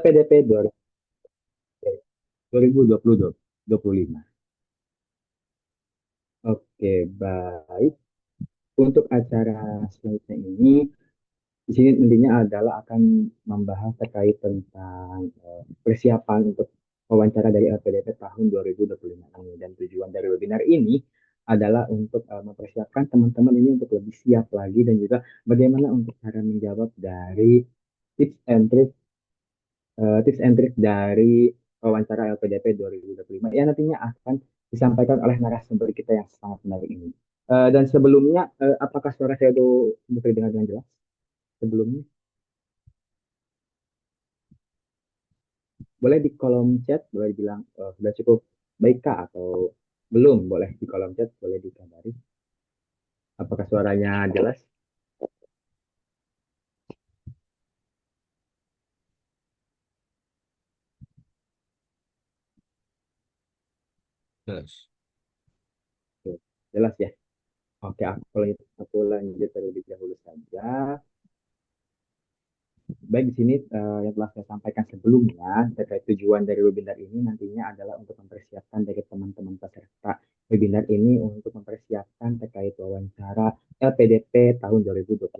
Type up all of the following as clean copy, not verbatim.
LPDP 2025. Oke, baik. Untuk acara selanjutnya ini, di sini nantinya adalah akan membahas terkait tentang persiapan untuk wawancara dari LPDP tahun 2025 ini. Dan tujuan dari webinar ini adalah untuk mempersiapkan teman-teman ini untuk lebih siap lagi dan juga bagaimana untuk cara menjawab dari tips and trick dari wawancara LPDP 2025 yang nantinya akan disampaikan oleh narasumber kita yang sangat menarik ini. Dan sebelumnya, apakah suara saya itu bisa didengar dengan jelas? Sebelumnya, boleh di kolom chat, boleh dibilang sudah cukup baik kah atau belum? Boleh di kolom chat, boleh dikabari. Apakah suaranya jelas? Jelas. Oke, jelas ya. Oke, aku lanjut terlebih dahulu saja. Baik, di sini yang telah saya sampaikan sebelumnya terkait tujuan dari webinar ini nantinya adalah untuk mempersiapkan dari teman-teman peserta webinar ini untuk mempersiapkan terkait wawancara LPDP tahun 2025.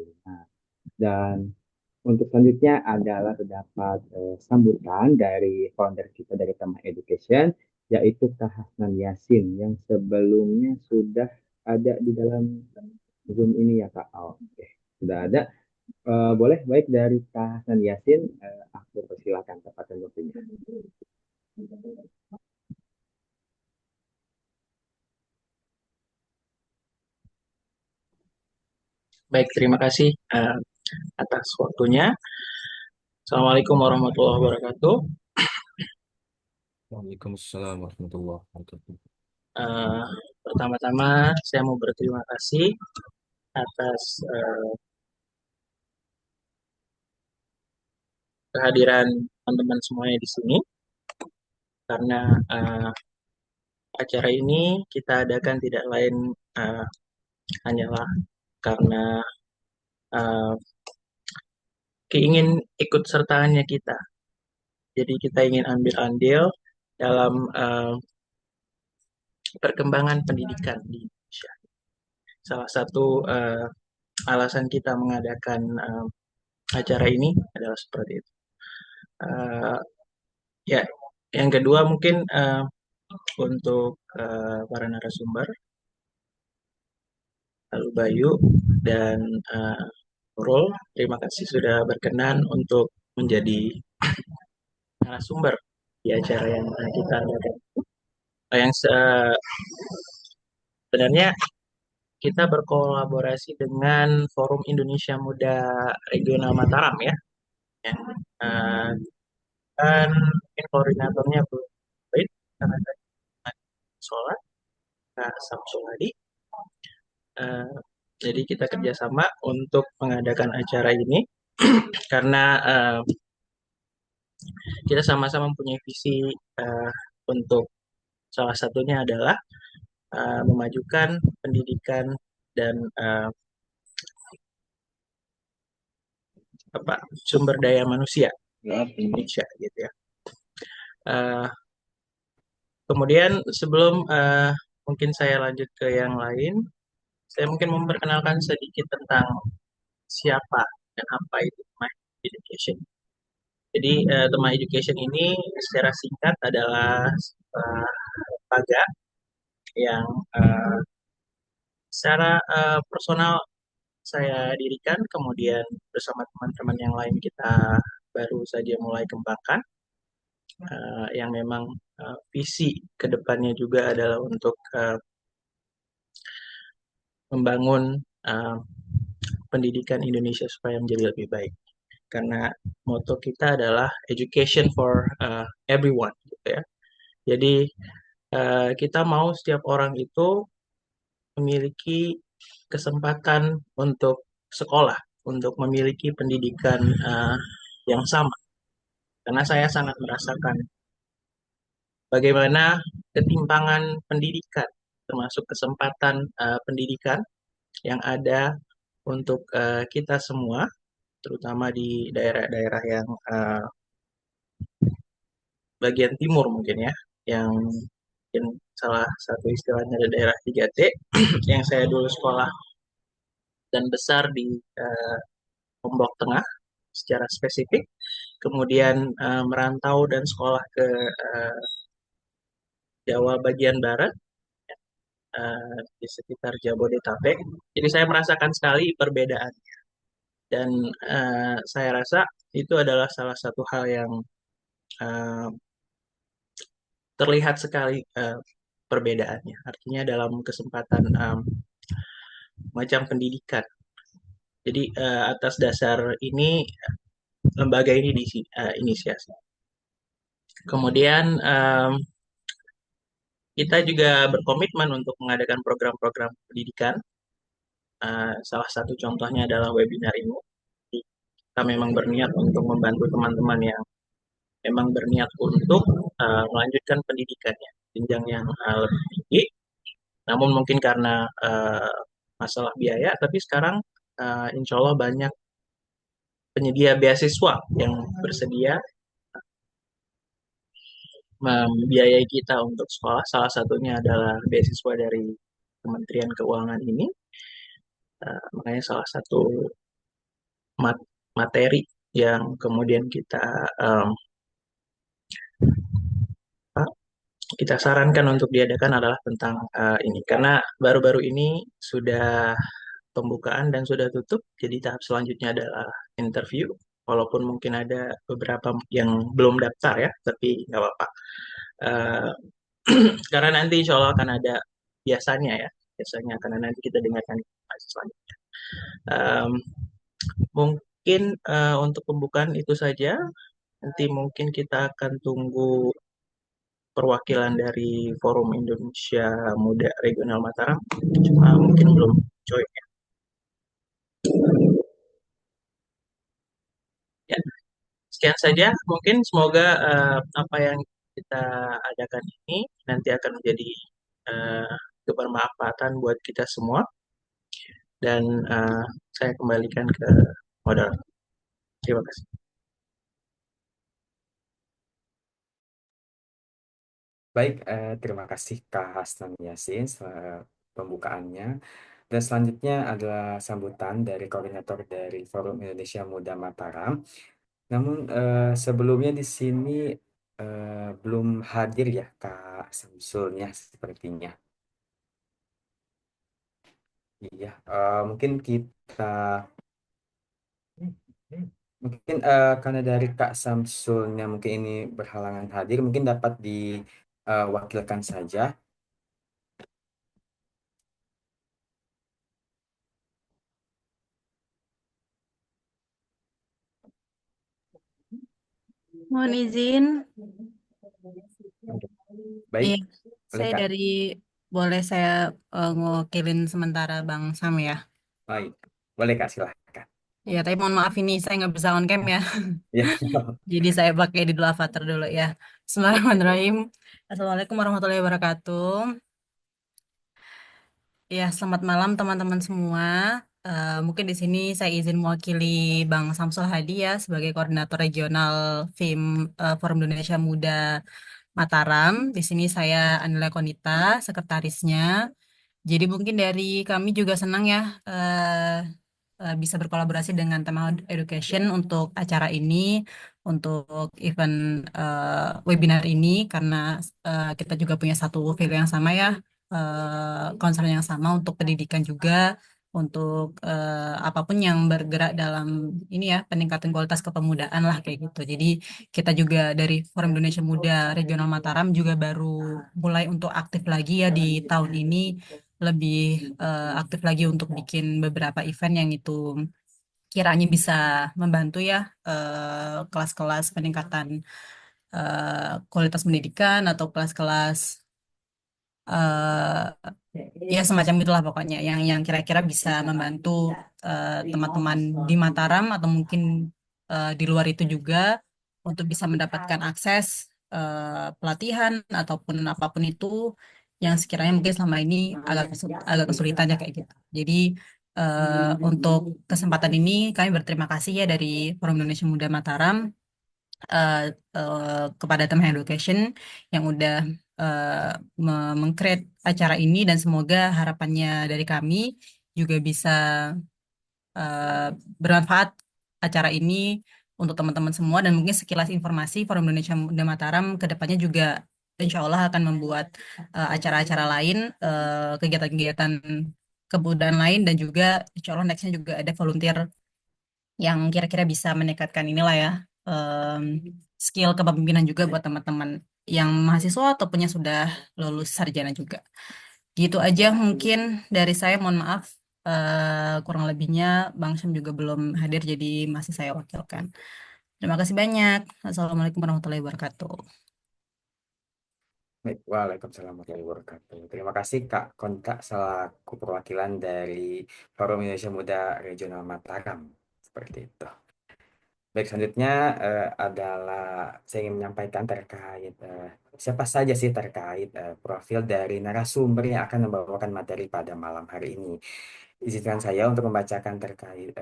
Dan untuk selanjutnya adalah terdapat sambutan dari founder kita dari Tema Education, yaitu Kak Hasnan Yasin yang sebelumnya sudah ada di dalam Zoom ini ya Kak. Oh, oke, sudah ada. Boleh, baik dari Kak Hasan Yasin, aku persilakan tempat dan waktunya. Baik, terima kasih atas waktunya. Assalamualaikum warahmatullahi wabarakatuh. Waalaikumsalam warahmatullahi wabarakatuh. Eh, Pertama-tama, saya mau berterima kasih atas kehadiran teman-teman semuanya di sini, karena acara ini kita adakan tidak lain eh, hanyalah karena eh, keingin ikut sertaannya kita. Jadi kita ingin ambil andil dalam perkembangan pendidikan di Indonesia. Salah satu alasan kita mengadakan acara ini adalah seperti itu. Uh, ya, yang kedua mungkin untuk para narasumber, lalu Bayu dan Nurul, terima kasih sudah berkenan untuk menjadi narasumber di acara yang kita adakan. Yang sebenarnya kita berkolaborasi dengan Forum Indonesia Muda Regional Mataram ya, yang uh, dan mungkin koordinatornya Bu Baik karena tadi sholat Kak Samsul Hadi. Eh, jadi kita kerjasama untuk mengadakan acara ini karena kita sama-sama mempunyai visi eh, untuk salah satunya adalah memajukan pendidikan dan apa sumber daya manusia di Indonesia gitu ya. Eh, Kemudian sebelum mungkin saya lanjut ke yang lain, saya mungkin memperkenalkan sedikit tentang siapa dan apa itu Mind Education. Jadi tema education ini secara singkat adalah lembaga yang secara personal saya dirikan, kemudian bersama teman-teman yang lain kita baru saja mulai kembangkan, yang memang visi kedepannya juga adalah untuk membangun pendidikan Indonesia supaya menjadi lebih baik. Karena moto kita adalah education for everyone, gitu ya. Jadi kita mau setiap orang itu memiliki kesempatan untuk sekolah, untuk memiliki pendidikan yang sama. Karena saya sangat merasakan bagaimana ketimpangan pendidikan, termasuk kesempatan pendidikan yang ada untuk kita semua, terutama di daerah-daerah yang bagian timur mungkin ya, yang mungkin salah satu istilahnya ada daerah 3T yang saya dulu sekolah dan besar di eh, Lombok Tengah secara spesifik, kemudian merantau dan sekolah ke eh, Jawa bagian barat, di sekitar Jabodetabek. Jadi saya merasakan sekali perbedaan dan saya rasa itu adalah salah satu hal yang eh, terlihat sekali perbedaannya. Artinya dalam kesempatan macam pendidikan. Jadi atas dasar ini lembaga ini inisiasi. Kemudian kita juga berkomitmen untuk mengadakan program-program pendidikan. Salah satu contohnya adalah webinar ini. Kita memang berniat untuk membantu teman-teman yang memang berniat untuk melanjutkan pendidikannya jenjang yang lebih tinggi. Namun mungkin karena masalah biaya, tapi sekarang insya Allah banyak penyedia beasiswa yang bersedia membiayai kita untuk sekolah. Salah satunya adalah beasiswa dari Kementerian Keuangan ini. Makanya salah satu materi yang kemudian kita sarankan untuk diadakan adalah tentang ini. Karena baru-baru ini sudah pembukaan dan sudah tutup, jadi tahap selanjutnya adalah interview. Walaupun mungkin ada beberapa yang belum daftar ya, tapi nggak apa-apa. Eh, karena nanti insya Allah akan ada biasanya ya, biasanya karena nanti kita dengarkan informasi selanjutnya. Em, Mungkin untuk pembukaan itu saja. Nanti mungkin kita akan tunggu perwakilan dari Forum Indonesia Muda Regional Mataram. Cuma mungkin belum join ya. Ya, sekian saja. Mungkin semoga apa yang kita adakan ini nanti akan menjadi eh, kebermanfaatan buat kita semua. Dan saya kembalikan ke modal. Terima kasih. Baik, terima kasih Kak Hasnan Yasin pembukaannya. Dan selanjutnya adalah sambutan dari koordinator dari Forum Indonesia Muda Mataram. Namun sebelumnya di sini belum hadir ya Kak Samsulnya sepertinya. Iya, mungkin kita mungkin karena dari Kak Samsulnya mungkin ini berhalangan hadir, mungkin dapat diwakilkan saja. Mohon izin. Baik, Iya, boleh saya Kak. boleh saya ngewakilin sementara Bang Sam ya. Baik, boleh Kak, silahkan. Ya, tapi mohon maaf ini saya nggak bisa on cam ya. Ya, Jadi saya pakai di dulu avatar dulu ya. Bismillahirrahmanirrahim. Assalamualaikum warahmatullahi wabarakatuh. Ya, selamat malam teman-teman semua. Mungkin di sini saya izin mewakili Bang Samsul Hadi ya sebagai koordinator regional FIM Forum Indonesia Muda Mataram. Di sini saya Anila Konita, sekretarisnya. Jadi mungkin dari kami juga senang ya bisa berkolaborasi dengan tema education untuk acara ini, untuk event webinar ini karena kita juga punya satu value yang sama ya, concern yang sama untuk pendidikan juga, untuk apapun yang bergerak dalam ini ya peningkatan kualitas kepemudaan lah kayak gitu. Jadi kita juga dari Forum Indonesia Muda Regional Mataram juga baru mulai untuk aktif lagi ya di tahun ini lebih aktif lagi untuk bikin beberapa event yang itu kiranya bisa membantu ya kelas-kelas peningkatan kualitas pendidikan atau kelas-kelas ya semacam itulah pokoknya yang kira-kira bisa membantu teman-teman di Mataram atau mungkin di luar itu juga untuk bisa mendapatkan akses pelatihan ataupun apapun itu yang sekiranya mungkin selama ini agak kesulitan ya kayak gitu. Jadi untuk kesempatan ini kami berterima kasih ya dari Forum Indonesia Muda Mataram eh, kepada Teman Education yang udah meng-create acara ini, dan semoga harapannya dari kami juga bisa eh, bermanfaat acara ini untuk teman-teman semua, dan mungkin sekilas informasi Forum Indonesia Muda Mataram ke depannya juga insya Allah akan membuat acara-acara lain, kegiatan-kegiatan kebudayaan lain, dan juga insya Allah nextnya juga ada volunteer yang kira-kira bisa meningkatkan inilah ya, em, skill kepemimpinan juga buat teman-teman yang mahasiswa ataupun yang sudah lulus sarjana juga. Gitu aja mungkin dari saya, mohon maaf. Kurang lebihnya Bang Syam juga belum hadir, jadi masih saya wakilkan. Terima kasih banyak. Assalamualaikum warahmatullahi wabarakatuh. Baik, waalaikumsalam warahmatullahi wabarakatuh. Terima kasih Kak Konka selaku perwakilan dari Forum Indonesia Muda Regional Mataram. Seperti itu. Baik, selanjutnya adalah saya ingin menyampaikan terkait siapa saja sih terkait profil dari narasumber yang akan membawakan materi pada malam hari ini. Izinkan saya untuk membacakan terkait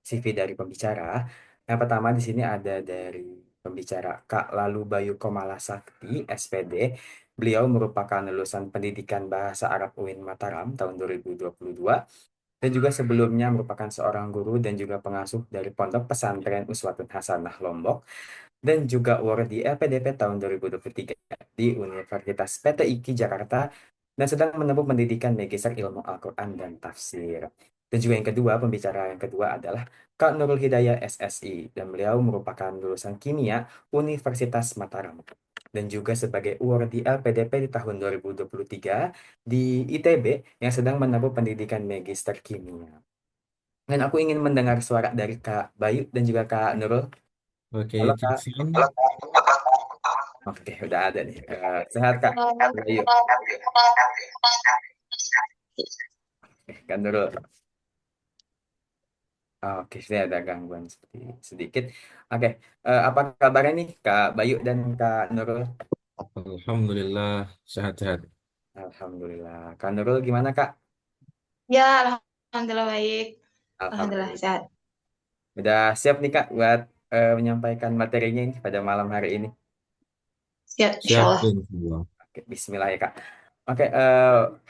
CV dari pembicara. Yang pertama di sini ada dari pembicara Kak Lalu Bayu Komala Sakti, SPD. Beliau merupakan lulusan Pendidikan Bahasa Arab UIN Mataram tahun 2022 dan juga sebelumnya merupakan seorang guru dan juga pengasuh dari Pondok Pesantren Uswatun Hasanah Lombok dan juga award di LPDP tahun 2023 di Universitas PTIQ Jakarta dan sedang menempuh pendidikan Magister Ilmu Al-Quran dan Tafsir. Dan juga yang kedua, pembicara yang kedua adalah Kak Nurul Hidayah SSI dan beliau merupakan lulusan Kimia Universitas Mataram dan juga sebagai award di LPDP di tahun 2023 di ITB yang sedang menempuh pendidikan Magister Kimia. Dan aku ingin mendengar suara dari Kak Bayu dan juga Kak Nurul. Oke, Halo Kak Kak. Sin. Oke, udah ada nih. Sehat Kak. Bayu. Kak Nurul. Oke, saya ada gangguan sedikit. Oke, apa kabarnya nih Kak Bayu dan Kak Nurul? Alhamdulillah, sehat-sehat. Alhamdulillah. Kak Nurul gimana Kak? Ya, alhamdulillah baik. Alhamdulillah Alhamdulillah. sehat. Udah siap nih Kak buat menyampaikan materinya ini pada malam hari ini. Siap, insya Siap, Allah. Insya Oke, Bismillah ya Kak. Oke,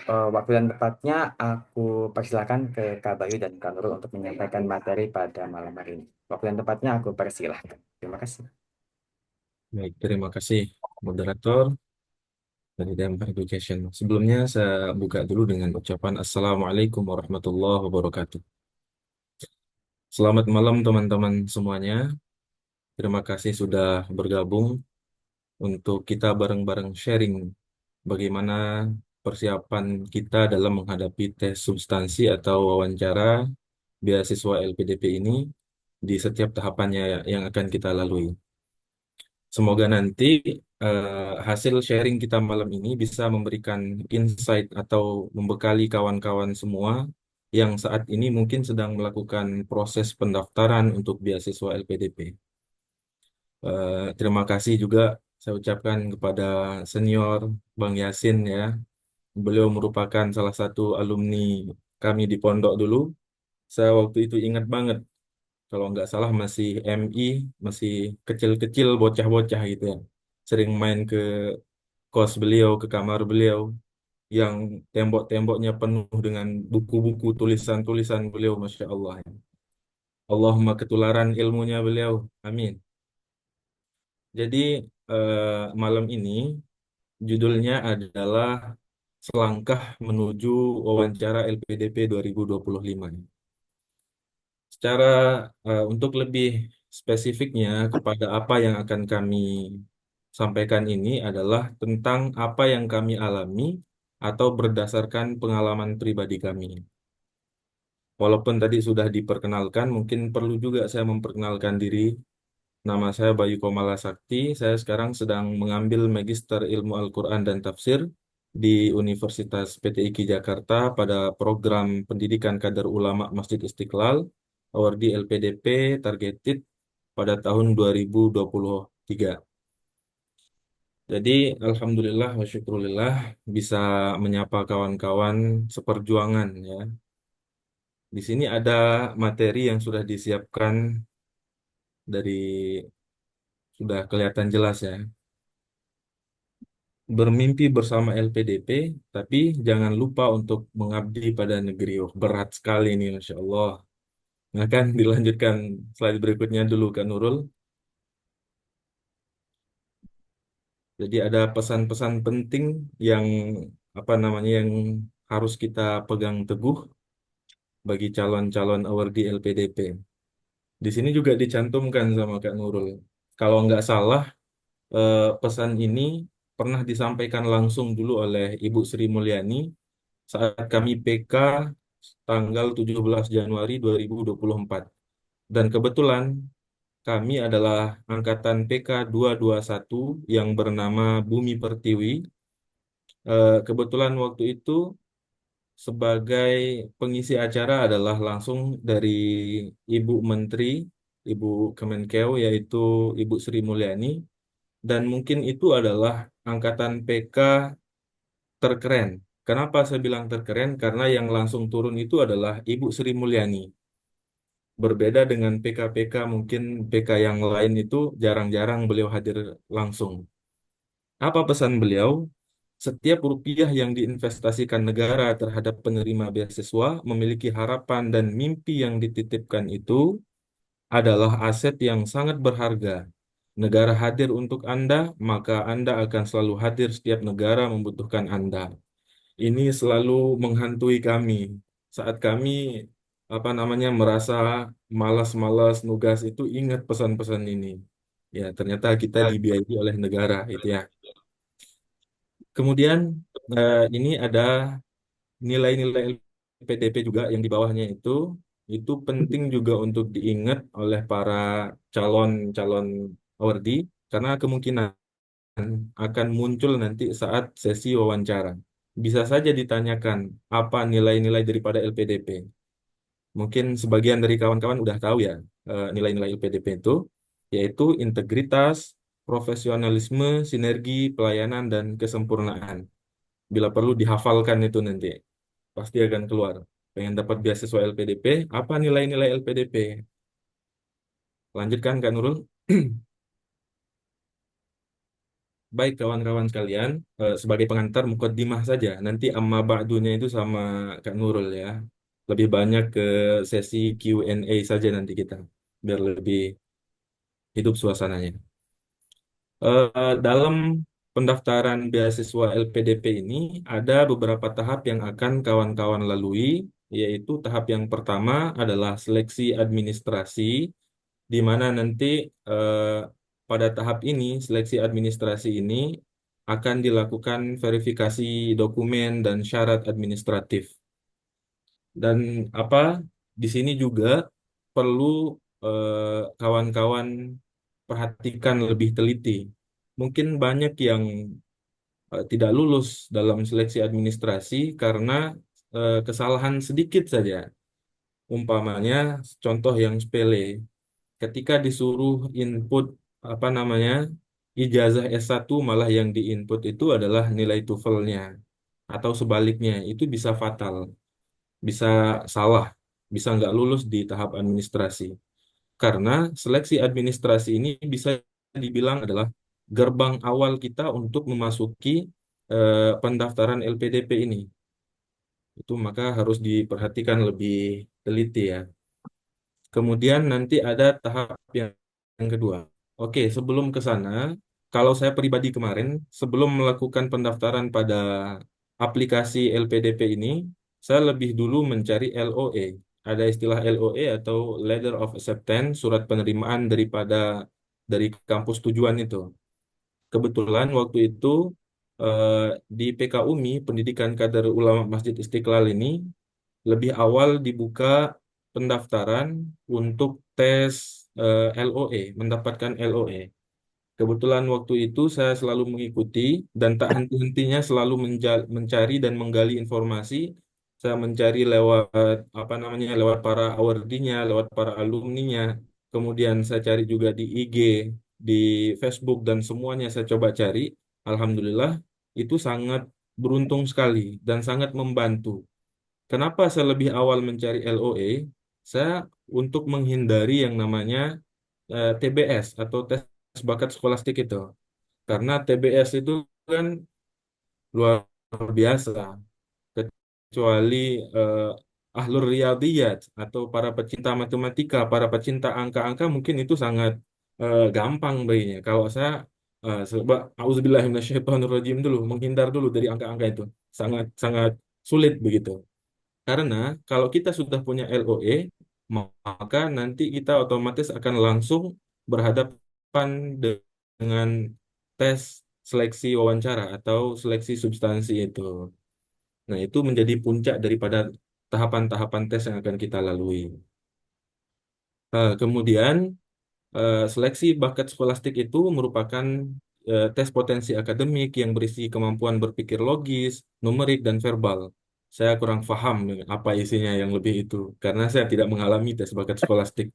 waktu dan tempatnya aku persilakan ke Kak Bayu dan Kak Nurul untuk menyampaikan materi pada malam hari ini. Waktu dan tempatnya aku persilahkan. Terima kasih. Baik, terima kasih, moderator dari Dampak Education. Sebelumnya saya buka dulu dengan ucapan Assalamualaikum warahmatullahi wabarakatuh. Selamat malam teman-teman semuanya. Terima kasih sudah bergabung untuk kita bareng-bareng sharing bagaimana persiapan kita dalam menghadapi tes substansi atau wawancara beasiswa LPDP ini di setiap tahapannya yang akan kita lalui. Semoga nanti hasil sharing kita malam ini bisa memberikan insight atau membekali kawan-kawan semua yang saat ini mungkin sedang melakukan proses pendaftaran untuk beasiswa LPDP. Terima kasih juga saya ucapkan kepada senior Bang Yasin ya. Beliau merupakan salah satu alumni kami di pondok dulu. Saya waktu itu ingat banget, kalau nggak salah masih MI, masih kecil-kecil, bocah-bocah gitu ya. Sering main ke kos beliau, ke kamar beliau, yang tembok-temboknya penuh dengan buku-buku tulisan-tulisan beliau, Masya Allah. Allahumma ketularan ilmunya beliau. Amin. Jadi malam ini judulnya adalah Selangkah Menuju Wawancara LPDP 2025. Secara untuk lebih spesifiknya kepada apa yang akan kami sampaikan ini adalah tentang apa yang kami alami atau berdasarkan pengalaman pribadi kami. Walaupun tadi sudah diperkenalkan, mungkin perlu juga saya memperkenalkan diri. Nama saya Bayu Komala Sakti. Saya sekarang sedang mengambil Magister Ilmu Al-Quran dan Tafsir di Universitas PTIQ Jakarta pada program Pendidikan Kader Ulama Masjid Istiqlal, award LPDP targeted pada tahun 2023. Jadi, Alhamdulillah wa syukurillah bisa menyapa kawan-kawan seperjuangan ya. Di sini ada materi yang sudah disiapkan dari sudah kelihatan jelas ya. Bermimpi bersama LPDP, tapi jangan lupa untuk mengabdi pada negeri. Oh, berat sekali ini, Masya Allah. Nah kan, dilanjutkan slide berikutnya dulu, Kak Nurul. Jadi ada pesan-pesan penting yang apa namanya yang harus kita pegang teguh bagi calon-calon awardee LPDP. Di sini juga dicantumkan sama Kak Nurul. Kalau nggak salah, pesan ini pernah disampaikan langsung dulu oleh Ibu Sri Mulyani saat kami PK tanggal 17 Januari 2024. Dan kebetulan kami adalah angkatan PK 221 yang bernama Bumi Pertiwi. Kebetulan waktu itu sebagai pengisi acara adalah langsung dari Ibu Menteri, Ibu Kemenkeu, yaitu Ibu Sri Mulyani. Dan mungkin itu adalah angkatan PK terkeren. Kenapa saya bilang terkeren? Karena yang langsung turun itu adalah Ibu Sri Mulyani. Berbeda dengan PK-PK, mungkin PK yang lain itu jarang-jarang beliau hadir langsung. Apa pesan beliau? Setiap rupiah yang diinvestasikan negara terhadap penerima beasiswa memiliki harapan dan mimpi yang dititipkan itu adalah aset yang sangat berharga. Negara hadir untuk Anda, maka Anda akan selalu hadir setiap negara membutuhkan Anda. Ini selalu menghantui kami saat kami apa namanya merasa malas-malas nugas itu ingat pesan-pesan ini. Ya, ternyata kita dibiayai oleh negara itu ya. Kemudian ini ada nilai-nilai LPDP juga yang di bawahnya itu penting juga untuk diingat oleh para calon-calon awardee karena kemungkinan akan muncul nanti saat sesi wawancara. Bisa saja ditanyakan apa nilai-nilai daripada LPDP. Mungkin sebagian dari kawan-kawan udah tahu ya nilai-nilai LPDP itu, yaitu integritas, profesionalisme, sinergi, pelayanan, dan kesempurnaan. Bila perlu dihafalkan itu nanti, pasti akan keluar. Pengen dapat beasiswa LPDP, apa nilai-nilai LPDP? Lanjutkan Kak Nurul. Baik kawan-kawan sekalian, sebagai pengantar mukaddimah saja. Nanti amma ba'dunya itu sama Kak Nurul ya. Lebih banyak ke sesi Q&A saja nanti kita, biar lebih hidup suasananya. Dalam pendaftaran beasiswa LPDP ini ada beberapa tahap yang akan kawan-kawan lalui, yaitu tahap yang pertama adalah seleksi administrasi, di mana nanti eh, pada tahap ini, seleksi administrasi ini akan dilakukan verifikasi dokumen dan syarat administratif. Dan apa di sini juga perlu kawan-kawan perhatikan lebih teliti. Mungkin banyak yang tidak lulus dalam seleksi administrasi karena kesalahan sedikit saja. Umpamanya, contoh yang sepele, ketika disuruh input apa namanya ijazah S1 malah yang diinput itu adalah nilai TOEFL-nya atau sebaliknya, itu bisa fatal, bisa salah, bisa nggak lulus di tahap administrasi. Karena seleksi administrasi ini bisa dibilang adalah gerbang awal kita untuk memasuki pendaftaran LPDP ini. Itu maka harus diperhatikan lebih teliti ya. Kemudian nanti ada tahap yang kedua. Oke, sebelum ke sana, kalau saya pribadi kemarin, sebelum melakukan pendaftaran pada aplikasi LPDP ini, saya lebih dulu mencari LOA. Ada istilah LOA atau Letter of Acceptance, surat penerimaan dari kampus tujuan itu. Kebetulan waktu itu eh, di PKUMI, Pendidikan Kader Ulama Masjid Istiqlal ini, lebih awal dibuka pendaftaran untuk tes LOE, mendapatkan LOE. Kebetulan waktu itu saya selalu mengikuti dan tak henti-hentinya selalu mencari dan menggali informasi. Saya mencari lewat apa namanya, lewat para awardee-nya, lewat para alumninya. Kemudian saya cari juga di IG, di Facebook dan semuanya saya coba cari. Alhamdulillah itu sangat beruntung sekali dan sangat membantu. Kenapa saya lebih awal mencari LOE? Saya untuk menghindari yang namanya TBS atau tes bakat skolastik itu. Karena TBS itu kan luar biasa. Kecuali ahlur riyadiyat atau para pecinta matematika, para pecinta angka-angka mungkin itu sangat gampang baginya. Kalau saya sebab auzubillahi minasyaitonirrajim dulu, menghindar dulu dari angka-angka itu. Sangat sangat sulit begitu. Karena kalau kita sudah punya LOE, maka nanti kita otomatis akan langsung berhadapan dengan tes seleksi wawancara atau seleksi substansi itu. Nah, itu menjadi puncak daripada tahapan-tahapan tes yang akan kita lalui. Kemudian, seleksi bakat skolastik itu merupakan tes potensi akademik yang berisi kemampuan berpikir logis, numerik, dan verbal. Saya kurang paham apa isinya yang lebih itu, karena saya tidak mengalami tes bakat skolastik.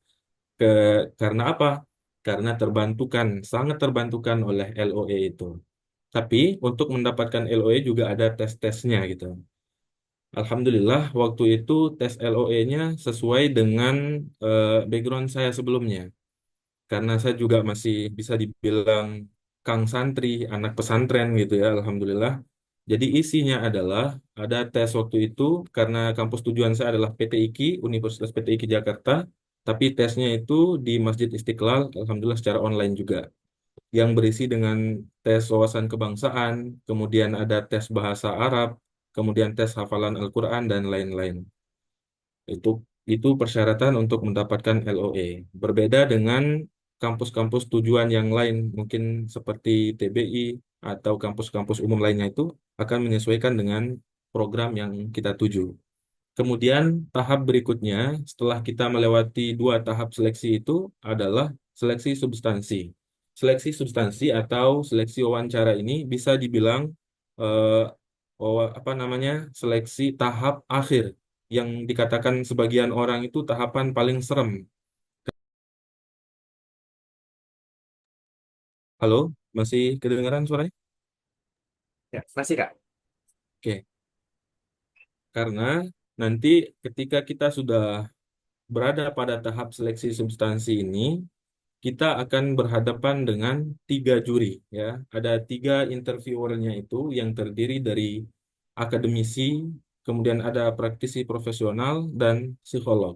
Ke, karena apa? Karena terbantukan, sangat terbantukan oleh LOE itu. Tapi untuk mendapatkan LOE juga ada tes-tesnya gitu. Alhamdulillah, waktu itu tes LOE-nya sesuai dengan background saya sebelumnya. Karena saya juga masih bisa dibilang Kang Santri, anak pesantren gitu ya, Alhamdulillah. Jadi isinya adalah ada tes waktu itu karena kampus tujuan saya adalah PTIQ, Universitas PTIQ Jakarta. Tapi tesnya itu di Masjid Istiqlal, Alhamdulillah secara online juga. Yang berisi dengan tes wawasan kebangsaan, kemudian ada tes bahasa Arab, kemudian tes hafalan Al-Quran, dan lain-lain. Itu itu persyaratan untuk mendapatkan LOE. Berbeda dengan kampus-kampus tujuan yang lain, mungkin seperti TBI atau kampus-kampus umum lainnya itu akan menyesuaikan dengan program yang kita tuju. Kemudian tahap berikutnya setelah kita melewati dua tahap seleksi itu adalah seleksi substansi. Seleksi substansi atau seleksi wawancara ini bisa dibilang eh, apa namanya seleksi tahap akhir yang dikatakan sebagian orang itu tahapan paling serem. Halo, masih kedengaran suaranya? Ya, masih Kak. Oke, karena nanti ketika kita sudah berada pada tahap seleksi substansi ini, kita akan berhadapan dengan tiga juri ya. Ada tiga interviewernya itu yang terdiri dari akademisi, kemudian ada praktisi profesional dan psikolog.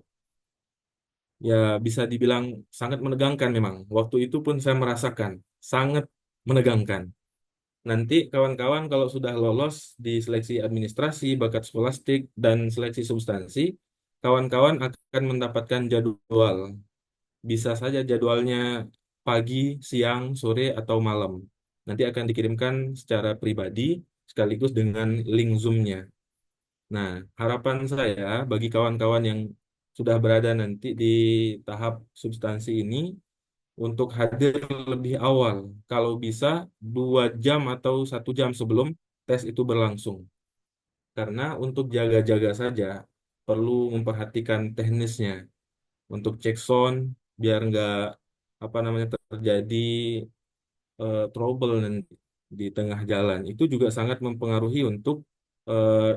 Ya bisa dibilang sangat menegangkan memang. Waktu itu pun saya merasakan sangat menegangkan. Nanti kawan-kawan kalau sudah lolos di seleksi administrasi, bakat skolastik, dan seleksi substansi, kawan-kawan akan mendapatkan jadwal. Bisa saja jadwalnya pagi, siang, sore, atau malam. Nanti akan dikirimkan secara pribadi sekaligus dengan link Zoom-nya. Nah, harapan saya bagi kawan-kawan yang sudah berada nanti di tahap substansi ini untuk hadir lebih awal. Kalau bisa 2 jam atau 1 jam sebelum tes itu berlangsung. Karena untuk jaga-jaga saja perlu memperhatikan teknisnya untuk cek sound biar nggak apa namanya terjadi trouble nanti di tengah jalan. Itu juga sangat mempengaruhi untuk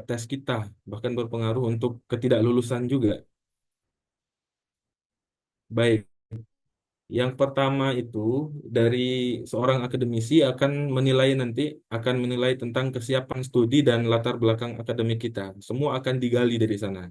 tes kita, bahkan berpengaruh untuk ketidaklulusan juga. Baik, yang pertama itu dari seorang akademisi akan menilai nanti akan menilai tentang kesiapan studi dan latar belakang akademik kita. Semua akan digali dari sana.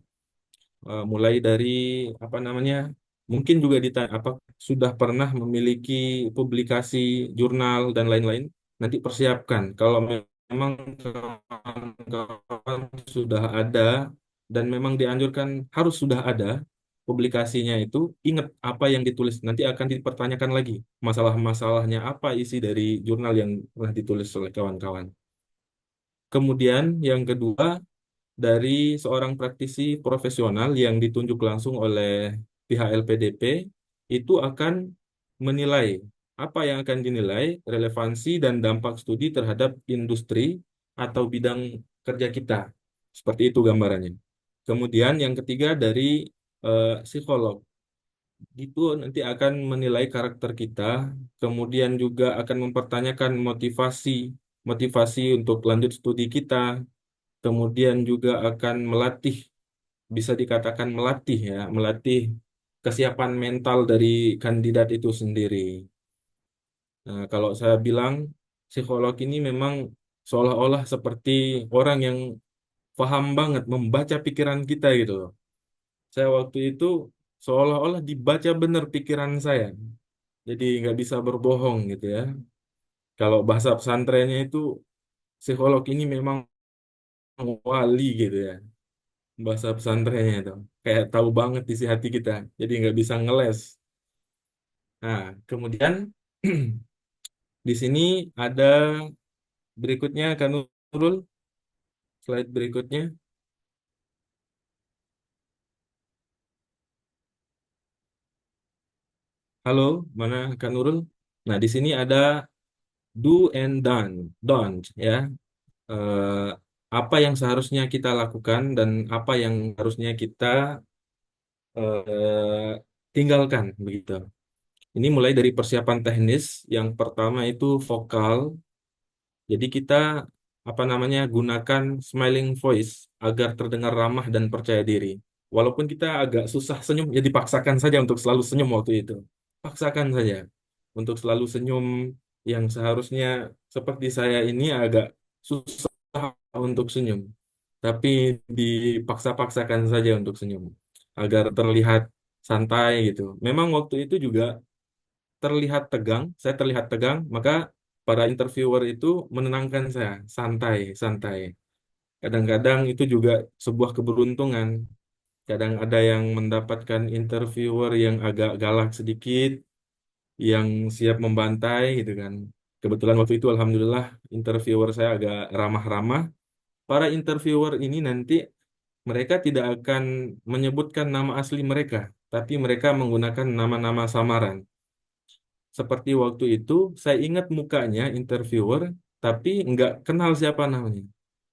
Mulai dari apa namanya mungkin juga apa sudah pernah memiliki publikasi jurnal dan lain-lain nanti persiapkan kalau memang kawan-kawan sudah ada dan memang dianjurkan harus sudah ada publikasinya itu ingat apa yang ditulis nanti akan dipertanyakan lagi masalah-masalahnya apa isi dari jurnal yang pernah ditulis oleh kawan-kawan. Kemudian yang kedua dari seorang praktisi profesional yang ditunjuk langsung oleh pihak LPDP itu akan menilai apa yang akan dinilai relevansi dan dampak studi terhadap industri atau bidang kerja kita. Seperti itu gambarannya. Kemudian yang ketiga dari psikolog itu nanti akan menilai karakter kita, kemudian juga akan mempertanyakan motivasi motivasi untuk lanjut studi kita, kemudian juga akan melatih, bisa dikatakan melatih ya, melatih kesiapan mental dari kandidat itu sendiri. Nah, kalau saya bilang psikolog ini memang seolah-olah seperti orang yang paham banget membaca pikiran kita gitu loh. Saya waktu itu seolah-olah dibaca benar pikiran saya. Jadi nggak bisa berbohong gitu ya. Kalau bahasa pesantrennya itu psikolog ini memang wali gitu ya. Bahasa pesantrennya itu. Kayak tahu banget isi hati kita. Jadi nggak bisa ngeles. Nah, kemudian di sini ada berikutnya Kak Nurul, slide berikutnya. Halo, mana Kak Nurul? Nah, di sini ada do and don't ya. Eh, apa yang seharusnya kita lakukan dan apa yang harusnya kita tinggalkan begitu. Ini mulai dari persiapan teknis. Yang pertama itu vokal. Jadi kita apa namanya gunakan smiling voice agar terdengar ramah dan percaya diri. Walaupun kita agak susah senyum, ya dipaksakan saja untuk selalu senyum waktu itu. Paksakan saja untuk selalu senyum yang seharusnya seperti saya ini agak susah untuk senyum. Tapi dipaksa-paksakan saja untuk senyum agar terlihat santai gitu. Memang waktu itu juga terlihat tegang, saya terlihat tegang, maka para interviewer itu menenangkan saya, santai, santai. Kadang-kadang itu juga sebuah keberuntungan. Kadang ada yang mendapatkan interviewer yang agak galak sedikit, yang siap membantai gitu kan. Kebetulan waktu itu alhamdulillah interviewer saya agak ramah-ramah. Para interviewer ini nanti mereka tidak akan menyebutkan nama asli mereka, tapi mereka menggunakan nama-nama samaran. Seperti waktu itu, saya ingat mukanya interviewer, tapi nggak kenal siapa namanya.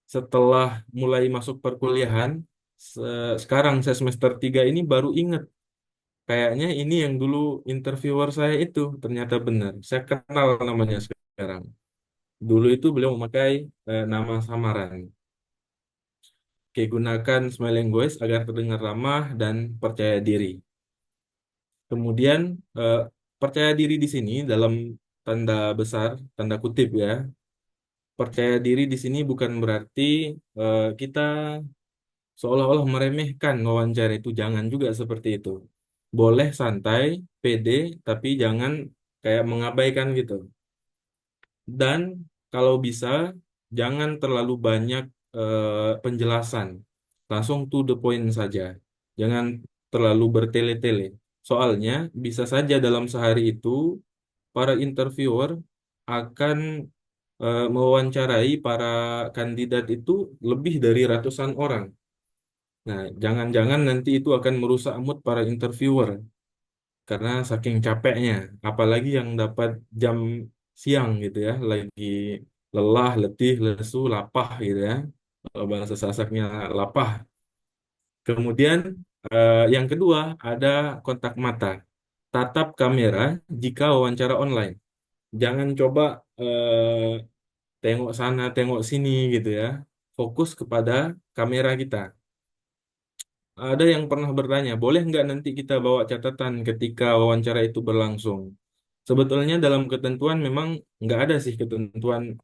Setelah mulai masuk perkuliahan, sekarang saya semester 3 ini baru ingat. Kayaknya ini yang dulu interviewer saya itu, ternyata benar. Saya kenal namanya sekarang. Dulu itu beliau memakai nama samaran. Oke, gunakan smiling voice agar terdengar ramah dan percaya diri. Kemudian, eh, percaya diri di sini dalam tanda besar, tanda kutip ya. Percaya diri di sini bukan berarti kita seolah-olah meremehkan wawancara itu. Jangan juga seperti itu. Boleh santai, pede, tapi jangan kayak mengabaikan gitu. Dan kalau bisa, jangan terlalu banyak penjelasan. Langsung to the point saja. Jangan terlalu bertele-tele. Soalnya bisa saja dalam sehari itu para interviewer akan mewawancarai para kandidat itu lebih dari ratusan orang. Nah, jangan-jangan nanti itu akan merusak mood para interviewer karena saking capeknya, apalagi yang dapat jam siang gitu ya, lagi lelah, letih, lesu, lapah gitu ya. Kalau bahasa Sasaknya lapah. Kemudian yang kedua ada kontak mata. Tatap kamera jika wawancara online. Jangan coba tengok sana, tengok sini gitu ya. Fokus kepada kamera kita. Ada yang pernah bertanya, boleh nggak nanti kita bawa catatan ketika wawancara itu berlangsung? Sebetulnya dalam ketentuan memang nggak ada sih ketentuan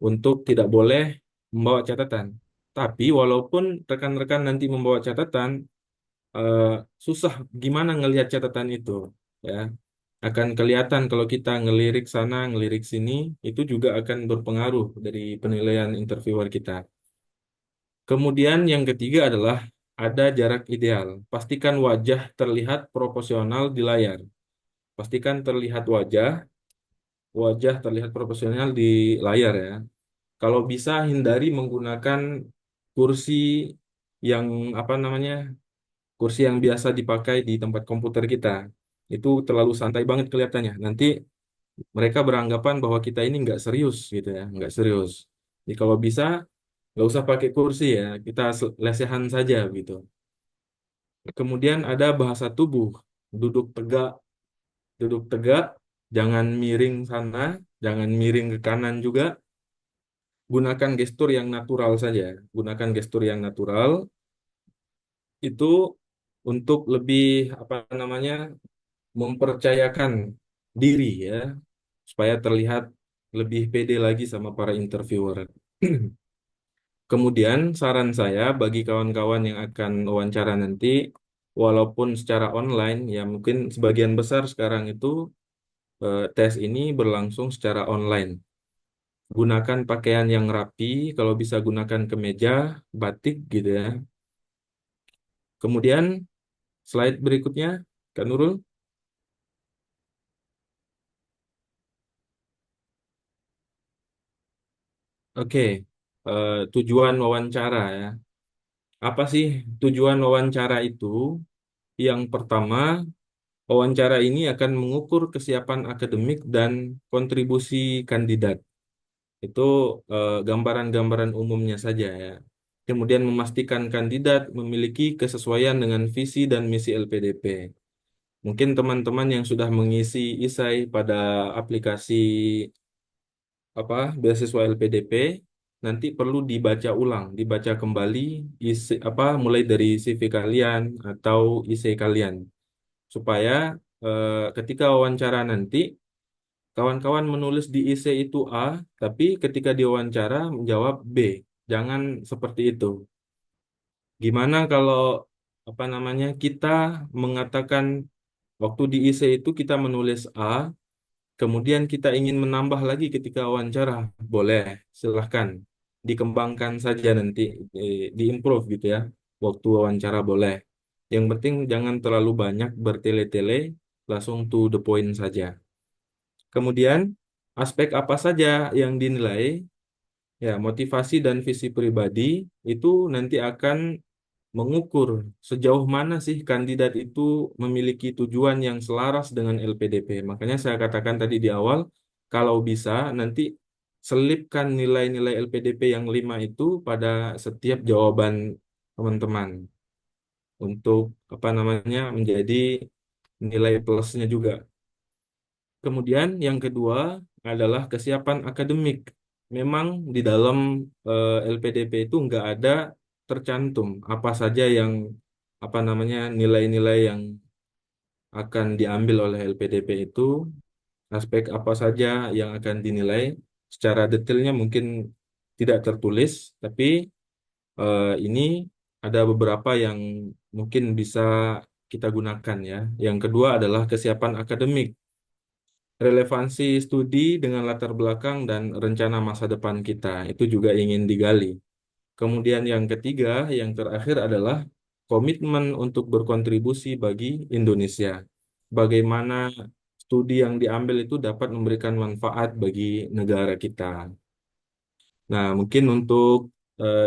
untuk tidak boleh membawa catatan. Tapi walaupun rekan-rekan nanti membawa catatan, eh, susah gimana ngelihat catatan itu, ya. Akan kelihatan kalau kita ngelirik sana, ngelirik sini, itu juga akan berpengaruh dari penilaian interviewer kita. Kemudian yang ketiga adalah ada jarak ideal. Pastikan wajah terlihat proporsional di layar. Pastikan terlihat wajah terlihat proporsional di layar ya. Kalau bisa hindari menggunakan kursi yang apa namanya, kursi yang biasa dipakai di tempat komputer kita. Itu terlalu santai banget kelihatannya. Nanti mereka beranggapan bahwa kita ini nggak serius gitu ya, nggak serius. Jadi kalau bisa nggak usah pakai kursi ya, kita lesehan saja gitu. Kemudian ada bahasa tubuh, duduk tegak, duduk tegak, jangan miring sana, jangan miring ke kanan juga. Gunakan gestur yang natural saja. Gunakan gestur yang natural itu untuk lebih apa namanya mempercayakan diri ya. supaya terlihat lebih pede lagi sama para interviewer. Kemudian saran saya bagi kawan-kawan yang akan wawancara nanti, walaupun secara online, ya mungkin sebagian besar sekarang itu tes ini berlangsung secara online. Gunakan pakaian yang rapi, kalau bisa gunakan kemeja, batik gitu ya. Kemudian slide berikutnya, Kak Nurul. Oke, tujuan wawancara ya. Apa sih tujuan wawancara itu? Yang pertama, wawancara ini akan mengukur kesiapan akademik dan kontribusi kandidat. Itu gambaran-gambaran umumnya saja ya. Kemudian memastikan kandidat memiliki kesesuaian dengan visi dan misi LPDP. Mungkin teman-teman yang sudah mengisi isai pada aplikasi beasiswa LPDP nanti perlu dibaca ulang, dibaca kembali isi mulai dari CV kalian atau IC kalian supaya ketika wawancara nanti kawan-kawan menulis di IC itu A, tapi ketika diwawancara menjawab B. Jangan seperti itu. Gimana kalau kita mengatakan waktu di IC itu kita menulis A, kemudian kita ingin menambah lagi ketika wawancara, boleh, silahkan. Dikembangkan saja nanti, diimprove gitu ya. Waktu wawancara boleh. Yang penting jangan terlalu banyak bertele-tele, langsung to the point saja. Kemudian, aspek apa saja yang dinilai? Ya, motivasi dan visi pribadi itu nanti akan mengukur sejauh mana sih kandidat itu memiliki tujuan yang selaras dengan LPDP. Makanya saya katakan tadi di awal, kalau bisa nanti selipkan nilai-nilai LPDP yang 5 itu pada setiap jawaban teman-teman untuk menjadi nilai plusnya juga. Kemudian yang kedua adalah kesiapan akademik. Memang di dalam LPDP itu nggak ada tercantum apa saja yang nilai-nilai yang akan diambil oleh LPDP itu, aspek apa saja yang akan dinilai. Secara detailnya mungkin tidak tertulis, tapi ini ada beberapa yang mungkin bisa kita gunakan ya. Yang kedua adalah kesiapan akademik. Relevansi studi dengan latar belakang dan rencana masa depan kita itu juga ingin digali. Kemudian yang ketiga, yang terakhir adalah komitmen untuk berkontribusi bagi Indonesia. Bagaimana studi yang diambil itu dapat memberikan manfaat bagi negara kita. Nah, mungkin untuk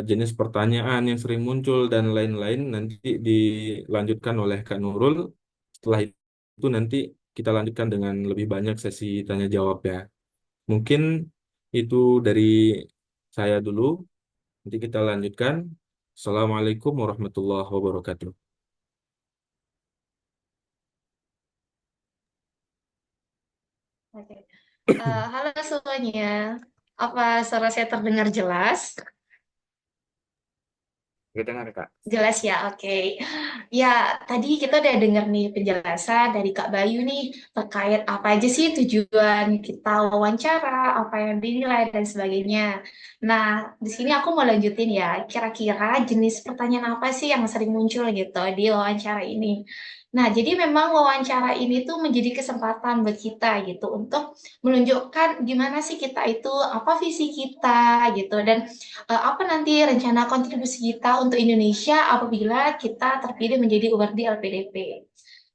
jenis pertanyaan yang sering muncul dan lain-lain nanti dilanjutkan oleh Kak Nurul. Setelah itu nanti kita lanjutkan dengan lebih banyak sesi tanya jawab ya. Mungkin itu dari saya dulu. Nanti kita lanjutkan. Assalamualaikum warahmatullahi wabarakatuh. Oke. Halo semuanya. Apa suara saya terdengar jelas? Kedengar, Kak. Jelas ya, oke. Ya, tadi kita udah dengar nih penjelasan dari Kak Bayu nih terkait apa aja sih tujuan kita wawancara, apa yang dinilai dan sebagainya. Nah, di sini aku mau lanjutin ya. Kira-kira jenis pertanyaan apa sih yang sering muncul gitu di wawancara ini? Nah, jadi memang wawancara ini tuh menjadi kesempatan buat kita gitu untuk menunjukkan gimana sih kita itu, apa visi kita gitu, dan apa nanti rencana kontribusi kita untuk Indonesia apabila kita terpilih menjadi URD LPDP.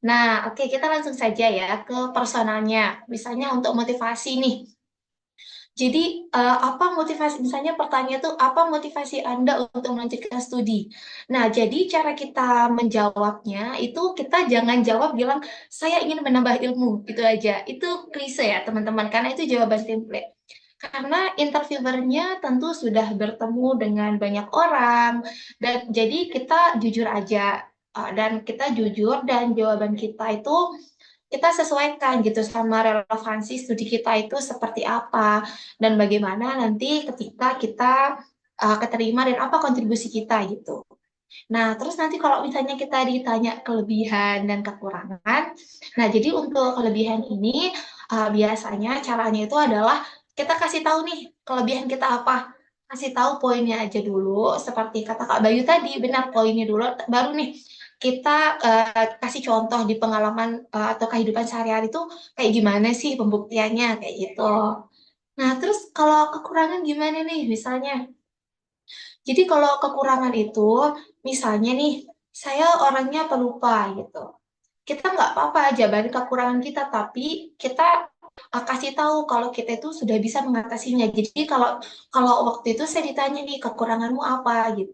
Nah, oke, kita langsung saja ya ke personalnya. Misalnya untuk motivasi nih. Jadi, apa motivasi, misalnya pertanyaan tuh, apa motivasi Anda untuk melanjutkan studi? Nah, jadi cara kita menjawabnya itu kita jangan jawab bilang, saya ingin menambah ilmu, gitu aja. Itu klise ya, teman-teman, karena itu jawaban template. Karena interviewernya tentu sudah bertemu dengan banyak orang, dan jadi kita jujur aja, dan kita jujur dan jawaban kita itu kita sesuaikan gitu sama relevansi studi kita itu seperti apa dan bagaimana nanti ketika kita keterima dan apa kontribusi kita gitu. Nah, terus nanti kalau misalnya kita ditanya kelebihan dan kekurangan, nah jadi untuk kelebihan ini biasanya caranya itu adalah kita kasih tahu nih kelebihan kita apa. Kasih tahu poinnya aja dulu, seperti kata Kak Bayu tadi, benar poinnya dulu, baru nih kita kasih contoh di pengalaman atau kehidupan sehari-hari itu kayak gimana sih pembuktiannya, kayak gitu. Nah, terus kalau kekurangan gimana nih misalnya? Jadi kalau kekurangan itu, misalnya nih, saya orangnya pelupa gitu. Kita nggak apa-apa jabarin kekurangan kita, tapi kita kasih tahu kalau kita itu sudah bisa mengatasinya. Jadi kalau kalau waktu itu saya ditanya nih kekuranganmu apa gitu.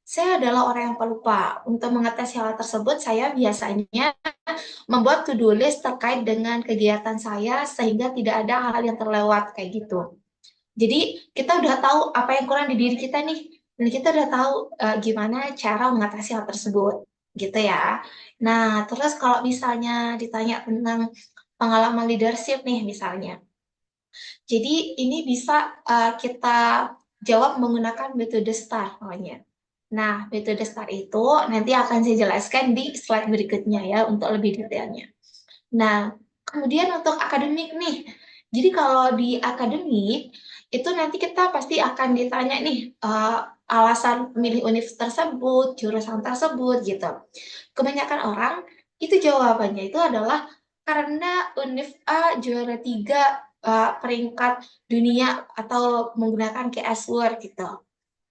Saya adalah orang yang pelupa. Untuk mengatasi hal tersebut, saya biasanya membuat to-do list terkait dengan kegiatan saya sehingga tidak ada hal yang terlewat kayak gitu. Jadi kita udah tahu apa yang kurang di diri kita nih, dan kita udah tahu gimana cara mengatasi hal tersebut, gitu ya. Nah, terus kalau misalnya ditanya tentang pengalaman leadership nih misalnya, jadi ini bisa kita jawab menggunakan metode STAR namanya. Nah, metode STAR itu nanti akan saya jelaskan di slide berikutnya ya untuk lebih detailnya. Nah, kemudian untuk akademik nih. Jadi kalau di akademik itu nanti kita pasti akan ditanya nih alasan memilih univ tersebut, jurusan tersebut gitu. Kebanyakan orang itu jawabannya itu adalah karena univ A juara 3 peringkat dunia atau menggunakan keyword gitu.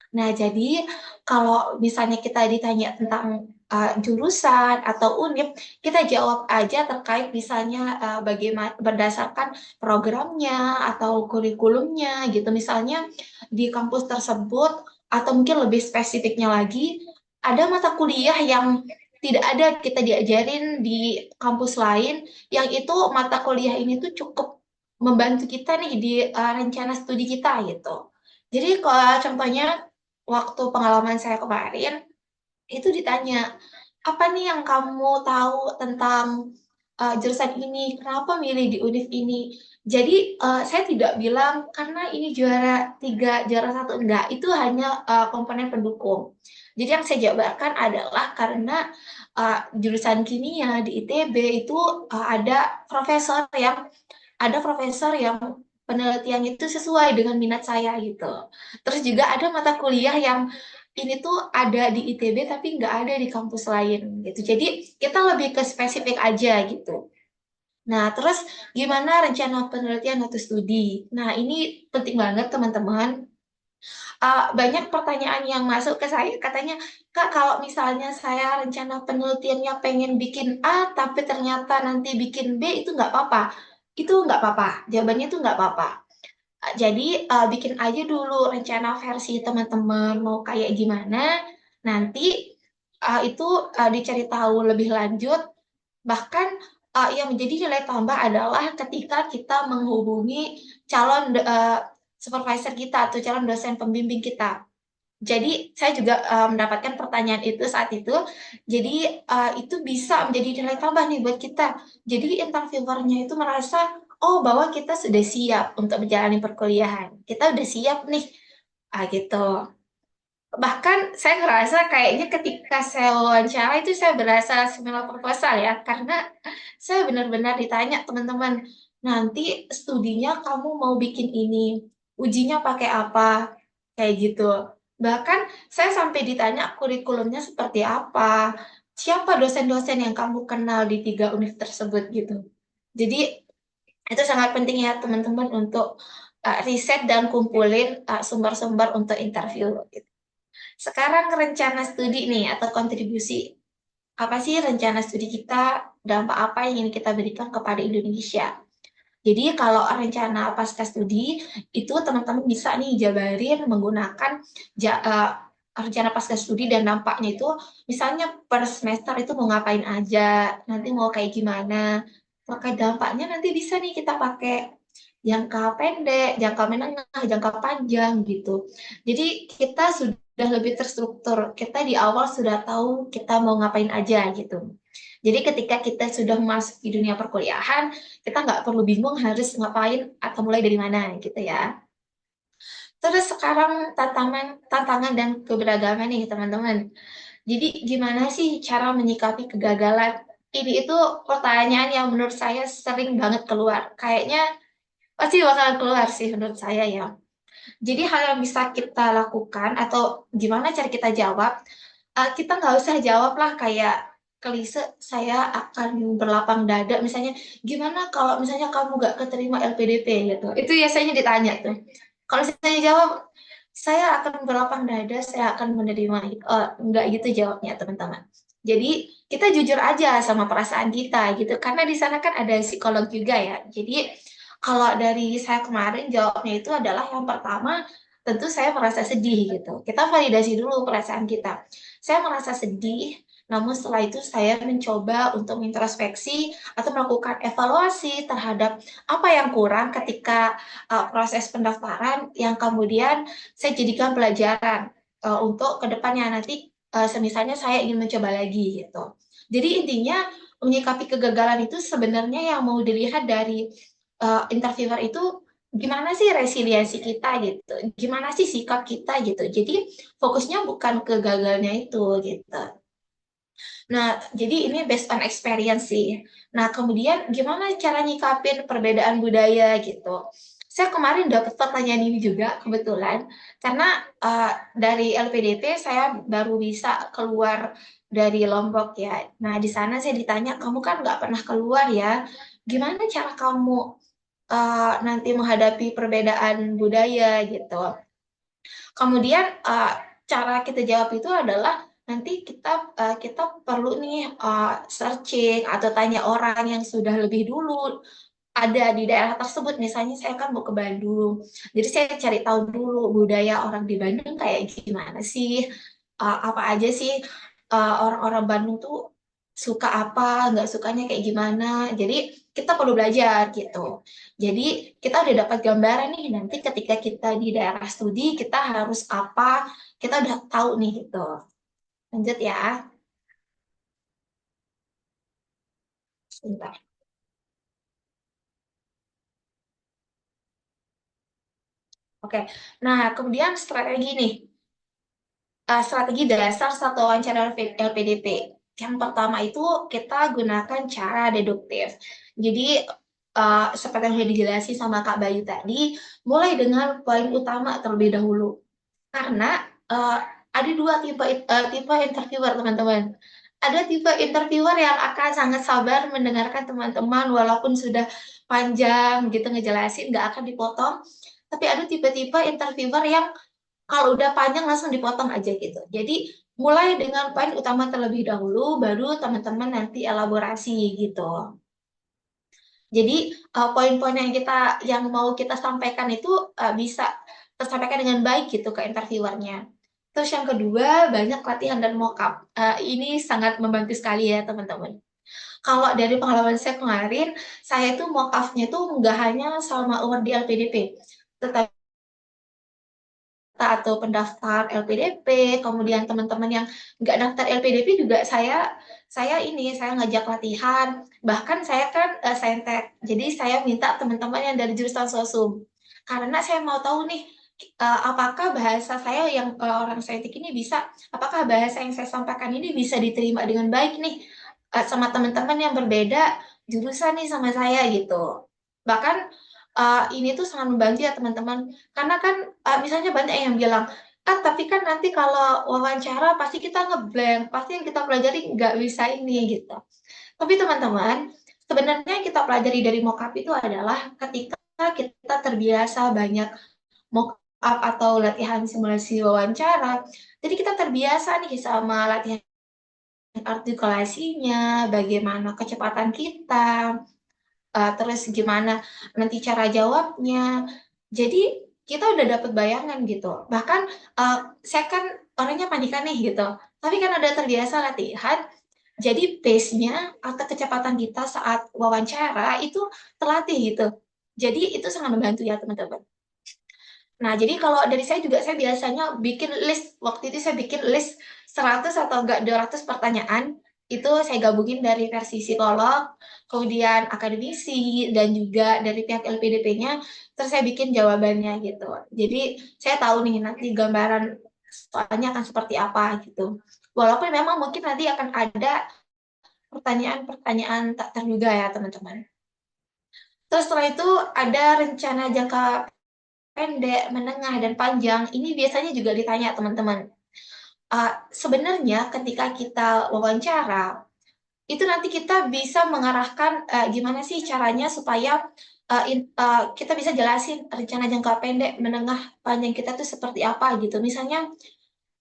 Nah, jadi kalau misalnya kita ditanya tentang jurusan atau univ, kita jawab aja terkait misalnya bagaimana berdasarkan programnya atau kurikulumnya gitu. Misalnya di kampus tersebut atau mungkin lebih spesifiknya lagi, ada mata kuliah yang tidak ada kita diajarin di kampus lain, yang itu mata kuliah ini tuh cukup membantu kita nih di rencana studi kita gitu. Jadi kalau contohnya waktu pengalaman saya kemarin, itu ditanya, apa nih yang kamu tahu tentang jurusan ini? Kenapa milih di univ ini? Jadi saya tidak bilang karena ini juara 3, juara 1 enggak. Itu hanya komponen pendukung. Jadi yang saya jabarkan adalah karena jurusan kimia di ITB itu ada profesor yang penelitiannya itu sesuai dengan minat saya gitu. Terus juga ada mata kuliah yang ini tuh ada di ITB tapi nggak ada di kampus lain gitu. Jadi kita lebih ke spesifik aja gitu. Nah, terus gimana rencana penelitian atau studi? Nah, ini penting banget teman-teman. Banyak pertanyaan yang masuk ke saya, katanya, Kak, kalau misalnya saya rencana penelitiannya pengen bikin A, tapi ternyata nanti bikin B, itu nggak apa-apa. Itu nggak apa-apa, jawabannya itu nggak apa-apa. Jadi, bikin aja dulu rencana versi teman-teman mau kayak gimana, nanti itu dicari tahu lebih lanjut, bahkan yang menjadi nilai tambah adalah ketika kita menghubungi calon supervisor kita atau calon dosen pembimbing kita. Jadi saya juga mendapatkan pertanyaan itu saat itu. Jadi itu bisa menjadi nilai tambah nih buat kita. Jadi interviewernya itu merasa oh bahwa kita sudah siap untuk menjalani perkuliahan. Kita udah siap nih. Gitu. Bahkan saya ngerasa kayaknya ketika saya wawancara itu saya berasa seminar proposal ya, karena saya benar-benar ditanya teman-teman, nanti studinya kamu mau bikin ini, ujinya pakai apa, kayak gitu. Bahkan saya sampai ditanya kurikulumnya seperti apa, siapa dosen-dosen yang kamu kenal di 3 univ tersebut gitu. Jadi itu sangat penting ya teman-teman untuk riset dan kumpulin sumber-sumber untuk interview gitu. Sekarang rencana studi nih atau kontribusi. Apa sih rencana studi kita, dampak apa yang ingin kita berikan kepada Indonesia? Jadi kalau rencana pasca studi itu teman-teman bisa nih jabarin menggunakan rencana pasca studi dan dampaknya itu misalnya per semester itu mau ngapain aja, nanti mau kayak gimana. Terkait dampaknya nanti bisa nih kita pakai jangka pendek, jangka menengah, jangka panjang gitu. Jadi kita sudah lebih terstruktur. Kita di awal sudah tahu kita mau ngapain aja gitu. Jadi ketika kita sudah masuk di dunia perkuliahan, kita nggak perlu bingung harus ngapain atau mulai dari mana gitu ya. Terus sekarang tantangan dan keberagaman nih teman-teman. Jadi gimana sih cara menyikapi kegagalan? Ini itu pertanyaan yang menurut saya sering banget keluar. Kayaknya pasti bakal keluar sih menurut saya ya. Jadi hal yang bisa kita lakukan atau gimana cara kita jawab, kita nggak usah jawab lah kayak klise saya akan berlapang dada misalnya gimana kalau misalnya kamu nggak keterima LPDP gitu. Itu biasanya ditanya tuh. Kalau saya jawab saya akan berlapang dada, saya akan menerima nggak gitu jawabnya teman-teman. Jadi kita jujur aja sama perasaan kita gitu karena di sana kan ada psikolog juga ya. Jadi kalau dari saya kemarin jawabnya itu adalah yang pertama tentu saya merasa sedih gitu. Kita validasi dulu perasaan kita. Saya merasa sedih, namun setelah itu saya mencoba untuk introspeksi atau melakukan evaluasi terhadap apa yang kurang ketika proses pendaftaran yang kemudian saya jadikan pelajaran untuk kedepannya nanti semisalnya saya ingin mencoba lagi gitu. Jadi intinya menyikapi kegagalan itu sebenarnya yang mau dilihat dari interviewer itu gimana sih resiliensi kita gitu, gimana sih sikap kita gitu. Jadi fokusnya bukan ke gagalnya itu gitu. Nah, jadi ini based on experience sih. Nah, kemudian gimana cara nyikapin perbedaan budaya gitu. Saya kemarin dapat pertanyaan ini juga kebetulan karena dari LPDP saya baru bisa keluar dari Lombok ya. Nah, di sana saya ditanya, kamu kan nggak pernah keluar ya, gimana cara kamu nanti menghadapi perbedaan budaya gitu. Kemudian cara kita jawab itu adalah nanti kita perlu nih searching atau tanya orang yang sudah lebih dulu ada di daerah tersebut. Misalnya saya kan mau ke Bandung, jadi saya cari tahu dulu budaya orang di Bandung kayak gimana sih, apa aja sih orang-orang Bandung tuh suka apa, nggak sukanya kayak gimana. Jadi kita perlu belajar gitu. Jadi kita udah dapat gambaran nih nanti ketika kita di daerah studi kita harus apa, kita udah tahu nih gitu. Lanjut ya. Sebentar. Oke. Nah, kemudian strategi nih. Strategi dasar satu wawancara LPDP. Yang pertama itu kita gunakan cara deduktif. Jadi seperti yang sudah dijelasin sama Kak Bayu tadi, mulai dengan poin utama terlebih dahulu. Karena ada dua tipe interviewer teman-teman. Ada tipe interviewer yang akan sangat sabar mendengarkan teman-teman walaupun sudah panjang gitu ngejelasin, nggak akan dipotong. Tapi ada tipe-tipe interviewer yang kalau udah panjang langsung dipotong aja gitu. Jadi mulai dengan poin utama terlebih dahulu, baru teman-teman nanti elaborasi gitu. Jadi poin-poin yang mau kita sampaikan itu bisa tersampaikan dengan baik gitu ke interviewernya. Terus yang kedua, banyak latihan dan mock-up. Ini sangat membantu sekali ya teman-teman. Kalau dari pengalaman saya kemarin, saya itu mock-up-nya tuh nggak hanya sama umur di LPDP, tetapi atau pendaftar LPDP, kemudian teman-teman yang nggak daftar LPDP juga saya ngajak latihan, bahkan saya kan saintek, jadi saya minta teman-teman yang dari jurusan sosum, karena saya mau tahu nih apakah bahasa saya yang orang saintek ini apakah bahasa yang saya sampaikan ini bisa diterima dengan baik nih sama teman-teman yang berbeda jurusan nih sama saya gitu. Bahkan ini tuh sangat membantu ya teman-teman, karena kan misalnya banyak yang bilang, tapi kan nanti kalau wawancara pasti kita ngeblank, pasti yang kita pelajari nggak bisa ini gitu. Tapi teman-teman, sebenarnya yang kita pelajari dari mock-up itu adalah ketika kita terbiasa banyak mock-up atau latihan simulasi wawancara, jadi kita terbiasa nih sama latihan artikulasinya, bagaimana kecepatan kita, terus gimana nanti cara jawabnya. Jadi kita udah dapet bayangan gitu. Bahkan saya kan orangnya panikan nih gitu. Tapi kan udah terbiasa latihan, jadi pace-nya atau kecepatan kita saat wawancara itu terlatih gitu. Jadi itu sangat membantu ya teman-teman. Nah, jadi kalau dari saya juga saya biasanya bikin list. Waktu itu saya bikin list 100 atau enggak 200 pertanyaan. Itu saya gabungin dari versi psikolog, kemudian akademisi, dan juga dari pihak LPDP-nya. Terus saya bikin jawabannya gitu. Jadi saya tahu nih nanti gambaran soalnya akan seperti apa gitu. Walaupun memang mungkin nanti akan ada pertanyaan-pertanyaan tak terduga ya teman-teman. Terus setelah itu ada rencana jangka pendek, menengah, dan panjang. Ini biasanya juga ditanya teman-teman. Sebenarnya ketika kita wawancara, itu nanti kita bisa mengarahkan gimana sih caranya supaya kita bisa jelasin rencana jangka pendek, menengah, panjang kita tuh seperti apa gitu. Misalnya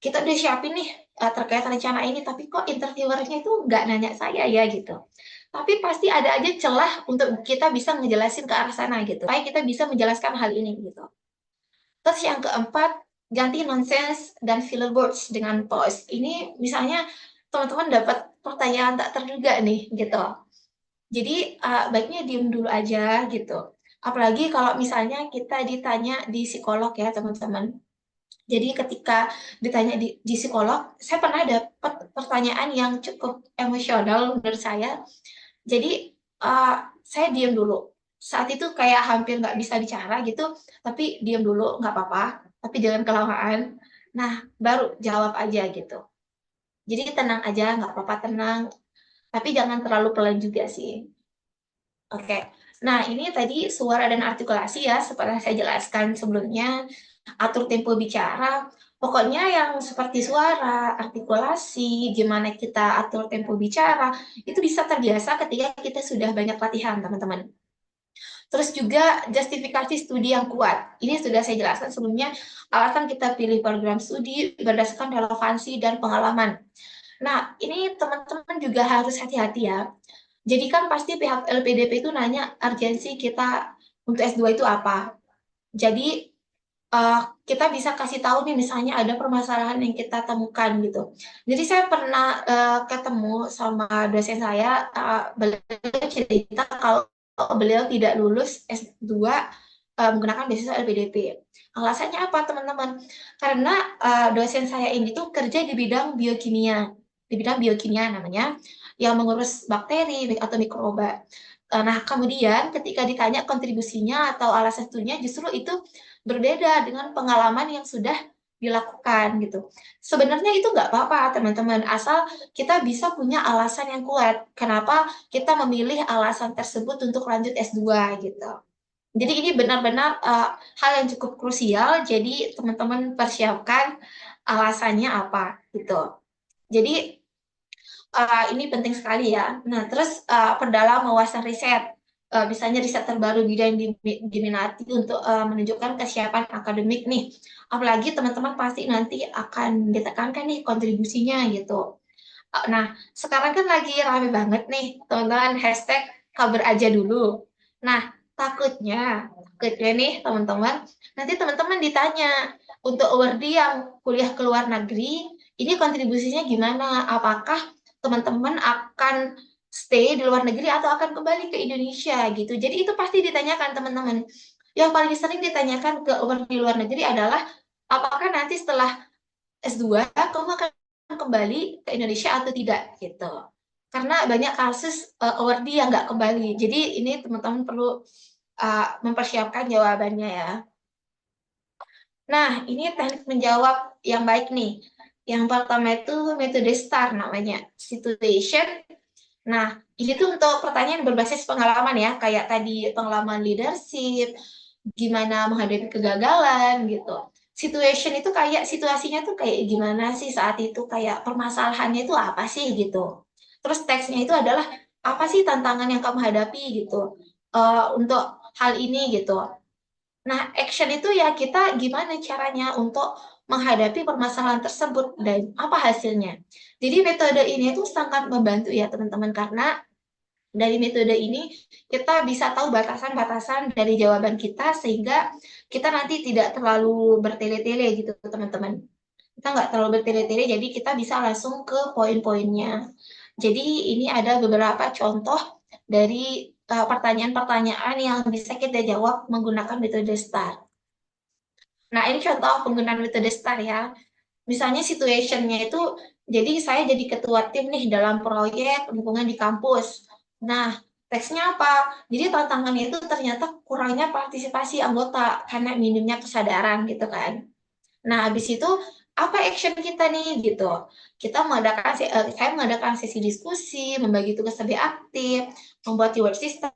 kita udah siapin nih terkait rencana ini, tapi kok interviewernya itu nggak nanya saya ya gitu. Tapi pasti ada aja celah untuk kita bisa ngejelasin ke arah sana gitu, supaya kita bisa menjelaskan hal ini gitu. Terus yang keempat, ganti nonsense dan filler words dengan pause. Ini misalnya teman-teman dapat pertanyaan tak terduga nih gitu. Jadi baiknya diem dulu aja gitu. Apalagi kalau misalnya kita ditanya di psikolog ya teman-teman. Jadi ketika ditanya di psikolog, saya pernah dapat pertanyaan yang cukup emosional menurut saya. Jadi saya diam dulu. Saat itu kayak hampir nggak bisa bicara gitu, tapi diam dulu, nggak apa-apa. Tapi jangan kelamaan. Nah, baru jawab aja gitu. Jadi tenang aja, nggak apa-apa, tenang. Tapi jangan terlalu pelan juga sih. Oke. Nah, ini tadi suara dan artikulasi ya, seperti saya jelaskan sebelumnya. Atur tempo bicara. Pokoknya yang seperti suara, artikulasi, gimana kita atur tempo bicara, itu bisa terbiasa ketika kita sudah banyak latihan, teman-teman. Terus juga justifikasi studi yang kuat. Ini sudah saya jelaskan sebelumnya, alasan kita pilih program studi berdasarkan relevansi dan pengalaman. Nah, ini teman-teman juga harus hati-hati ya. Jadi kan pasti pihak LPDP itu nanya urgensi kita untuk S2 itu apa. Jadi kita bisa kasih tahu nih misalnya ada permasalahan yang kita temukan gitu. Jadi saya pernah ketemu sama dosen saya, beliau cerita kalau beliau tidak lulus S2 menggunakan beasiswa LPDP. Alasannya apa teman-teman? Karena dosen saya ini tuh kerja di bidang biokimia namanya, yang mengurus bakteri atau mikroba. Nah, kemudian ketika ditanya kontribusinya atau alasan studinya, justru itu berbeda dengan pengalaman yang sudah dilakukan gitu. Sebenarnya itu nggak apa-apa teman-teman, asal kita bisa punya alasan yang kuat. Kenapa kita memilih alasan tersebut untuk lanjut S2 gitu. Jadi ini benar-benar hal yang cukup krusial, jadi teman-teman persiapkan alasannya apa gitu. Jadi ini penting sekali ya. Nah, terus perdalam wawasan riset. Misalnya riset terbaru bidang yang diminati untuk menunjukkan kesiapan akademik nih. Apalagi teman-teman pasti nanti akan ditekankan nih kontribusinya gitu. Nah, sekarang kan lagi rame banget nih, teman-teman, hashtag kabar aja dulu. Nah, takutnya nih teman-teman, nanti teman-teman ditanya, untuk awardee yang kuliah ke luar negeri, ini kontribusinya gimana? Apakah teman-teman akan stay di luar negeri atau akan kembali ke Indonesia gitu. Jadi itu pasti ditanyakan teman-teman. Yang paling sering ditanyakan ke awardee di luar negeri adalah apakah nanti setelah S2 kamu akan kembali ke Indonesia atau tidak gitu. Karena banyak kasus awardee yang nggak kembali. Jadi ini teman-teman perlu mempersiapkan jawabannya ya. Nah, ini teknik menjawab yang baik nih. Yang pertama itu metode STAR namanya, situation. Nah, ini tuh untuk pertanyaan berbasis pengalaman ya, kayak tadi pengalaman leadership, gimana menghadapi kegagalan gitu. Situation itu kayak situasinya tuh kayak gimana sih saat itu, kayak permasalahannya itu apa sih gitu. Terus teksnya itu adalah apa sih tantangan yang kamu hadapi gitu untuk hal ini gitu. Nah, action itu ya kita gimana caranya untuk menghadapi permasalahan tersebut dan apa hasilnya. Jadi metode ini tuh sangat membantu ya teman-teman, karena dari metode ini kita bisa tahu batasan-batasan dari jawaban kita sehingga kita nanti tidak terlalu bertele-tele gitu teman-teman. Kita nggak terlalu bertele-tele, jadi kita bisa langsung ke poin-poinnya. Jadi ini ada beberapa contoh dari pertanyaan-pertanyaan yang bisa kita jawab menggunakan metode STAR. Nah, ini contoh penggunaan metode STAR ya. Misalnya situation-nya itu, jadi saya jadi ketua tim nih dalam proyek lingkungan di kampus. Nah, teksnya apa? Jadi tantangannya itu ternyata kurangnya partisipasi anggota karena minimnya kesadaran gitu kan. Nah, habis itu apa action kita nih gitu. Saya mengadakan sesi diskusi, membagi tugas lebih aktif, membuat reward system.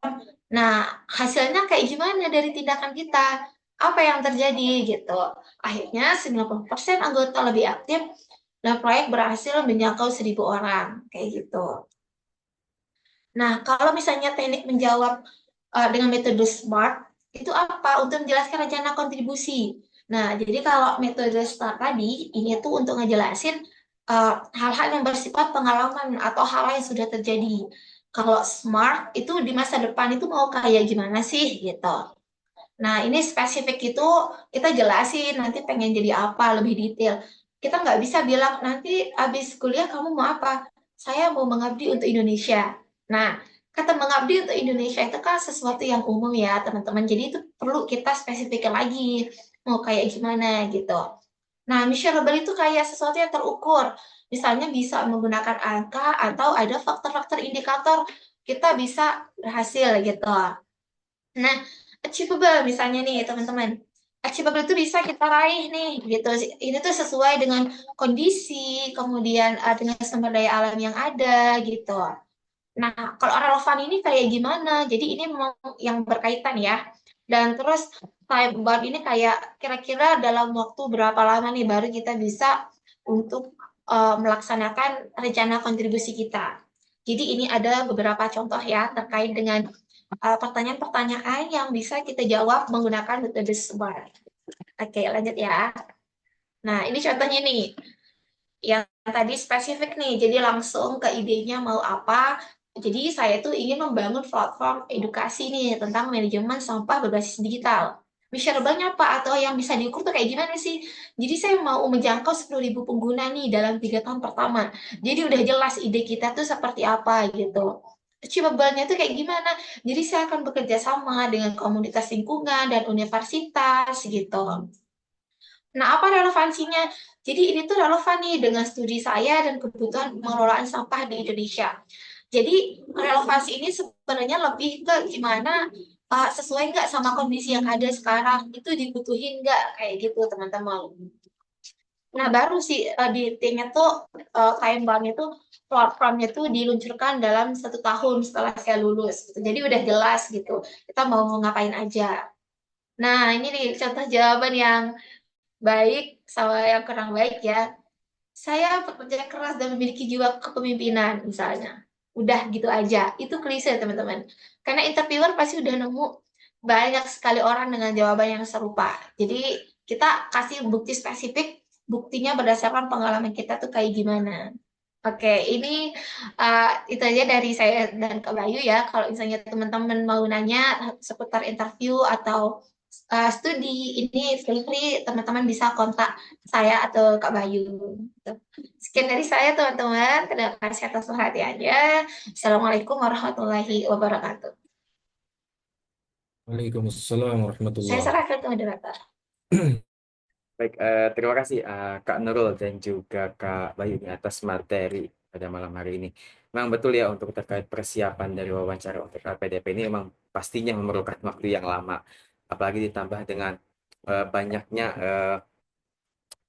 Nah, hasilnya kayak gimana dari tindakan kita? Apa yang terjadi gitu. Akhirnya 90% anggota lebih aktif dan proyek berhasil menjangkau 1.000 orang kayak gitu. Nah, kalau misalnya teknik menjawab dengan metode SMART, itu apa? Untuk menjelaskan rencana kontribusi. Nah, jadi kalau metode SMART tadi, ini tuh untuk ngejelasin hal-hal yang bersifat pengalaman atau hal yang sudah terjadi. Kalau SMART itu di masa depan itu mau kayak gimana sih gitu. Nah, ini spesifik itu kita jelasin nanti pengen jadi apa lebih detail. Kita nggak bisa bilang nanti habis kuliah kamu mau apa? Saya mau mengabdi untuk Indonesia. Nah, kata mengabdi untuk Indonesia itu kan sesuatu yang umum ya, teman-teman. Jadi itu perlu kita spesifikin lagi mau kayak gimana gitu. Nah, measurable itu kayak sesuatu yang terukur. Misalnya bisa menggunakan angka atau ada faktor-faktor indikator kita bisa berhasil gitu. Nah, achievable misalnya nih teman-teman. Achievable itu bisa kita raih nih gitu. Ini tuh sesuai dengan kondisi, kemudian dengan sumber daya alam yang ada gitu. Nah, kalau relevan ini kayak gimana? Jadi ini memang yang berkaitan ya. Dan terus time bound ini kayak kira-kira dalam waktu berapa lama nih baru kita bisa untuk melaksanakan rencana kontribusi kita. Jadi ini ada beberapa contoh ya terkait dengan pertanyaan-pertanyaan yang bisa kita jawab menggunakan metode SMART. Oke, lanjut ya. Nah, ini contohnya nih. Yang tadi spesifik nih, jadi langsung ke idenya mau apa. Jadi saya tuh ingin membangun platform edukasi nih tentang manajemen sampah berbasis digital. Measurable-nya apa atau yang bisa diukur tuh kayak gimana sih? Jadi saya mau menjangkau 10.000 pengguna nih dalam 3 tahun pertama. Jadi udah jelas ide kita tuh seperti apa gitu. Achievable-nya tuh kayak gimana? Jadi saya akan bekerja sama dengan komunitas lingkungan dan universitas gitu. Nah, apa relevansinya? Jadi ini tuh relevan nih dengan studi saya dan kebutuhan pengelolaan sampah di Indonesia. Jadi relevansi ini sebenarnya lebih ke gimana sesuai nggak sama kondisi yang ada sekarang, itu dibutuhin nggak kayak gitu teman-teman. Nah, baru sih di timnya tuh time bound itu platformnya tuh diluncurkan dalam 1 tahun setelah saya lulus. Gitu. Jadi udah jelas gitu, kita mau ngapain aja. Nah, ini nih contoh jawaban yang baik sama yang kurang baik ya. Saya pekerja keras dan memiliki jiwa kepemimpinan misalnya. Udah gitu aja. Itu klise teman-teman. Karena interviewer pasti udah nemu banyak sekali orang dengan jawaban yang serupa. Jadi kita kasih bukti spesifik, buktinya berdasarkan pengalaman kita tuh kayak gimana. Oke, ini itu aja dari saya dan Kak Bayu ya. Kalau misalnya teman-teman mau nanya seputar interview atau studi, ini free teman-teman bisa kontak saya atau Kak Bayu. Gitu. Sekian dari saya teman-teman. Terima kasih atas perhatiannya. Assalamualaikum warahmatullahi wabarakatuh. Waalaikumsalam Saya warahmatullahi. serahkan ke moderator. Baik, terima kasih Kak Nurul dan juga Kak Bayu atas materi pada malam hari ini. Memang betul ya untuk terkait persiapan dari wawancara untuk LPDP ini memang pastinya memerlukan waktu yang lama. Apalagi ditambah dengan banyaknya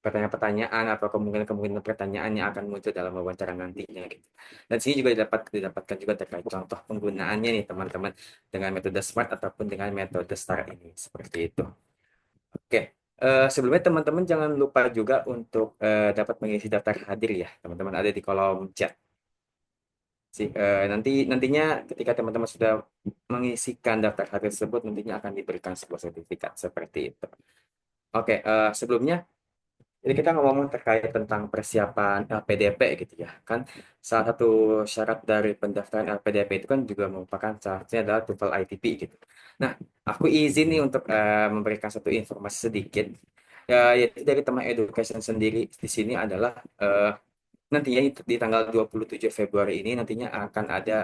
pertanyaan-pertanyaan atau kemungkinan-kemungkinan pertanyaan yang akan muncul dalam wawancara nantinya gitu. Dan sini juga didapatkan juga terkait contoh penggunaannya nih teman-teman dengan metode SMART ataupun dengan metode STAR ini seperti itu. Oke, sebelumnya teman-teman jangan lupa juga untuk dapat mengisi daftar hadir ya, teman-teman ada di kolom chat. Nantinya ketika teman-teman sudah mengisikan daftar hadir tersebut, nantinya akan diberikan sebuah sertifikat seperti itu. Oke, sebelumnya jadi kita ngomong terkait tentang persiapan LPDP gitu ya. Kan salah satu syarat dari pendaftaran LPDP itu kan juga merupakan salah satunya adalah TOEFL ITP gitu. Nah, aku izin nih untuk memberikan satu informasi sedikit. Ya, yaitu dari teman education sendiri di sini adalah nantinya di tanggal 27 Februari ini nantinya akan ada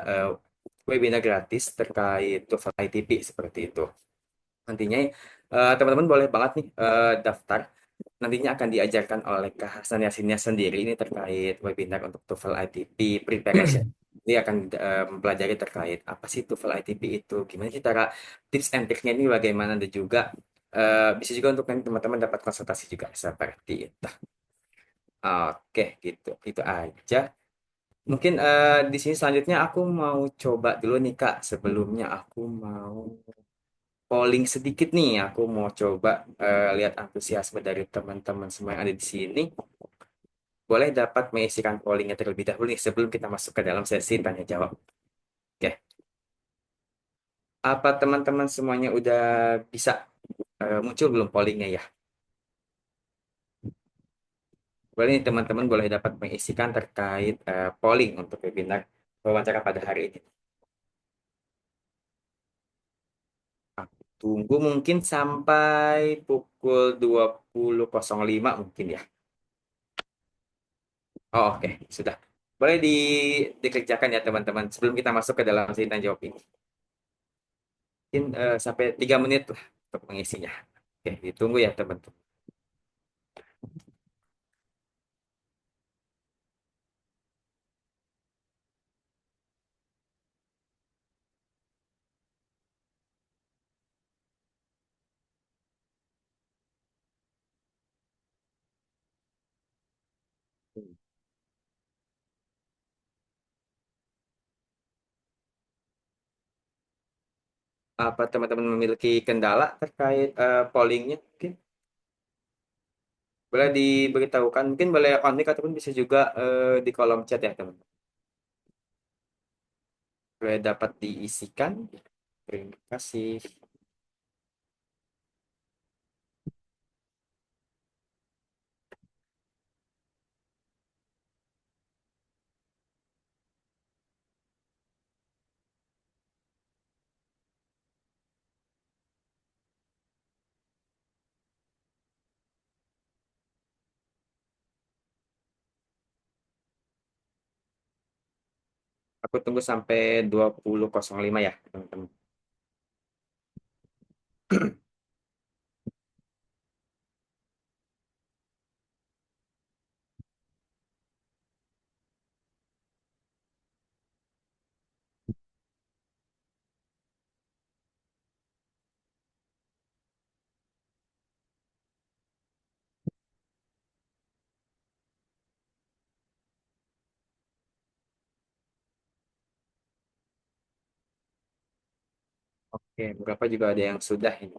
webinar gratis terkait TOEFL ITP seperti itu. Nantinya teman-teman boleh banget nih daftar. Nantinya akan diajarkan oleh Kak Hasan Yasinnya sendiri ini terkait webinar untuk TOEFL ITP preparation. Dia akan mempelajari terkait apa sih TOEFL ITP itu, gimana sih cara tips and triknya ini bagaimana, dan juga bisa juga untuk nanti teman-teman dapat konsultasi juga seperti itu. Oke, gitu. Itu aja. Mungkin di sini selanjutnya aku mau coba dulu nih Kak. Sebelumnya aku mau polling sedikit nih. Aku mau coba lihat antusiasme dari teman-teman semua yang ada di sini. Boleh dapat mengisikan pollingnya terlebih dahulu nih sebelum kita masuk ke dalam sesi tanya jawab. Oke, apa teman-teman semuanya udah bisa muncul belum pollingnya ya? Boleh nih teman-teman boleh dapat mengisikan terkait polling untuk webinar wawancara pada hari ini. Tunggu mungkin sampai pukul 20.05 mungkin ya. Oh, oke, sudah. Boleh dikerjakan ya teman-teman sebelum kita masuk ke dalam sesi tanya jawab ini. Mungkin sampai 3 menit lah untuk mengisinya. Oke, ditunggu ya teman-teman. Apa teman-teman memiliki kendala terkait pollingnya? Mungkin boleh diberitahukan, mungkin boleh on mic ataupun bisa juga di kolom chat ya teman. Boleh dapat diisikan. Terima kasih. Aku tunggu sampai 20.05 ya teman-teman. Oke, beberapa juga ada yang sudah ini.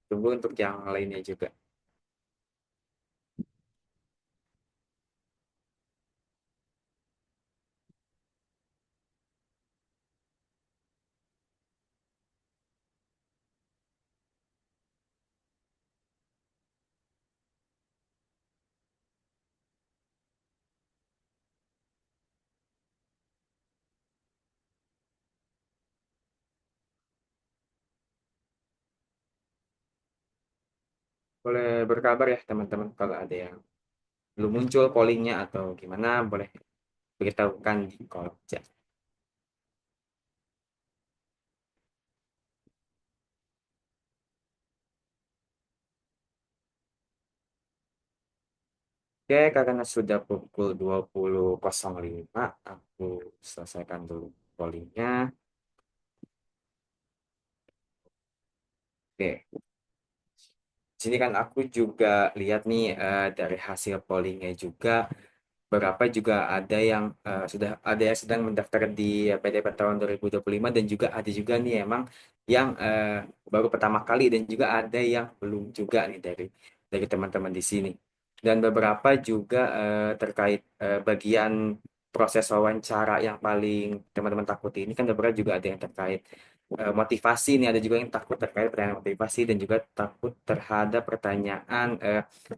Tunggu untuk yang lainnya juga. Boleh berkabar ya teman-teman kalau ada yang belum muncul pollingnya atau gimana, boleh beritahukan di kolom chat. Oke, karena sudah pukul 20.05, aku selesaikan dulu pollingnya. Oke, di sini kan aku juga lihat nih dari hasil pollingnya juga beberapa juga ada yang sudah ada yang sedang mendaftar di PTP tahun 2025 dan juga ada juga nih emang yang baru pertama kali dan juga ada yang belum juga nih dari teman-teman di sini. Dan beberapa juga terkait bagian proses wawancara yang paling teman-teman takuti ini kan beberapa juga ada yang terkait motivasi nih, ada juga yang takut terkait pertanyaan motivasi dan juga takut terhadap pertanyaan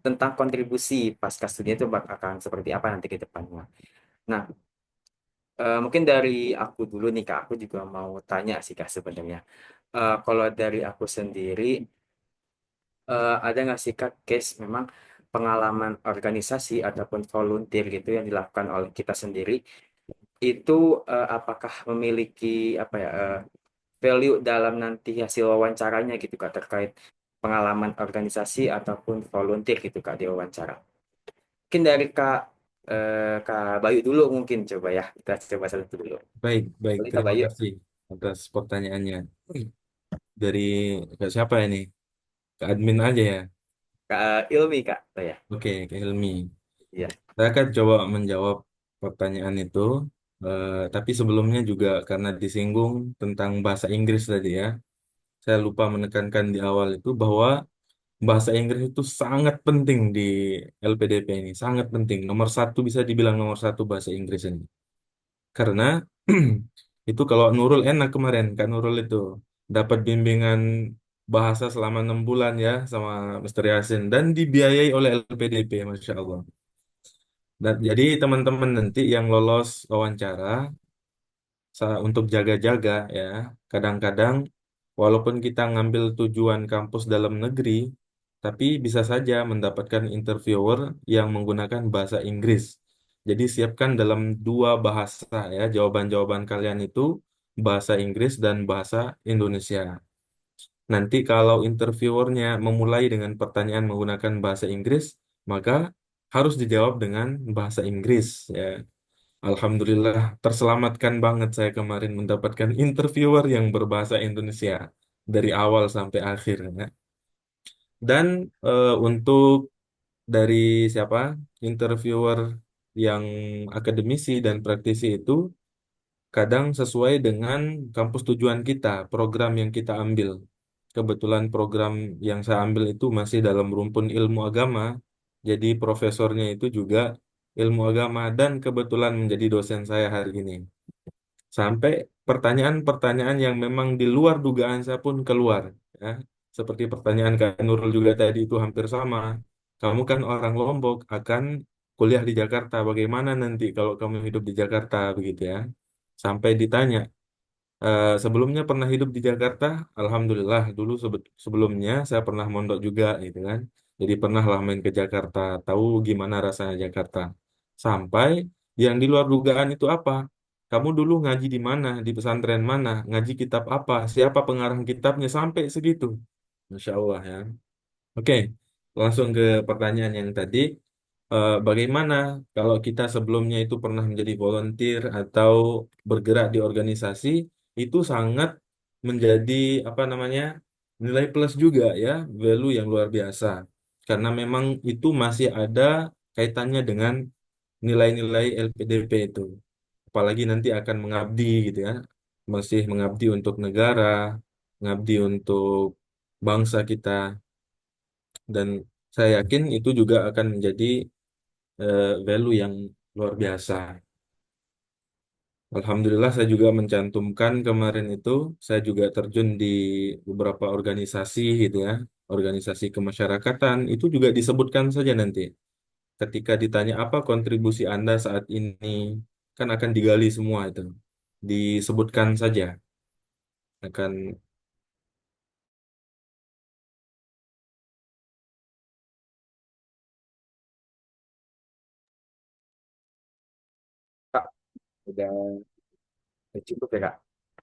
tentang kontribusi pasca studi itu akan seperti apa nanti ke depannya. Nah, mungkin dari aku dulu nih Kak, aku juga mau tanya sih Kak sebenarnya. Kalau dari aku sendiri, ada nggak sih Kak case memang pengalaman organisasi ataupun volunteer gitu yang dilakukan oleh kita sendiri itu apakah memiliki apa ya value dalam nanti hasil wawancaranya gitu Kak terkait pengalaman organisasi ataupun volunteer gitu Kak di wawancara. Mungkin dari Kak Bayu dulu mungkin coba ya. Kita coba satu dulu. Baik, baik. Boleh Kak Terima Bayu. kasih atas pertanyaannya. Dari ke siapa ini? Ke admin aja ya. Kak Ilmi, Kak. Oh ya. Oke, Kak Hilmi. Iya. Saya akan coba menjawab pertanyaan itu. Tapi sebelumnya juga karena disinggung tentang bahasa Inggris tadi ya, saya lupa menekankan di awal itu bahwa bahasa Inggris itu sangat penting di LPDP ini, sangat penting. Nomor satu bisa dibilang nomor satu bahasa Inggris ini. Karena itu kalau Nurul enak kemarin, Kak Nurul itu dapat bimbingan bahasa selama 6 bulan ya sama Mr. Yasin dan dibiayai oleh LPDP, Masya Allah. Dan jadi teman-teman nanti yang lolos wawancara untuk jaga-jaga ya, kadang-kadang walaupun kita ngambil tujuan kampus dalam negeri, tapi bisa saja mendapatkan interviewer yang menggunakan bahasa Inggris. Jadi siapkan dalam 2 bahasa ya, jawaban-jawaban kalian itu bahasa Inggris dan bahasa Indonesia. Nanti kalau interviewernya memulai dengan pertanyaan menggunakan bahasa Inggris, maka harus dijawab dengan bahasa Inggris ya. Alhamdulillah terselamatkan banget saya kemarin mendapatkan interviewer yang berbahasa Indonesia dari awal sampai akhir ya. Dan untuk dari siapa interviewer yang akademisi dan praktisi itu kadang sesuai dengan kampus tujuan kita, program yang kita ambil. Kebetulan program yang saya ambil itu masih dalam rumpun ilmu agama, jadi profesornya itu juga ilmu agama dan kebetulan menjadi dosen saya hari ini. Sampai pertanyaan-pertanyaan yang memang di luar dugaan saya pun keluar. Ya. Seperti pertanyaan Kak Nurul juga tadi itu hampir sama. Kamu kan orang Lombok, akan kuliah di Jakarta. Bagaimana nanti kalau kamu hidup di Jakarta begitu ya? Sampai ditanya, sebelumnya pernah hidup di Jakarta? Alhamdulillah, dulu sebelumnya saya pernah mondok juga gitu kan. Jadi pernah lah main ke Jakarta, tahu gimana rasanya Jakarta. Sampai yang di luar dugaan itu apa? Kamu dulu ngaji di mana? Di pesantren mana? Ngaji kitab apa? Siapa pengarang kitabnya? Sampai segitu. Masya Allah ya. Oke, langsung ke pertanyaan yang tadi. Bagaimana kalau kita sebelumnya itu pernah menjadi volunteer atau bergerak di organisasi, itu sangat menjadi apa namanya nilai plus juga ya, value yang luar biasa. Karena memang itu masih ada kaitannya dengan nilai-nilai LPDP itu. Apalagi nanti akan mengabdi gitu ya, masih mengabdi untuk negara, mengabdi untuk bangsa kita. Dan saya yakin itu juga akan menjadi value yang luar biasa. Alhamdulillah saya juga mencantumkan kemarin itu, saya juga terjun di beberapa organisasi gitu ya, organisasi kemasyarakatan, itu juga disebutkan saja nanti. Ketika ditanya apa kontribusi Anda saat ini, kan akan digali semua itu. Disebutkan saja. Akan Kak, udah cukup ya, Kak?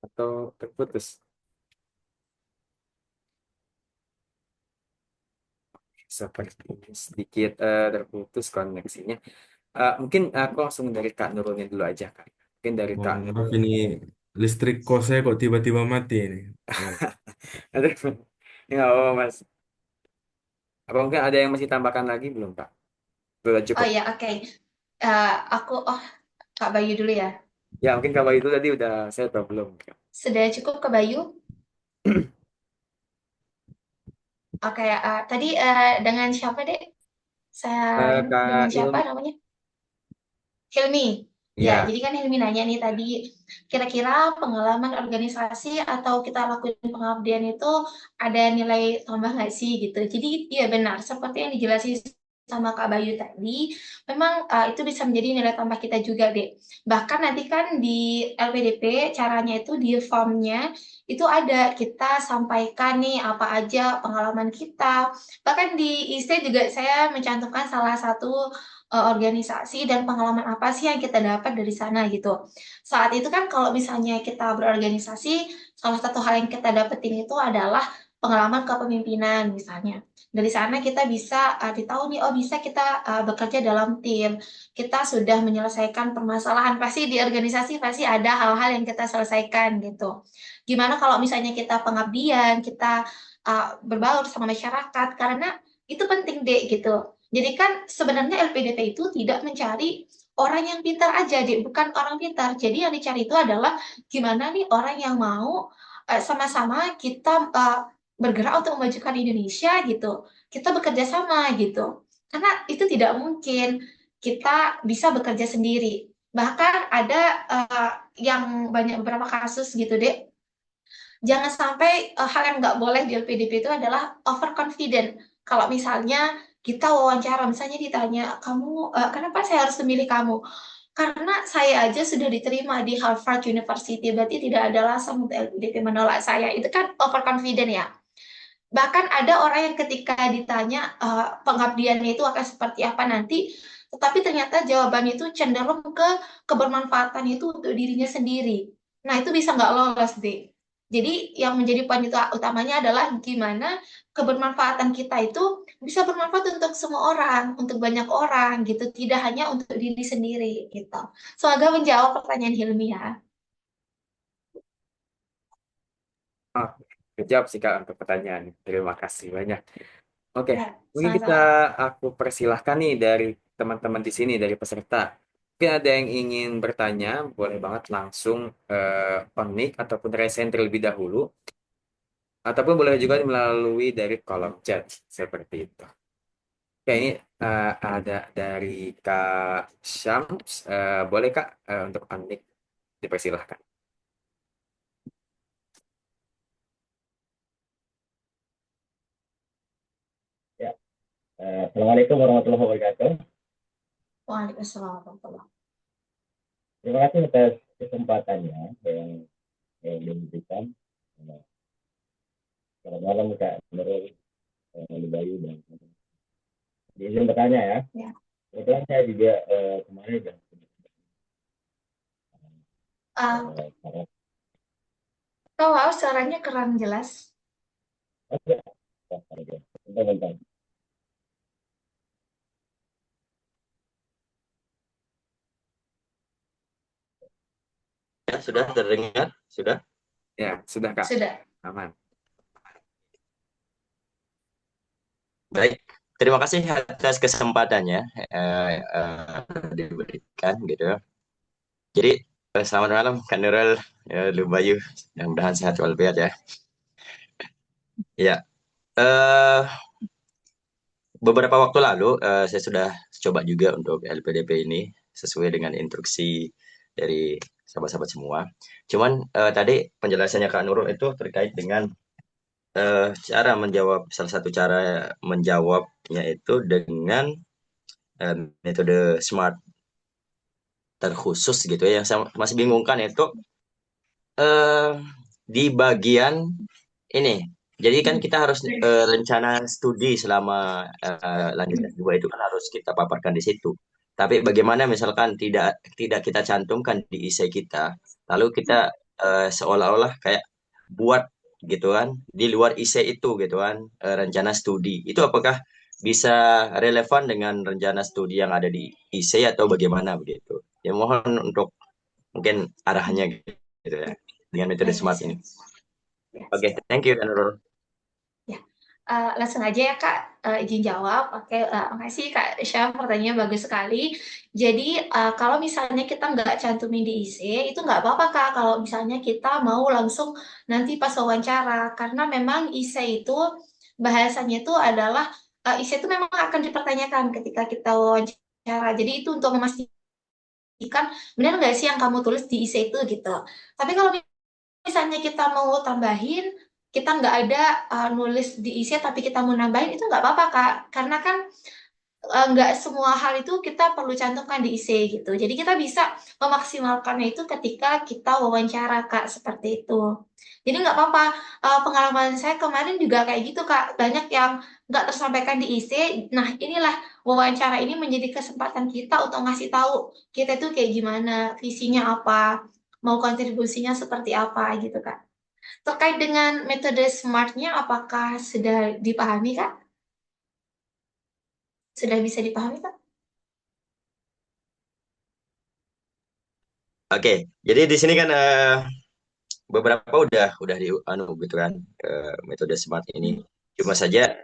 Atau terputus? Seperti sedikit terputus koneksinya. Mungkin aku langsung dari Kak Nurulnya dulu aja, Kak. Mungkin dari Kak mohon maaf Nurul. ini listrik kos saya kok tiba-tiba mati ini. Ya. Aduh, ini nggak apa-apa, Mas. Apa mungkin ada yang masih tambahkan lagi belum, Kak? Sudah Oh cukup. ya, oke. Kak Bayu dulu ya. Ya, mungkin kalau itu tadi udah saya tahu belum, Kak? Sudah cukup Kak Bayu? Oke, tadi dengan siapa, Dek? Dengan Kak siapa Ilmi. namanya? Hilmi. Ya, Ya, jadi kan Hilmi nanya nih tadi, kira-kira pengalaman organisasi atau kita lakuin pengabdian itu ada nilai tambah nggak sih gitu. Jadi iya benar, seperti yang dijelasin sama Kak Bayu tadi, memang itu bisa menjadi nilai tambah kita juga, deh. Bahkan nanti kan di LPDP caranya itu di formnya itu ada kita sampaikan nih apa aja pengalaman kita. Bahkan di IC juga saya mencantumkan salah satu organisasi dan pengalaman apa sih yang kita dapat dari sana gitu. Saat itu kan kalau misalnya kita berorganisasi, salah satu hal yang kita dapetin itu adalah pengalaman kepemimpinan misalnya. Dari sana kita bisa ditahu nih, oh bisa kita bekerja dalam tim. Kita sudah menyelesaikan permasalahan. Pasti di organisasi pasti ada hal-hal yang kita selesaikan gitu. Gimana kalau misalnya kita pengabdian, kita berbaur sama masyarakat, karena Itu penting deh gitu. Jadi kan sebenarnya LPDP itu tidak mencari orang yang pintar aja deh, bukan orang pintar. Jadi yang dicari itu adalah gimana nih orang yang mau sama-sama kita bergerak untuk memajukan Indonesia gitu. Kita bekerja sama gitu. Karena itu tidak mungkin kita bisa bekerja sendiri. Bahkan ada yang banyak beberapa kasus gitu deh. Jangan sampai hal yang nggak boleh di LPDP itu adalah overconfident. Kalau misalnya kita wawancara, misalnya ditanya, kamu kenapa saya harus memilih kamu? Karena saya aja sudah diterima di Harvard University, berarti tidak ada alasan untuk LPDP menolak saya. Itu kan overconfident ya. Bahkan ada orang yang ketika ditanya pengabdiannya itu akan seperti apa nanti, tetapi ternyata jawabannya itu cenderung ke kebermanfaatan itu untuk dirinya sendiri. Nah, itu bisa nggak lolos deh. Jadi yang menjadi poin utamanya adalah gimana kebermanfaatan kita itu bisa bermanfaat untuk semua orang, untuk banyak orang gitu, tidak hanya untuk diri sendiri gitu. Semoga menjawab pertanyaan Hilmi ya. Ah, kejawab sih Kak untuk pertanyaan. Terima kasih banyak. Oke, Ya, mungkin sama-sama. aku persilahkan nih dari teman-teman di sini, dari peserta. Mungkin ada yang ingin bertanya, boleh banget langsung on mic ataupun raise hand terlebih dahulu. Ataupun boleh juga melalui dari kolom chat, seperti itu. Oke, ini ada dari Kak Syams. Boleh Kak untuk on mic dipersilahkan. Ya, Assalamualaikum warahmatullahi wabarakatuh. Waalaikumsalam warahmatullahi. Terima kasih atas kesempatannya yang diberikan. Selamat malam Kak Nurul, Bayu dan izin bertanya ya. Ya. Kebetulan saya juga kemarin sudah Uh, Kalau suaranya kurang jelas. bentar. Ya, sudah terdengar? Sudah? Ya, sudah Kak. Sudah. Aman. Baik, terima kasih atas kesempatannya diberikan gitu. Jadi selamat malam Kak Nurul, Lubayu, mudah-mudahan sehat walafiat ya. Ya, beberapa waktu lalu saya sudah coba juga untuk LPDP ini sesuai dengan instruksi dari sahabat-sahabat semua. Cuman tadi penjelasannya Kak Nurul itu terkait dengan cara menjawab, salah satu cara menjawabnya itu dengan metode SMART terkhusus gitu ya. Yang saya masih bingungkan itu eh, di bagian ini. Jadi kan kita harus rencana studi selama lanjut S2 itu kan harus kita paparkan di situ. Tapi bagaimana misalkan tidak kita cantumkan di essay kita, lalu kita seolah-olah kayak buat gitu kan di luar essay itu gitu kan rencana studi. Itu apakah bisa relevan dengan rencana studi yang ada di essay atau bagaimana begitu? Ya mohon untuk mungkin arahannya gitu ya dengan metode Baik, SMART siap. ini. Ya, Oke, siap. thank you Nurul. Ya. Langsung aja ya Kak, izin jawab. Oke, makasih Kak Syam, pertanyaannya bagus sekali. Jadi kalau misalnya kita nggak cantumin di IC, itu nggak apa-apa Kak kalau misalnya kita mau langsung nanti pas wawancara. Karena memang IC itu bahasanya itu adalah, IC itu memang akan dipertanyakan ketika kita wawancara. Jadi itu untuk memastikan benar nggak sih yang kamu tulis di IC itu gitu. Tapi kalau misalnya kita mau tambahin, kita nggak ada nulis di isi tapi kita mau nambahin itu nggak apa-apa Kak, karena kan nggak semua hal itu kita perlu cantumkan di isi gitu. Jadi kita bisa memaksimalkannya itu ketika kita wawancara Kak, seperti itu. Jadi nggak apa-apa. Pengalaman saya kemarin juga kayak gitu Kak, banyak yang nggak tersampaikan di isi. Nah inilah wawancara ini menjadi kesempatan kita untuk ngasih tahu kita tuh kayak gimana, visinya apa, mau kontribusinya seperti apa gitu Kak. Terkait dengan metode SMART-nya, apakah sudah dipahami, Kak? Sudah bisa dipahami, Kak? Oke, jadi di sini kan beberapa udah di anu gitu kan metode SMART ini. Cuma saja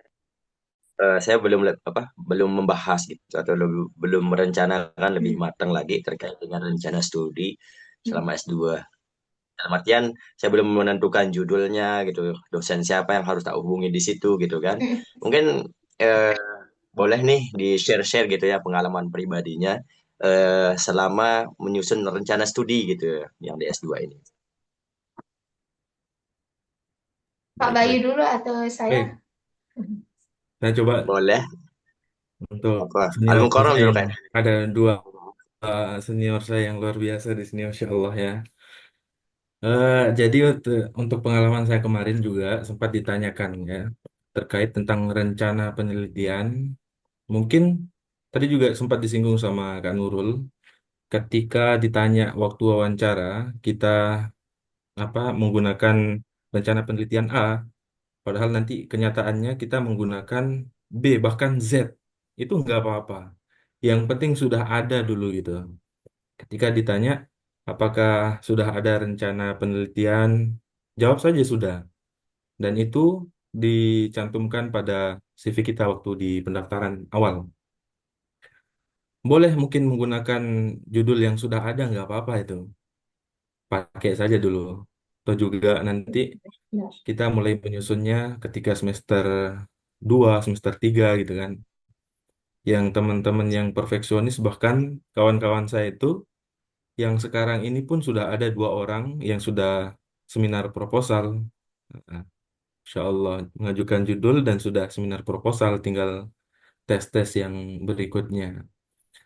saya belum membahas gitu atau belum merencanakan lebih matang lagi terkait dengan rencana studi selama S2. Dalam artian saya belum menentukan judulnya gitu, dosen siapa yang harus tak hubungi di situ gitu kan. Mungkin eh, boleh nih di-share-share gitu ya pengalaman pribadinya selama menyusun rencana studi gitu ya, yang di S2 ini. Pak Baik, Bayu baik. dulu atau saya? Baik, saya coba Boleh? untuk Apa? senior Al-Mukarram saya dulu yang kan? ada dua senior saya yang luar biasa di sini, Masya Allah ya. Jadi untuk pengalaman saya kemarin juga sempat ditanyakan ya terkait tentang rencana penelitian. Mungkin tadi juga sempat disinggung sama Kak Nurul ketika ditanya waktu wawancara kita menggunakan rencana penelitian A, padahal nanti kenyataannya kita menggunakan B bahkan Z. Itu nggak apa-apa. Yang penting sudah ada dulu gitu. Ketika ditanya apakah sudah ada rencana penelitian, jawab saja sudah. Dan itu dicantumkan pada CV kita waktu di pendaftaran awal. Boleh mungkin menggunakan judul yang sudah ada, nggak apa-apa itu. Pakai saja dulu. Atau juga nanti Benar. kita mulai menyusunnya ketika semester 2, semester 3 gitu kan. Yang teman-teman yang perfeksionis bahkan kawan-kawan saya itu yang sekarang ini pun sudah ada 2 orang yang sudah seminar proposal. Nah, Insya Allah mengajukan judul dan sudah seminar proposal, tinggal tes-tes yang berikutnya.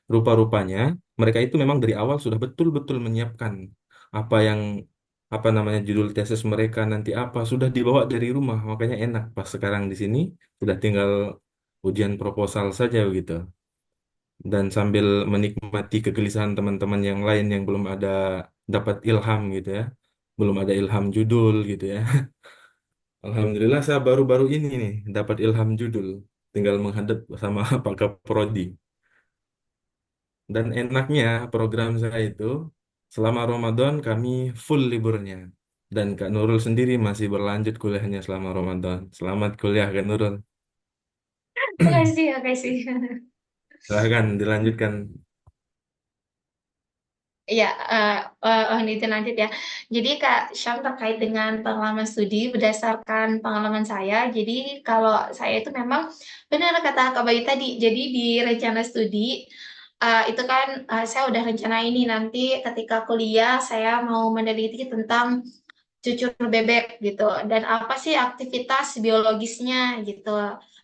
Rupa-rupanya mereka itu memang dari awal sudah betul-betul menyiapkan apa yang judul tesis mereka nanti apa sudah dibawa dari rumah, makanya enak pas sekarang di sini sudah tinggal ujian proposal saja gitu. Dan sambil menikmati kegelisahan teman-teman yang lain yang belum ada dapat ilham gitu ya, belum ada ilham judul gitu ya. Alhamdulillah saya baru-baru ini nih dapat ilham judul, tinggal menghadap sama Pak Kaprodi. Dan enaknya program saya itu selama Ramadan kami full liburnya. Dan Kak Nurul sendiri masih berlanjut kuliahnya selama Ramadan. Selamat kuliah Kak Nurul. Makasih, makasih. Silahkan dilanjutkan. Iya, itu lanjut ya. Jadi Kak Syam terkait dengan pengalaman studi berdasarkan pengalaman saya. Jadi kalau saya itu memang benar kata Kak Bayu tadi. Jadi di rencana studi itu kan saya udah rencana ini nanti ketika kuliah saya mau meneliti tentang cucur bebek gitu. Dan apa sih aktivitas biologisnya gitu.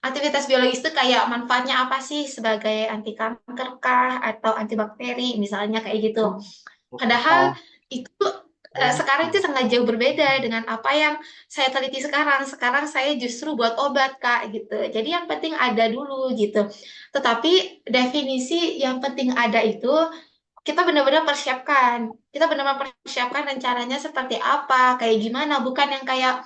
Aktivitas biologis itu kayak manfaatnya apa sih sebagai anti kanker kah atau antibakteri misalnya kayak gitu. Padahal itu sekarang itu sangat jauh berbeda dengan apa yang saya teliti sekarang. Sekarang saya justru buat obat, Kak, gitu. Jadi yang penting ada dulu gitu. Tetapi definisi yang penting ada itu kita benar-benar persiapkan. Kita benar-benar persiapkan rencananya seperti apa, kayak gimana, bukan yang kayak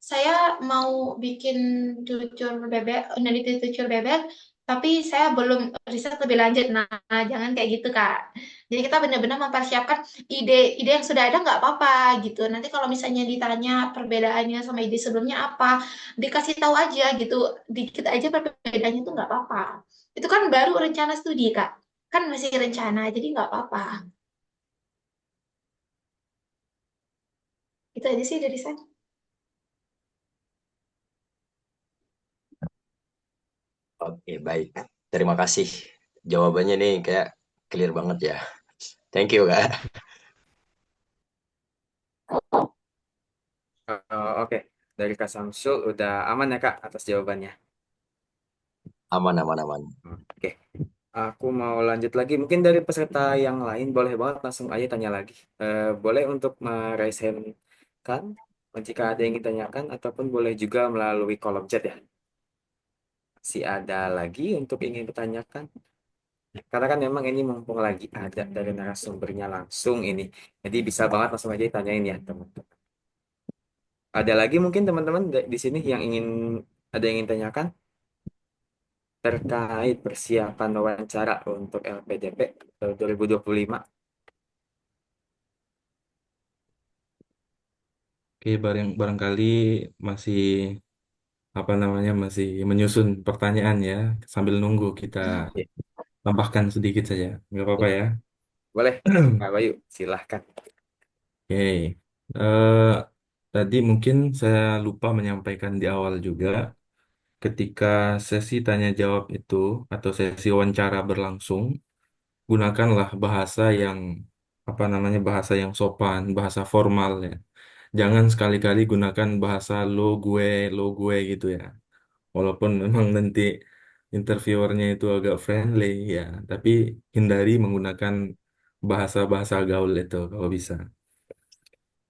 saya mau bikin cucur bebek, meneliti cucur bebek, tapi saya belum riset lebih lanjut. Nah, jangan kayak gitu, Kak. Jadi kita benar-benar mempersiapkan ide-ide yang sudah ada nggak apa-apa gitu. Nanti kalau misalnya ditanya perbedaannya sama ide sebelumnya apa, dikasih tahu aja gitu. Dikit aja perbedaannya itu nggak apa-apa. Itu kan baru rencana studi, Kak. Kan masih rencana, jadi nggak apa-apa. Itu aja sih dari saya. Oke, baik. Terima kasih. Jawabannya nih kayak clear banget ya. Thank you, Kak. Oke, dari Kak Samsul udah aman ya Kak atas jawabannya. Aman, aman, aman. Oke, aku mau lanjut lagi. Mungkin dari peserta yang lain boleh banget langsung aja tanya lagi. Boleh untuk meraise hand kan jika ada yang ditanyakan ataupun boleh juga melalui kolom chat ya. Masih ada lagi untuk ingin ditanyakan. Karena kan memang ini mumpung lagi ada dari narasumbernya langsung ini. Jadi bisa banget langsung aja ditanyain ya teman-teman. Ada lagi mungkin teman-teman di sini yang ingin tanyakan terkait persiapan wawancara untuk LPDP 2025. Oke, barangkali masih apa namanya masih menyusun pertanyaan ya. Sambil nunggu kita Oke, tambahkan sedikit saja. Nggak apa-apa ya. boleh, Kak Bayu, silahkan. Oke. Eh, tadi mungkin saya lupa menyampaikan di awal juga, ketika sesi tanya jawab itu atau sesi wawancara berlangsung, gunakanlah bahasa yang apa namanya bahasa yang sopan, bahasa formal ya. Jangan sekali-kali gunakan bahasa lo gue gitu ya. Walaupun memang nanti interviewernya itu agak friendly ya, tapi hindari menggunakan bahasa-bahasa gaul itu kalau bisa.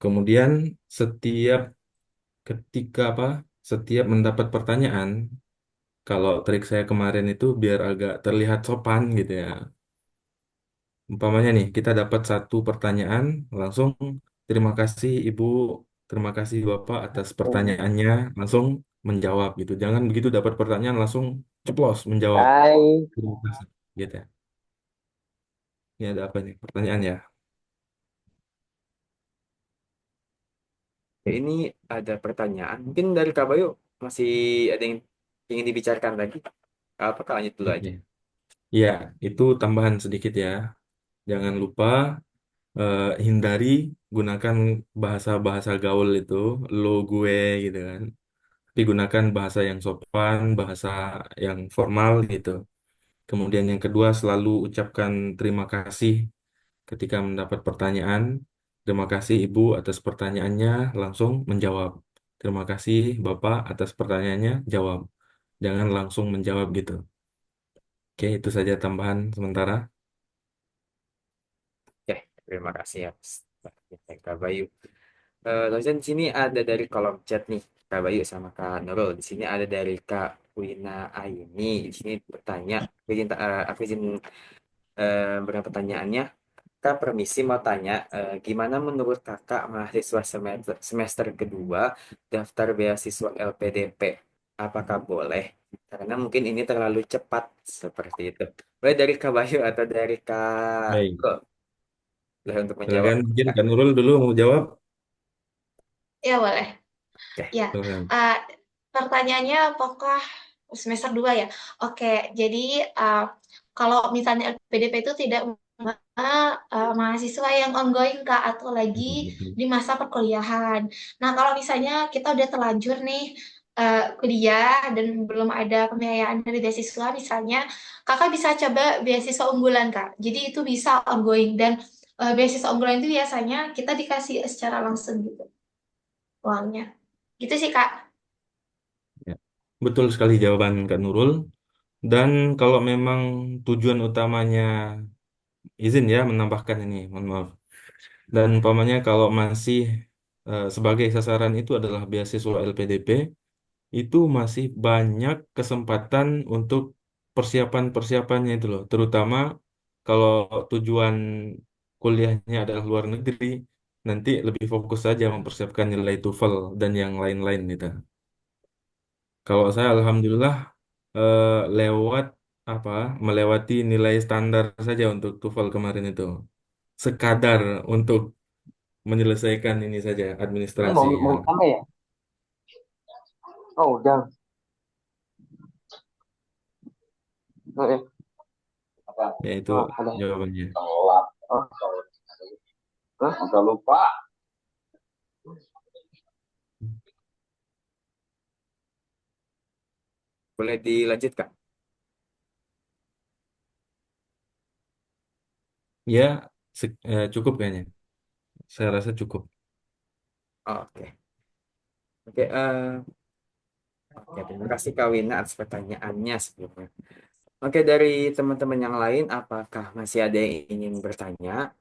Kemudian setiap ketika apa? Setiap mendapat pertanyaan, kalau trik saya kemarin itu biar agak terlihat sopan gitu ya. Umpamanya nih, kita dapat satu pertanyaan, langsung terima kasih Ibu, terima kasih Bapak atas pertanyaannya, langsung menjawab gitu. Jangan begitu dapat pertanyaan langsung ceplos menjawab. Hai, Terima kasih. Gitu ya. Ini ada apa nih? Pertanyaan ya. Oke, ini ada pertanyaan. Mungkin dari Kak Bayu masih ada yang ingin dibicarakan lagi? Apa Kak lanjut dulu Oke. aja? Ya, itu tambahan sedikit ya. Jangan lupa hindari gunakan bahasa-bahasa gaul itu, lo gue gitu kan. Tapi gunakan bahasa yang sopan, bahasa yang formal gitu. Kemudian yang kedua, selalu ucapkan terima kasih ketika mendapat pertanyaan. Terima kasih Ibu atas pertanyaannya, langsung menjawab. Terima kasih Bapak atas pertanyaannya, jawab. Jangan langsung menjawab gitu. Oke, itu saja tambahan sementara. Oke, terima kasih ya, Kak Bayu. Dosen di sini ada dari kolom chat nih, Kak Bayu sama Kak Nurul. Di sini ada dari Kak Wina Aini. Di sini bertanya, aku izin berapa pertanyaannya. Kak, permisi mau tanya, gimana menurut Kakak mahasiswa semester kedua daftar beasiswa LPDP? Apakah boleh? Karena mungkin ini terlalu cepat seperti itu. Boleh dari Kak Bayu atau dari Kak Baik. Nurul? Boleh untuk menjawab. Silakan mungkin Kak Nurul dulu mau jawab. Ya, boleh. Oke, Ya, Silakan. pertanyaannya apakah semester 2 ya? Oke, jadi kalau misalnya LPDP itu tidak mahasiswa yang ongoing Kak atau lagi di masa perkuliahan. Nah, kalau misalnya kita udah terlanjur nih kuliah dan belum ada pembiayaan dari beasiswa misalnya, Kakak bisa coba beasiswa unggulan Kak. Jadi itu bisa ongoing dan beasiswa unggulan itu biasanya kita dikasih secara langsung gitu uangnya. Gitu sih Kak. Ya. Betul sekali jawaban Kak Nurul. Dan kalau memang tujuan utamanya, izin ya menambahkan ini, mohon maaf. Dan umpamanya kalau masih sebagai sasaran itu adalah beasiswa LPDP, itu masih banyak kesempatan untuk persiapan-persiapannya itu loh. Terutama kalau tujuan kuliahnya adalah luar negeri, nanti lebih fokus saja mempersiapkan nilai TOEFL dan yang lain-lain gitu. Kalau saya alhamdulillah eh, lewat apa melewati nilai standar saja untuk TOEFL kemarin itu. Sekadar untuk menyelesaikan ini saja ini administrasi mau yang apa ya? Oh, udah. Oh, ya. Apa? ya itu Oh, ada. jawabannya. Telat. Oh, hah? Udah lupa. boleh dilanjut Kak? Ya cukup kayaknya. Saya rasa cukup. Oke, oke, oke. Terima kasih Kak Wina atas pertanyaannya sebelumnya. Oke, dari teman-teman yang lain, apakah masih ada yang ingin bertanya?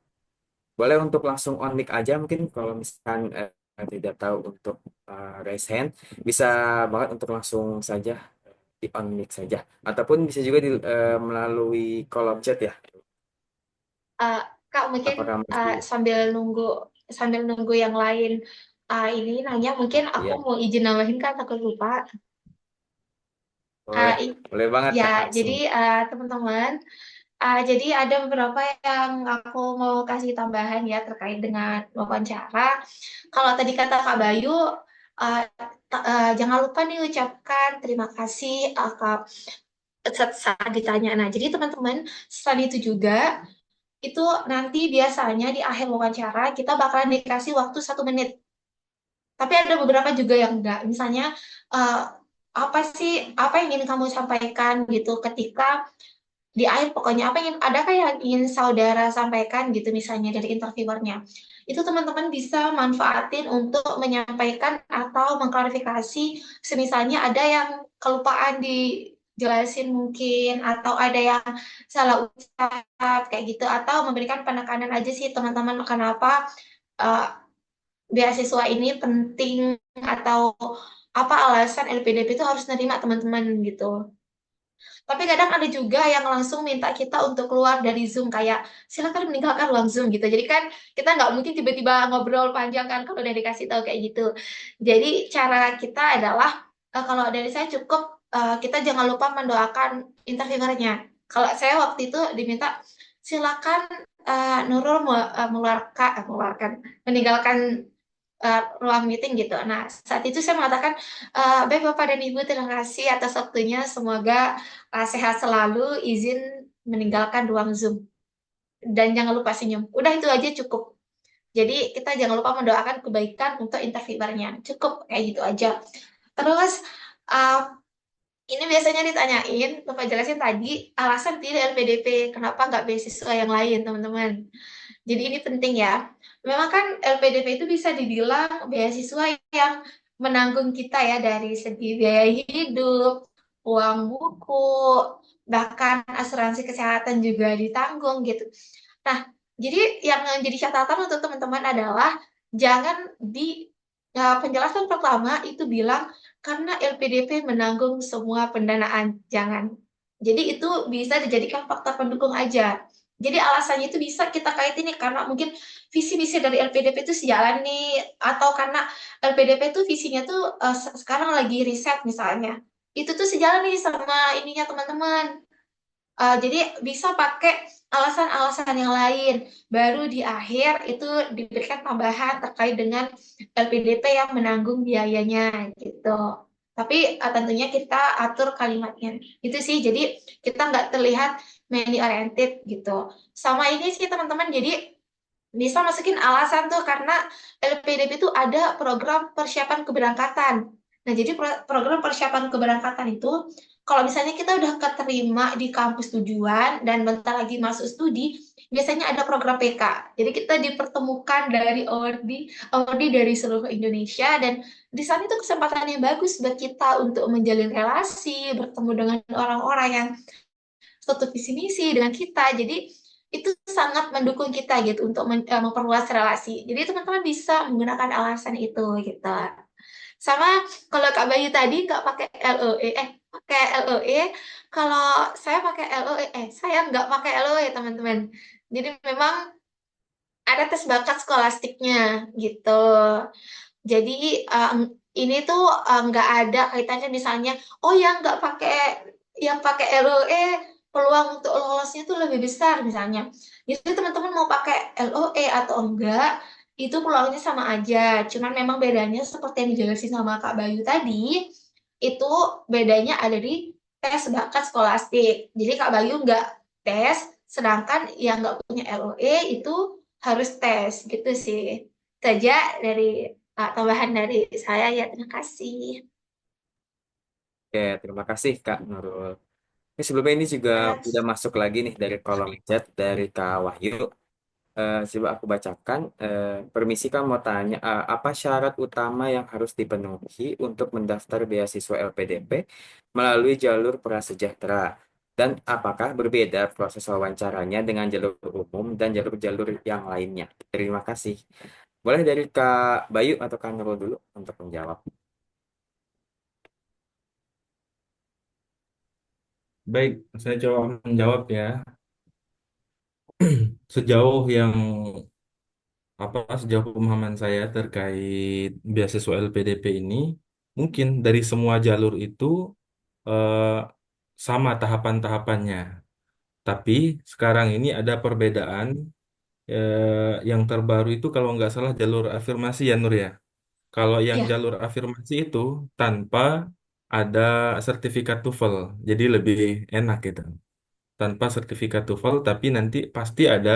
Boleh untuk langsung on mic aja mungkin kalau misalkan tidak tahu untuk raise hand, bisa banget untuk langsung saja di on mic saja. Ataupun bisa juga melalui kolom chat ya. Eh, Kak, mungkin Apakah masih? sambil nunggu yang lain ini nanya, mungkin aku Iya, mau izin nambahin Kak, takut lupa. boleh. I- Boleh banget ya, Kak langsung. jadi teman-teman, jadi ada beberapa yang aku mau kasih tambahan ya terkait dengan wawancara. Kalau tadi kata Kak Bayu, uh, jangan lupa nih ucapkan terima kasih saat ditanya. Nah, jadi teman-teman, selain itu juga, itu nanti biasanya di akhir wawancara kita bakalan dikasih waktu 1 menit. Tapi ada beberapa juga yang enggak. Misalnya, uh, apa yang ingin kamu sampaikan gitu ketika di akhir, pokoknya adakah yang ingin saudara sampaikan gitu misalnya dari interviewernya. Itu teman-teman bisa manfaatin untuk menyampaikan atau mengklarifikasi, semisalnya ada yang kelupaan dijelasin mungkin, atau ada yang salah ucap kayak gitu, atau memberikan penekanan aja sih teman-teman kenapa uh, beasiswa ini penting, atau apa alasan LPDP itu harus nerima teman-teman gitu. Tapi kadang ada juga yang langsung minta kita untuk keluar dari Zoom, kayak silakan meninggalkan ruang Zoom gitu. Jadi kan kita nggak mungkin tiba-tiba ngobrol panjang kan kalau udah dikasih tahu kayak gitu. Jadi cara kita adalah, kalau dari saya cukup, kita jangan lupa mendoakan interviewernya. Kalau saya waktu itu diminta silakan, Nurul mengeluarkan meninggalkan ruang meeting gitu. Nah, saat itu saya mengatakan, baik Bapak dan Ibu, terima kasih atas waktunya. Semoga sehat selalu, izin meninggalkan ruang Zoom. Dan jangan lupa senyum. Udah itu aja cukup. Jadi kita jangan lupa mendoakan kebaikan untuk interviewernya. Cukup kayak gitu aja. Terus, uh, ini biasanya ditanyain, Bapak jelasin tadi, alasan tidak LPDP, kenapa nggak beasiswa yang lain, teman-teman. Jadi ini penting ya. Memang kan LPDP itu bisa dibilang beasiswa yang menanggung kita ya dari segi biaya hidup, uang buku, bahkan asuransi kesehatan juga ditanggung gitu. Nah, jadi yang jadi catatan untuk teman-teman adalah jangan penjelasan pertama itu bilang karena LPDP menanggung semua pendanaan. Jangan. Jadi itu bisa dijadikan faktor pendukung aja. Jadi alasannya itu bisa kita kaitin nih karena mungkin visi misi dari LPDP itu sejalan nih, atau karena LPDP itu visinya tuh sekarang lagi riset misalnya. Itu tuh sejalan nih sama ininya teman-teman. Jadi bisa pakai alasan-alasan yang lain. Baru di akhir itu diberikan tambahan terkait dengan LPDP yang menanggung biayanya gitu. Tapi tentunya kita atur kalimatnya. Itu sih, jadi kita nggak terlihat money oriented gitu. Sama ini sih teman-teman, jadi bisa masukin alasan tuh karena LPDP itu ada program persiapan keberangkatan. Nah, jadi program persiapan keberangkatan itu kalau misalnya kita udah keterima di kampus tujuan dan bentar lagi masuk studi, biasanya ada program PK. Jadi kita dipertemukan dari awardee dari seluruh Indonesia, dan di sana itu kesempatan yang bagus buat kita untuk menjalin relasi, bertemu dengan orang-orang yang satu visi misi dengan kita. Jadi itu sangat mendukung kita gitu untuk memperluas relasi. Jadi teman-teman bisa menggunakan alasan itu gitu. Sama kalau Kak Bayu tadi nggak pakai LOE, pakai LOE. Kalau saya pakai LOE, saya nggak pakai LOE teman-teman. Jadi memang ada tes bakat skolastiknya gitu. Jadi ini tuh nggak ada kaitannya misalnya, oh yang pakai LOE peluang untuk lolosnya tuh lebih besar misalnya. Jadi teman-teman mau pakai LOE atau enggak, itu peluangnya sama aja. Cuman memang bedanya seperti yang dijelasin sama Kak Bayu tadi, itu bedanya ada di tes bakat skolastik. Jadi Kak Bayu nggak tes, sedangkan yang nggak punya LOE itu harus tes gitu sih. Saja dari tambahan dari saya ya, terima kasih. Oke, terima kasih Kak Nurul. Sebelumnya ini juga udah masuk lagi nih dari kolom chat dari Kak Wahyu. Coba aku bacakan. Permisi Kak, mau tanya, apa syarat utama yang harus dipenuhi untuk mendaftar beasiswa LPDP melalui jalur prasejahtera? Dan apakah berbeda proses wawancaranya dengan jalur umum dan jalur-jalur yang lainnya? Terima kasih. Boleh dari Kak Bayu atau Kak Nurul dulu untuk menjawab. Baik, saya coba menjawab ya. Sejauh yang sejauh pemahaman saya terkait beasiswa LPDP ini, mungkin dari semua jalur itu eh, sama tahapan-tahapannya. Tapi sekarang ini ada perbedaan, yang terbaru itu kalau nggak salah jalur afirmasi ya Nur ya. Kalau yang Ya, jalur afirmasi itu tanpa ada sertifikat TOEFL, jadi lebih enak gitu. Tanpa sertifikat TOEFL, tapi nanti pasti ada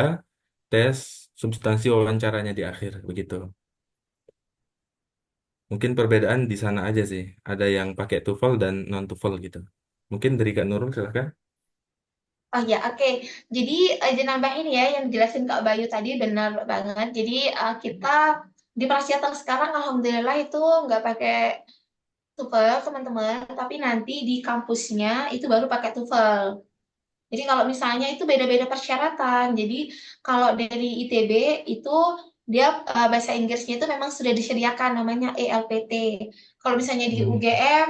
tes substansi wawancaranya di akhir, begitu. Mungkin perbedaan di sana aja sih. Ada yang pakai TOEFL dan non TOEFL gitu. Mungkin dari Kak Nurul silakan. oh ya, oke. Jadi izin nambahin ya yang dijelasin Kak Bayu tadi benar banget. Jadi kita di Prasiater sekarang alhamdulillah itu nggak pakai TOEFL teman-teman, tapi nanti di kampusnya itu baru pakai TOEFL. Jadi kalau misalnya itu beda-beda persyaratan. Jadi kalau dari ITB itu dia bahasa Inggrisnya itu memang sudah disediakan namanya ELPT. Kalau misalnya di Hmm. UGM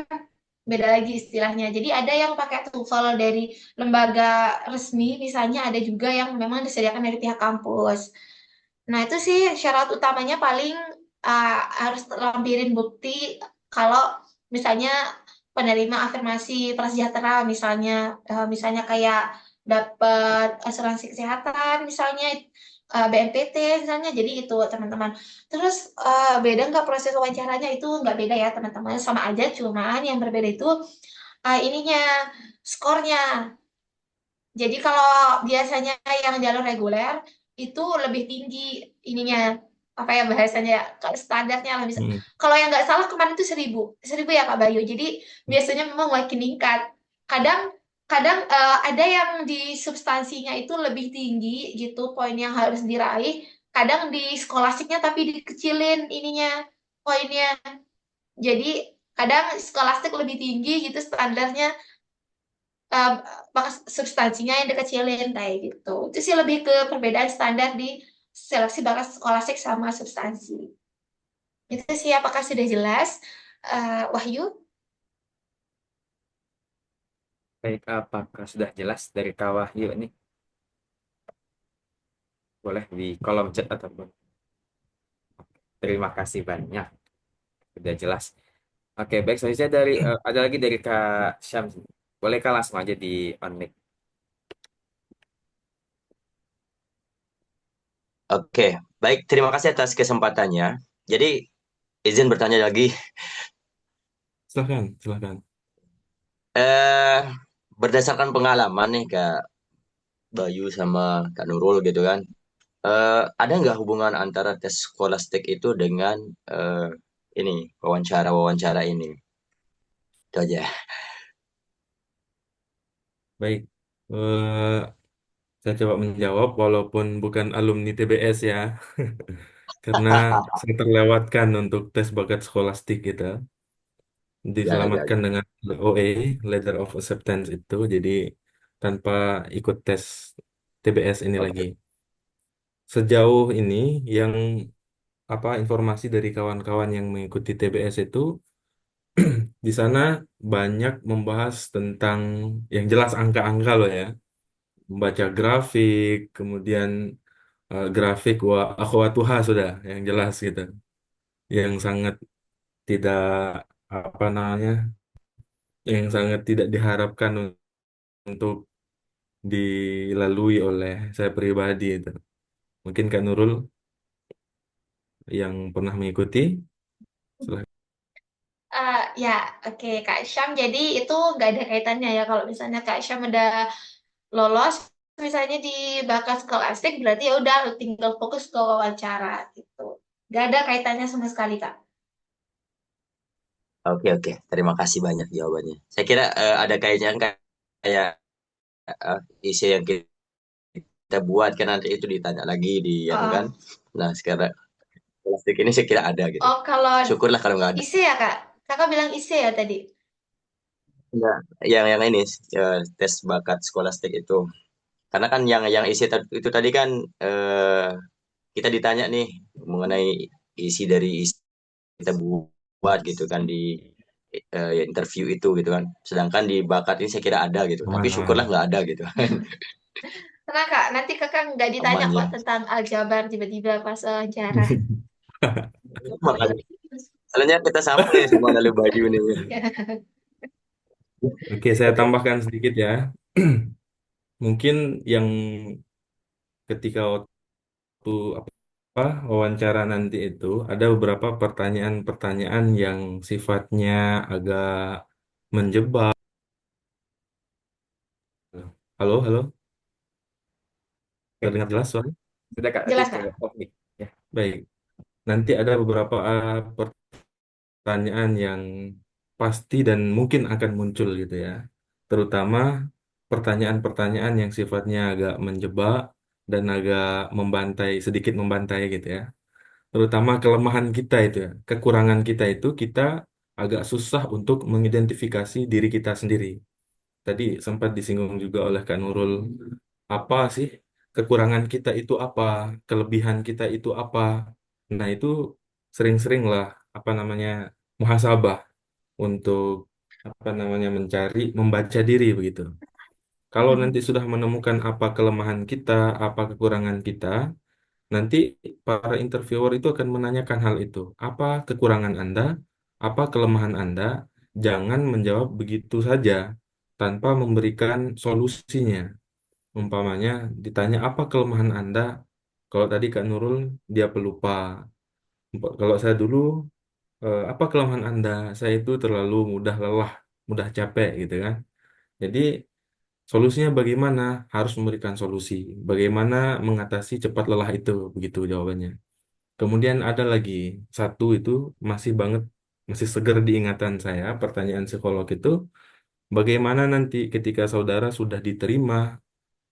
beda lagi istilahnya. Jadi ada yang pakai TOEFL dari lembaga resmi, misalnya ada juga yang memang disediakan dari pihak kampus. Nah, itu sih syarat utamanya paling harus lampirin bukti kalau misalnya penerima afirmasi prasejahtera misalnya misalnya kayak dapat asuransi kesehatan misalnya BNPT misalnya jadi itu teman-teman. Terus beda nggak proses wawancaranya itu nggak beda ya teman-teman sama aja cuman yang berbeda itu ininya skornya. Jadi kalau biasanya yang jalur reguler itu lebih tinggi ininya apa ya bahasanya ya, kalau standarnya lah bisa. Hmm. Kalau yang nggak salah kemarin itu 1000 ya Kak Bayu. Jadi biasanya memang makin meningkat. Kadang kadang ada yang di substansinya itu lebih tinggi gitu poin yang harus diraih. Kadang di skolastiknya tapi dikecilin ininya poinnya. Jadi kadang skolastik lebih tinggi gitu standarnya eh, substansinya yang dikecilin kayak gitu. Itu sih lebih ke perbedaan standar di seleksi bakat skolastik sama substansi. Itu sih apakah sudah jelas, Wahyu? Baik, apakah sudah jelas dari Kak Wahyu ini? Boleh di kolom chat ataupun. Terima kasih banyak. Sudah jelas. Oke, baik. Selanjutnya dari ada lagi dari Kak Syam. Boleh Kak langsung aja di on mic. Oke, baik. Terima kasih atas kesempatannya. Jadi, izin bertanya lagi. Silakan, silakan. Eh, Berdasarkan pengalaman nih Kak Bayu sama Kak Nurul gitu kan. Ada nggak hubungan antara tes skolastik itu dengan eh, ini wawancara-wawancara ini? Itu aja. Baik. Eh, saya coba menjawab walaupun bukan alumni TBS ya. Karena saya terlewatkan untuk tes bakat skolastik gitu. Ya, ya, Diselamatkan ya. dengan OA, Letter of Acceptance itu. Jadi tanpa ikut tes TBS ini lagi. Oke. Sejauh ini yang informasi dari kawan-kawan yang mengikuti TBS itu di sana banyak membahas tentang yang jelas angka-angka loh ya. Membaca grafik, kemudian grafik akhwatuha sudah yang jelas gitu. Yang sangat tidak apa namanya, yang sangat tidak diharapkan untuk dilalui oleh saya pribadi itu. Mungkin Kak Nurul yang pernah mengikuti, silahkan. Ya, oke Kak Syam. Jadi itu nggak ada kaitannya ya kalau misalnya Kak Syam udah lolos misalnya di bakat skolastik berarti ya udah tinggal fokus ke wawancara gitu. Nggak ada kaitannya sama sekali Kak. Oke, oke. Terima kasih banyak jawabannya. Saya kira ada kaitannya kayak isi yang kita buat kan nanti itu ditanya lagi di anu kan. Oh, Nah, sekarang plastik ini saya kira ada gitu. oh kalau Syukurlah kalau nggak ada. IC ya Kak? Kakak bilang IC ya tadi? Enggak. Yang ini tes bakat skolastik itu. Karena kan yang isi itu tadi kan kita ditanya nih mengenai isi dari isi kita buat gitu kan di interview itu gitu kan. Sedangkan di bakat ini saya kira ada gitu. Tapi Aman, syukurlah aman. nggak ada gitu. Tenang Kak, nanti Kakak nggak ditanya Aman kok ya. tentang aljabar tiba-tiba pas wawancara. Makanya, soalnya kita sama nih sama Lalu Bayu nih. Oke, saya Oke. tambahkan sedikit ya. Mungkin yang ketika waktu wawancara nanti itu ada beberapa pertanyaan-pertanyaan yang sifatnya agak menjebak. Halo, halo, Oke, terdengar jelas suara? sudah Kak, nanti Jelas, ke Kak? off mic. Ya. Baik, nanti ada beberapa pertanyaan yang pasti dan mungkin akan muncul gitu ya. Terutama pertanyaan-pertanyaan yang sifatnya agak menjebak dan agak membantai, sedikit membantai gitu ya. Terutama kelemahan kita itu ya, kekurangan kita itu kita agak susah untuk mengidentifikasi diri kita sendiri. Tadi sempat disinggung juga oleh Kak Nurul, apa sih kekurangan kita itu apa, kelebihan kita itu apa. Nah, itu sering-sering lah apa namanya muhasabah untuk apa namanya mencari, membaca diri begitu. Kalau nanti sudah menemukan apa kelemahan kita, apa kekurangan kita, nanti para interviewer itu akan menanyakan hal itu. Apa kekurangan Anda? Apa kelemahan Anda? Jangan menjawab begitu saja tanpa memberikan solusinya. Umpamanya ditanya apa kelemahan Anda? Kalau tadi Kak Nurul dia pelupa. Kalau saya dulu apa kelemahan Anda? Saya itu terlalu mudah lelah, mudah capek gitu kan. Jadi solusinya bagaimana? Harus memberikan solusi. Bagaimana mengatasi cepat lelah itu? Begitu jawabannya. Kemudian ada lagi satu itu masih segar di ingatan saya. Pertanyaan psikolog itu, bagaimana nanti ketika saudara sudah diterima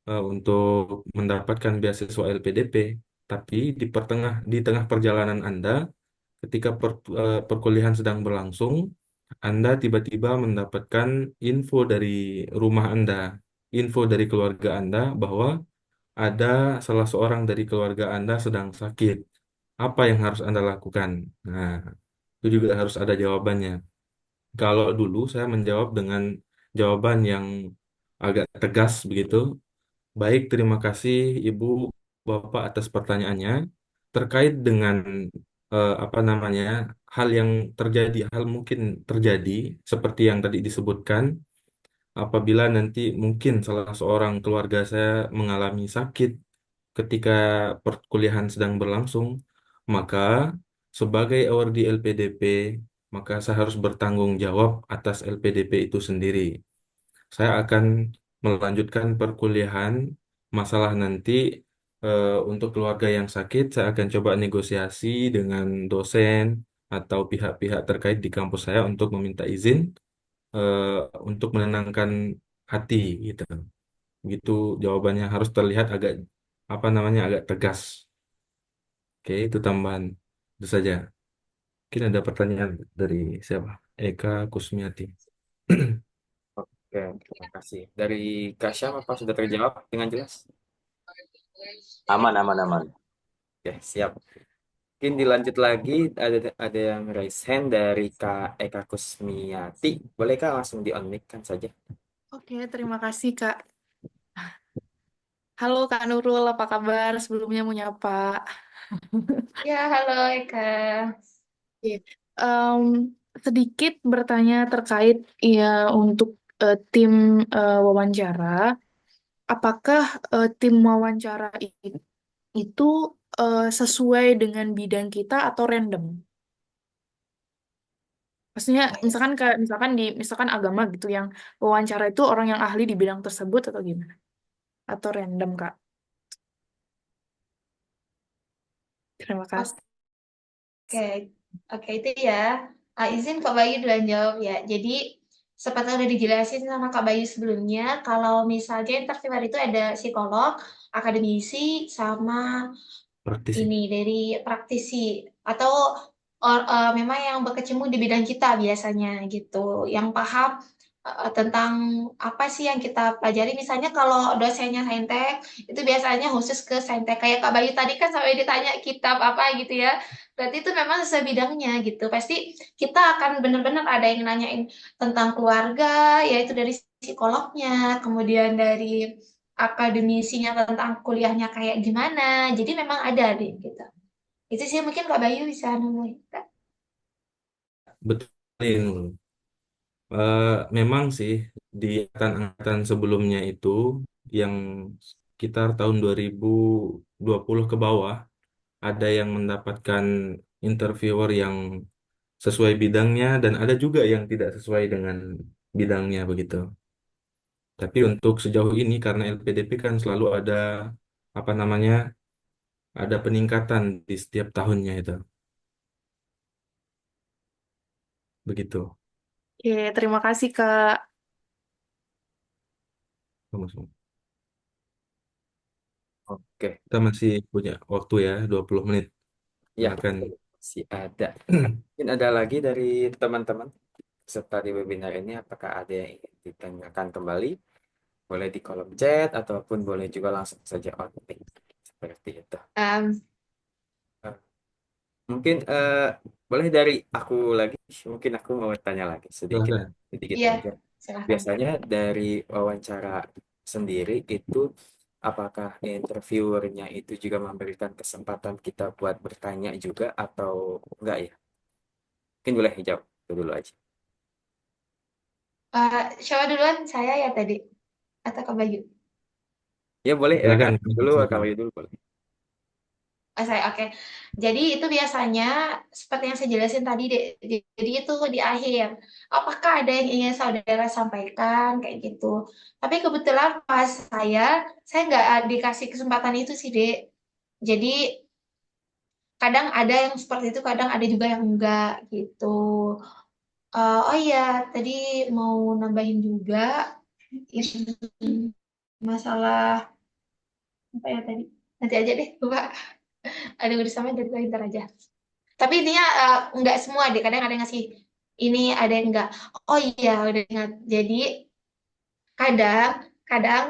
untuk mendapatkan beasiswa LPDP, tapi di tengah perjalanan Anda, ketika perkuliahan sedang berlangsung, Anda tiba-tiba mendapatkan info dari rumah Anda, info dari keluarga Anda bahwa ada salah seorang dari keluarga Anda sedang sakit. Apa yang harus Anda lakukan? Nah, itu juga harus ada jawabannya. Kalau dulu saya menjawab dengan jawaban yang agak tegas begitu. Baik, terima kasih Ibu Bapak atas pertanyaannya terkait dengan apa namanya hal yang terjadi, hal mungkin terjadi seperti yang tadi disebutkan. Apabila nanti mungkin salah seorang keluarga saya mengalami sakit ketika perkuliahan sedang berlangsung, maka sebagai awardee LPDP, maka saya harus bertanggung jawab atas LPDP itu sendiri. Saya akan melanjutkan perkuliahan. Masalah nanti untuk keluarga yang sakit, saya akan coba negosiasi dengan dosen atau pihak-pihak terkait di kampus saya untuk meminta izin eh, untuk menenangkan hati gitu. Gitu jawabannya harus terlihat agak apa namanya agak tegas. Oke, itu tambahan. Itu saja. Mungkin ada pertanyaan dari siapa? Eka Kusmiati. Oke, terima kasih. Dari Kak Syam, apa sudah terjawab dengan jelas? Aman, aman, aman. Oke, siap. Mungkin dilanjut lagi, ada yang raise hand dari Kak Eka Kusmiati. Boleh Kak langsung di-on mic kan saja? Oke, terima kasih Kak. Halo Kak Nurul, apa kabar? Sebelumnya mau nyapa. Ya, halo Eka. Oke, em, sedikit bertanya terkait ya untuk tim wawancara. Apakah tim wawancara itu sesuai dengan bidang kita atau random? Maksudnya misalkan agama gitu yang wawancara itu orang yang ahli di bidang tersebut atau gimana? Atau random, Kak? Terima kasih. Oke, oke itu ya. Izin Kak Bayu duluan jawab ya. Jadi seperti udah dijelasin sama Kak Bayu sebelumnya, kalau misalnya interviewer itu ada psikolog, akademisi, sama Praktisi. ini dari praktisi atau memang yang berkecimpung di bidang kita biasanya gitu, yang paham tentang apa sih yang kita pelajari. Misalnya kalau dosennya saintek itu biasanya khusus ke saintek, kayak Kak Bayu tadi kan sampai ditanya kitab apa gitu ya, berarti itu memang sesuai bidangnya gitu. Pasti kita akan benar-benar ada yang nanyain tentang keluarga, yaitu dari psikolognya, kemudian dari akademisinya tentang kuliahnya kayak gimana. Jadi memang ada deh gitu. Itu sih mungkin Kak Bayu bisa nemuin. Kak. Betul. Eh, memang sih di angkatan-angkatan sebelumnya itu yang sekitar tahun 2020 ke bawah ada yang mendapatkan interviewer yang sesuai bidangnya dan ada juga yang tidak sesuai dengan bidangnya begitu. Tapi untuk sejauh ini karena LPDP kan selalu ada apa namanya, ada peningkatan di setiap tahunnya itu. Begitu. Oke, terima kasih Kak. Sama-sama. Oke, Kita masih punya waktu ya, 20 menit. ya Silakan. masih ada. Mungkin ada lagi dari teman-teman peserta di webinar ini, apakah ada yang ingin ditanyakan kembali? Boleh di kolom chat ataupun boleh juga langsung saja onling seperti itu. Em, Eh, Mungkin boleh dari aku lagi. Mungkin aku mau tanya lagi sedikit, Silakan. sedikit iya, aja. silakan. Biasanya dari wawancara sendiri itu, apakah interviewernya itu juga memberikan kesempatan kita buat bertanya juga atau enggak ya? Mungkin boleh jawab itu dulu aja. Siapa duluan? Saya ya tadi atau Kak Bayu? Ya boleh, Silakan. aku dulu, Silakan. kamu dulu boleh. Oh, saya oke. Jadi itu biasanya seperti yang saya jelasin tadi, deh. Jadi itu di akhir. Apakah ada yang ingin saudara sampaikan kayak gitu? Tapi kebetulan pas saya nggak dikasih kesempatan itu sih, Dek. Jadi kadang ada yang seperti itu, kadang ada juga yang enggak gitu. Oh iya, tadi mau nambahin juga ini masalah apa ya tadi? Nanti aja deh, lupa. Ada udah sama jadi ntar aja. Tapi intinya nggak semua deh, kadang ada yang ngasih ini, ada yang enggak. Oh iya, udah ingat. Jadi kadang kadang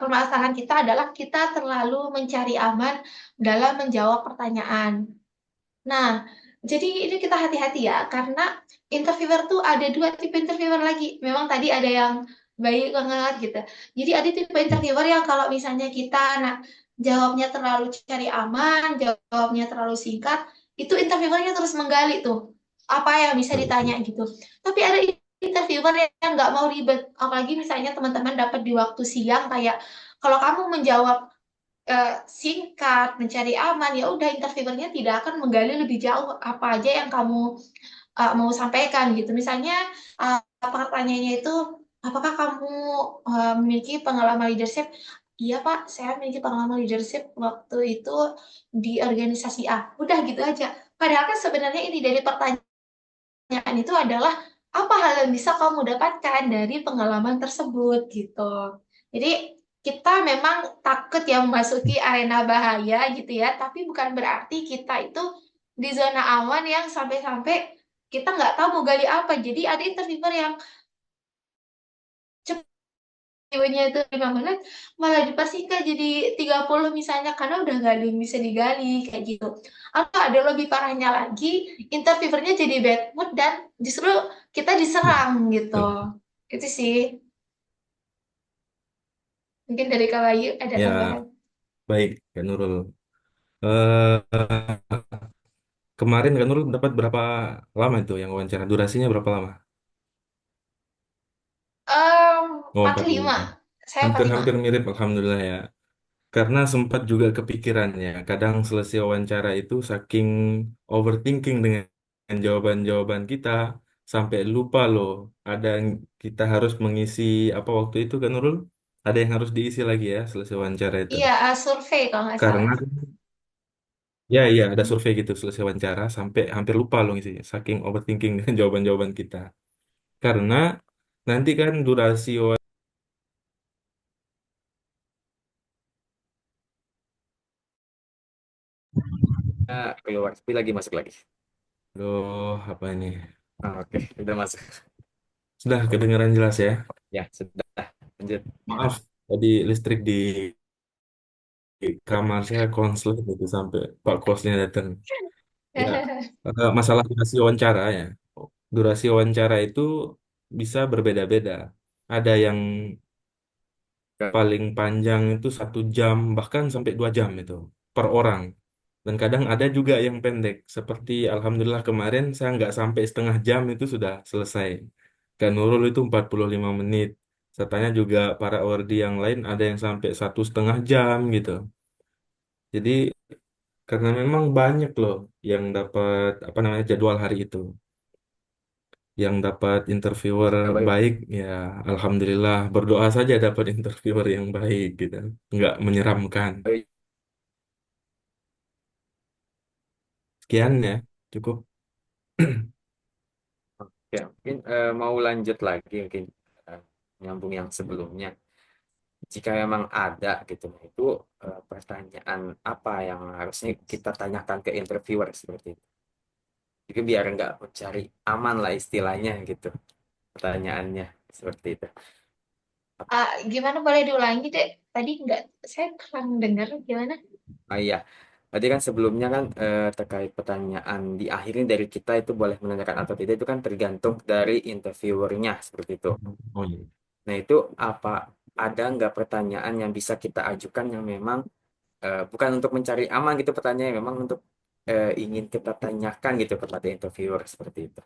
permasalahan kita adalah kita terlalu mencari aman dalam menjawab pertanyaan. Nah, jadi ini kita hati-hati ya, karena interviewer tuh ada dua tipe interviewer lagi. Memang tadi ada yang baik banget gitu. Jadi ada tipe interviewer yang kalau misalnya kita jawabnya terlalu cari aman, jawabnya terlalu singkat, itu interviewernya terus menggali tuh apa yang bisa ditanya gitu. Tapi ada interviewer yang nggak mau ribet, apalagi misalnya teman-teman dapat di waktu siang kayak kalau kamu menjawab singkat, mencari aman, ya udah interviewernya tidak akan menggali lebih jauh apa aja yang kamu mau sampaikan gitu. Misalnya pertanyaannya itu, apakah kamu memiliki pengalaman leadership? Iya Pak, saya memiliki pengalaman leadership waktu itu di organisasi A. Udah gitu aja. Padahal kan sebenarnya ini dari pertanyaan itu adalah apa hal yang bisa kamu dapatkan dari pengalaman tersebut gitu. Jadi kita memang takut ya memasuki arena bahaya gitu ya, tapi bukan berarti kita itu di zona aman yang sampai-sampai kita nggak tahu mau gali apa. Jadi ada interviewer yang videonya itu 5 menit malah dipersingkat jadi 30 misalnya karena udah nggak ada yang bisa digali kayak gitu. Atau ada lebih parahnya lagi, interviewernya jadi bad mood dan justru kita diserang gitu. Itu sih. Mungkin dari Kak Bayu ada Ya, tambahan. baik, Kak Nurul. Eh, Kemarin Kak Nurul dapat berapa lama itu yang wawancara? Durasinya berapa lama? Oh, 45. 45. Saya 45. Hampir-hampir mirip, Alhamdulillah ya. Karena sempat juga kepikiran ya, kadang selesai wawancara itu saking overthinking dengan jawaban-jawaban kita, sampai lupa loh, ada yang kita harus mengisi apa waktu itu kan Nurul? Ada yang harus diisi lagi ya selesai wawancara itu. Iya, survei kalau nggak salah. Karena ya iya ada survei gitu selesai wawancara sampai hampir lupa loh isinya, saking overthinking dengan jawaban-jawaban kita. Karena nanti kan durasi Keluar, tapi lagi masuk lagi. Aduh, apa ini? Oke, udah masuk. Sudah kedengaran jelas ya? Ya, sudah. Lanjut. Maaf, tadi listrik di kamar saya konslet itu sampai Pak Kosnya datang. Ya, masalah durasi wawancara ya. Durasi wawancara itu bisa berbeda-beda. Ada yang paling panjang itu 1 jam, bahkan sampai 2 jam itu per orang. Dan kadang ada juga yang pendek. Seperti Alhamdulillah kemarin saya nggak sampai setengah jam itu sudah selesai. Kan Nurul itu 45 menit. Saya tanya juga para awardee yang lain ada yang sampai 1,5 jam gitu. Jadi Karena memang banyak loh yang dapat apa namanya jadwal hari itu. Yang dapat interviewer Kak Bayu. baik, ya alhamdulillah berdoa saja dapat interviewer yang baik gitu. Nggak menyeramkan. Bayu, Sekian ya, cukup. oke, mungkin mau lanjut lagi mungkin eh, nyambung yang sebelumnya. Jika memang ada gitu, itu pertanyaan apa yang harusnya kita tanyakan ke interviewer seperti itu. Jadi biar nggak mencari aman lah istilahnya gitu pertanyaannya seperti itu. Gimana boleh diulangi deh? Tadi nggak, saya kurang dengar gimana? Oh iya, tadi kan sebelumnya kan terkait pertanyaan di akhirnya dari kita itu boleh menanyakan atau tidak itu kan tergantung dari interviewernya seperti itu. Oh iya. Nah itu apa ada nggak pertanyaan yang bisa kita ajukan yang memang bukan untuk mencari aman gitu pertanyaan, memang untuk ingin kita tanyakan gitu kepada interviewer seperti itu.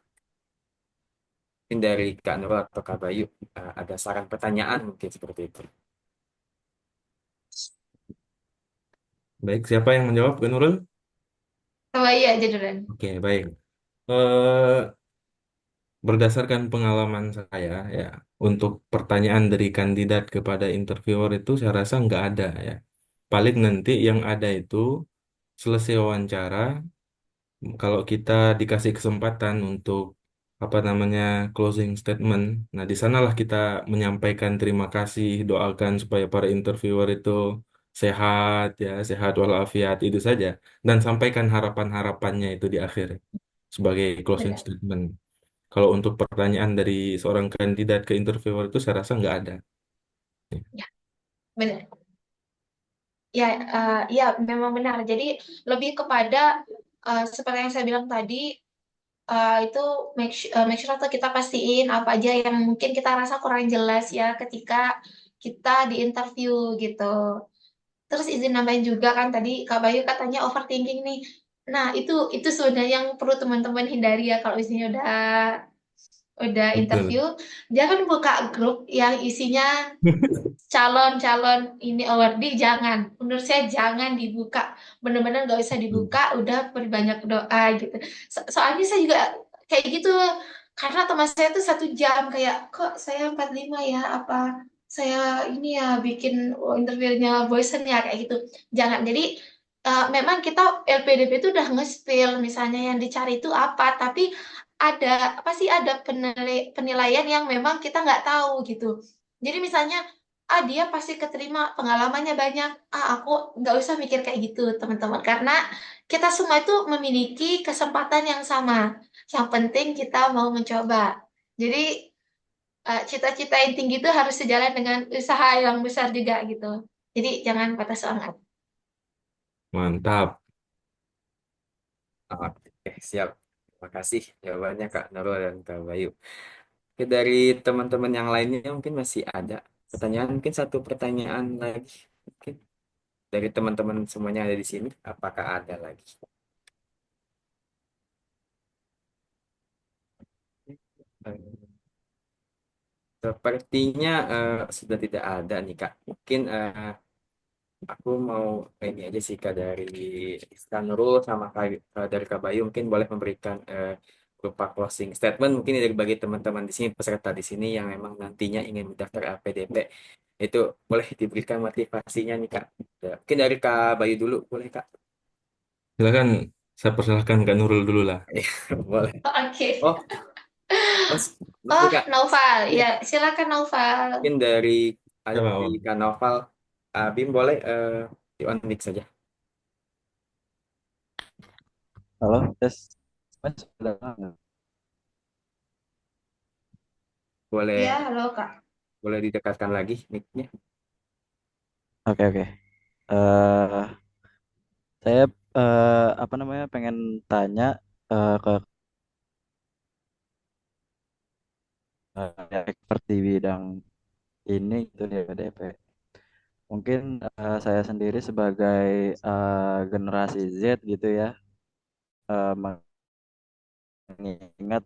Mungkin dari Kak Nurul atau Kak Bayu ada saran pertanyaan mungkin seperti itu. Baik, siapa yang menjawab, Bang Nurul? Coba iya aja duluan. Oke, baik. Eh, Berdasarkan pengalaman saya ya, untuk pertanyaan dari kandidat kepada interviewer itu saya rasa nggak ada ya. Paling nanti yang ada itu selesai wawancara, kalau kita dikasih kesempatan untuk apa namanya closing statement, nah di sanalah kita menyampaikan terima kasih, doakan supaya para interviewer itu sehat ya, sehat walafiat itu saja, dan sampaikan harapan-harapannya itu di akhir sebagai closing Benar. statement. Kalau untuk pertanyaan dari seorang kandidat ke interviewer itu saya rasa nggak ada. Ya, benar. Ya, ya memang benar. Jadi lebih kepada seperti yang saya bilang tadi, itu make sure atau kita pastiin apa aja yang mungkin kita rasa kurang jelas ya ketika kita di interview gitu. Terus izin nambahin juga kan tadi Kak Bayu katanya overthinking nih. Nah, itu sebenarnya yang perlu teman-teman hindari ya kalau misalnya udah interview, Betul. jangan buka grup yang isinya calon-calon ini awardee, jangan. Menurut saya jangan dibuka. Bener-bener nggak usah dibuka, udah perbanyak doa gitu. Soalnya saya juga kayak gitu. Karena teman saya tuh 1 jam kayak, kok saya 45 ya, apa saya ini ya bikin interviewnya bosen ya kayak gitu. Jangan. Jadi memang kita LPDP itu udah nge-spill misalnya yang dicari itu apa, tapi ada penilaian yang memang kita nggak tahu gitu. Jadi misalnya dia pasti keterima, pengalamannya banyak. Aku nggak usah mikir kayak gitu, teman-teman. Karena kita semua itu memiliki kesempatan yang sama. Yang penting kita mau mencoba. Jadi, cita-cita yang tinggi itu harus sejalan dengan usaha yang besar juga gitu. Jadi, jangan patah semangat. Mantap. Oke, siap. Terima kasih jawabannya Kak Nurul dan Kak Bayu. Oke, dari teman-teman yang lainnya mungkin masih ada pertanyaan, mungkin satu pertanyaan lagi. Mungkin dari teman-teman semuanya ada di sini, apakah ada lagi? Eh, Sepertinya sudah tidak ada nih Kak. Mungkin aku mau ini aja sih Kak dari Kak Nurul sama dari Kak Bayu mungkin boleh memberikan berupa closing statement mungkin dari bagi teman-teman di sini peserta di sini yang memang nantinya ingin mendaftar LPDP itu boleh diberikan motivasinya nih Kak. Ya, mungkin dari Kak Bayu dulu boleh Kak? Silakan, saya persilahkan Kak Nurul dulu lah. Boleh. Oke. Oh, Mas, Mas nih Kak. Naufal. Ini Ya, silakan Naufal. mungkin dari Siapa, dari Om? Kak Noval, Bim boleh di on mic saja. Halo, tes. Mas, udah nggak? Ya, Boleh halo Kak. boleh didekatkan lagi mic-nya. Oke, oke. Eh, saya apa namanya pengen tanya ke expert di bidang ini gitu ya PDP. Mungkin saya sendiri sebagai generasi Z gitu ya, mengingat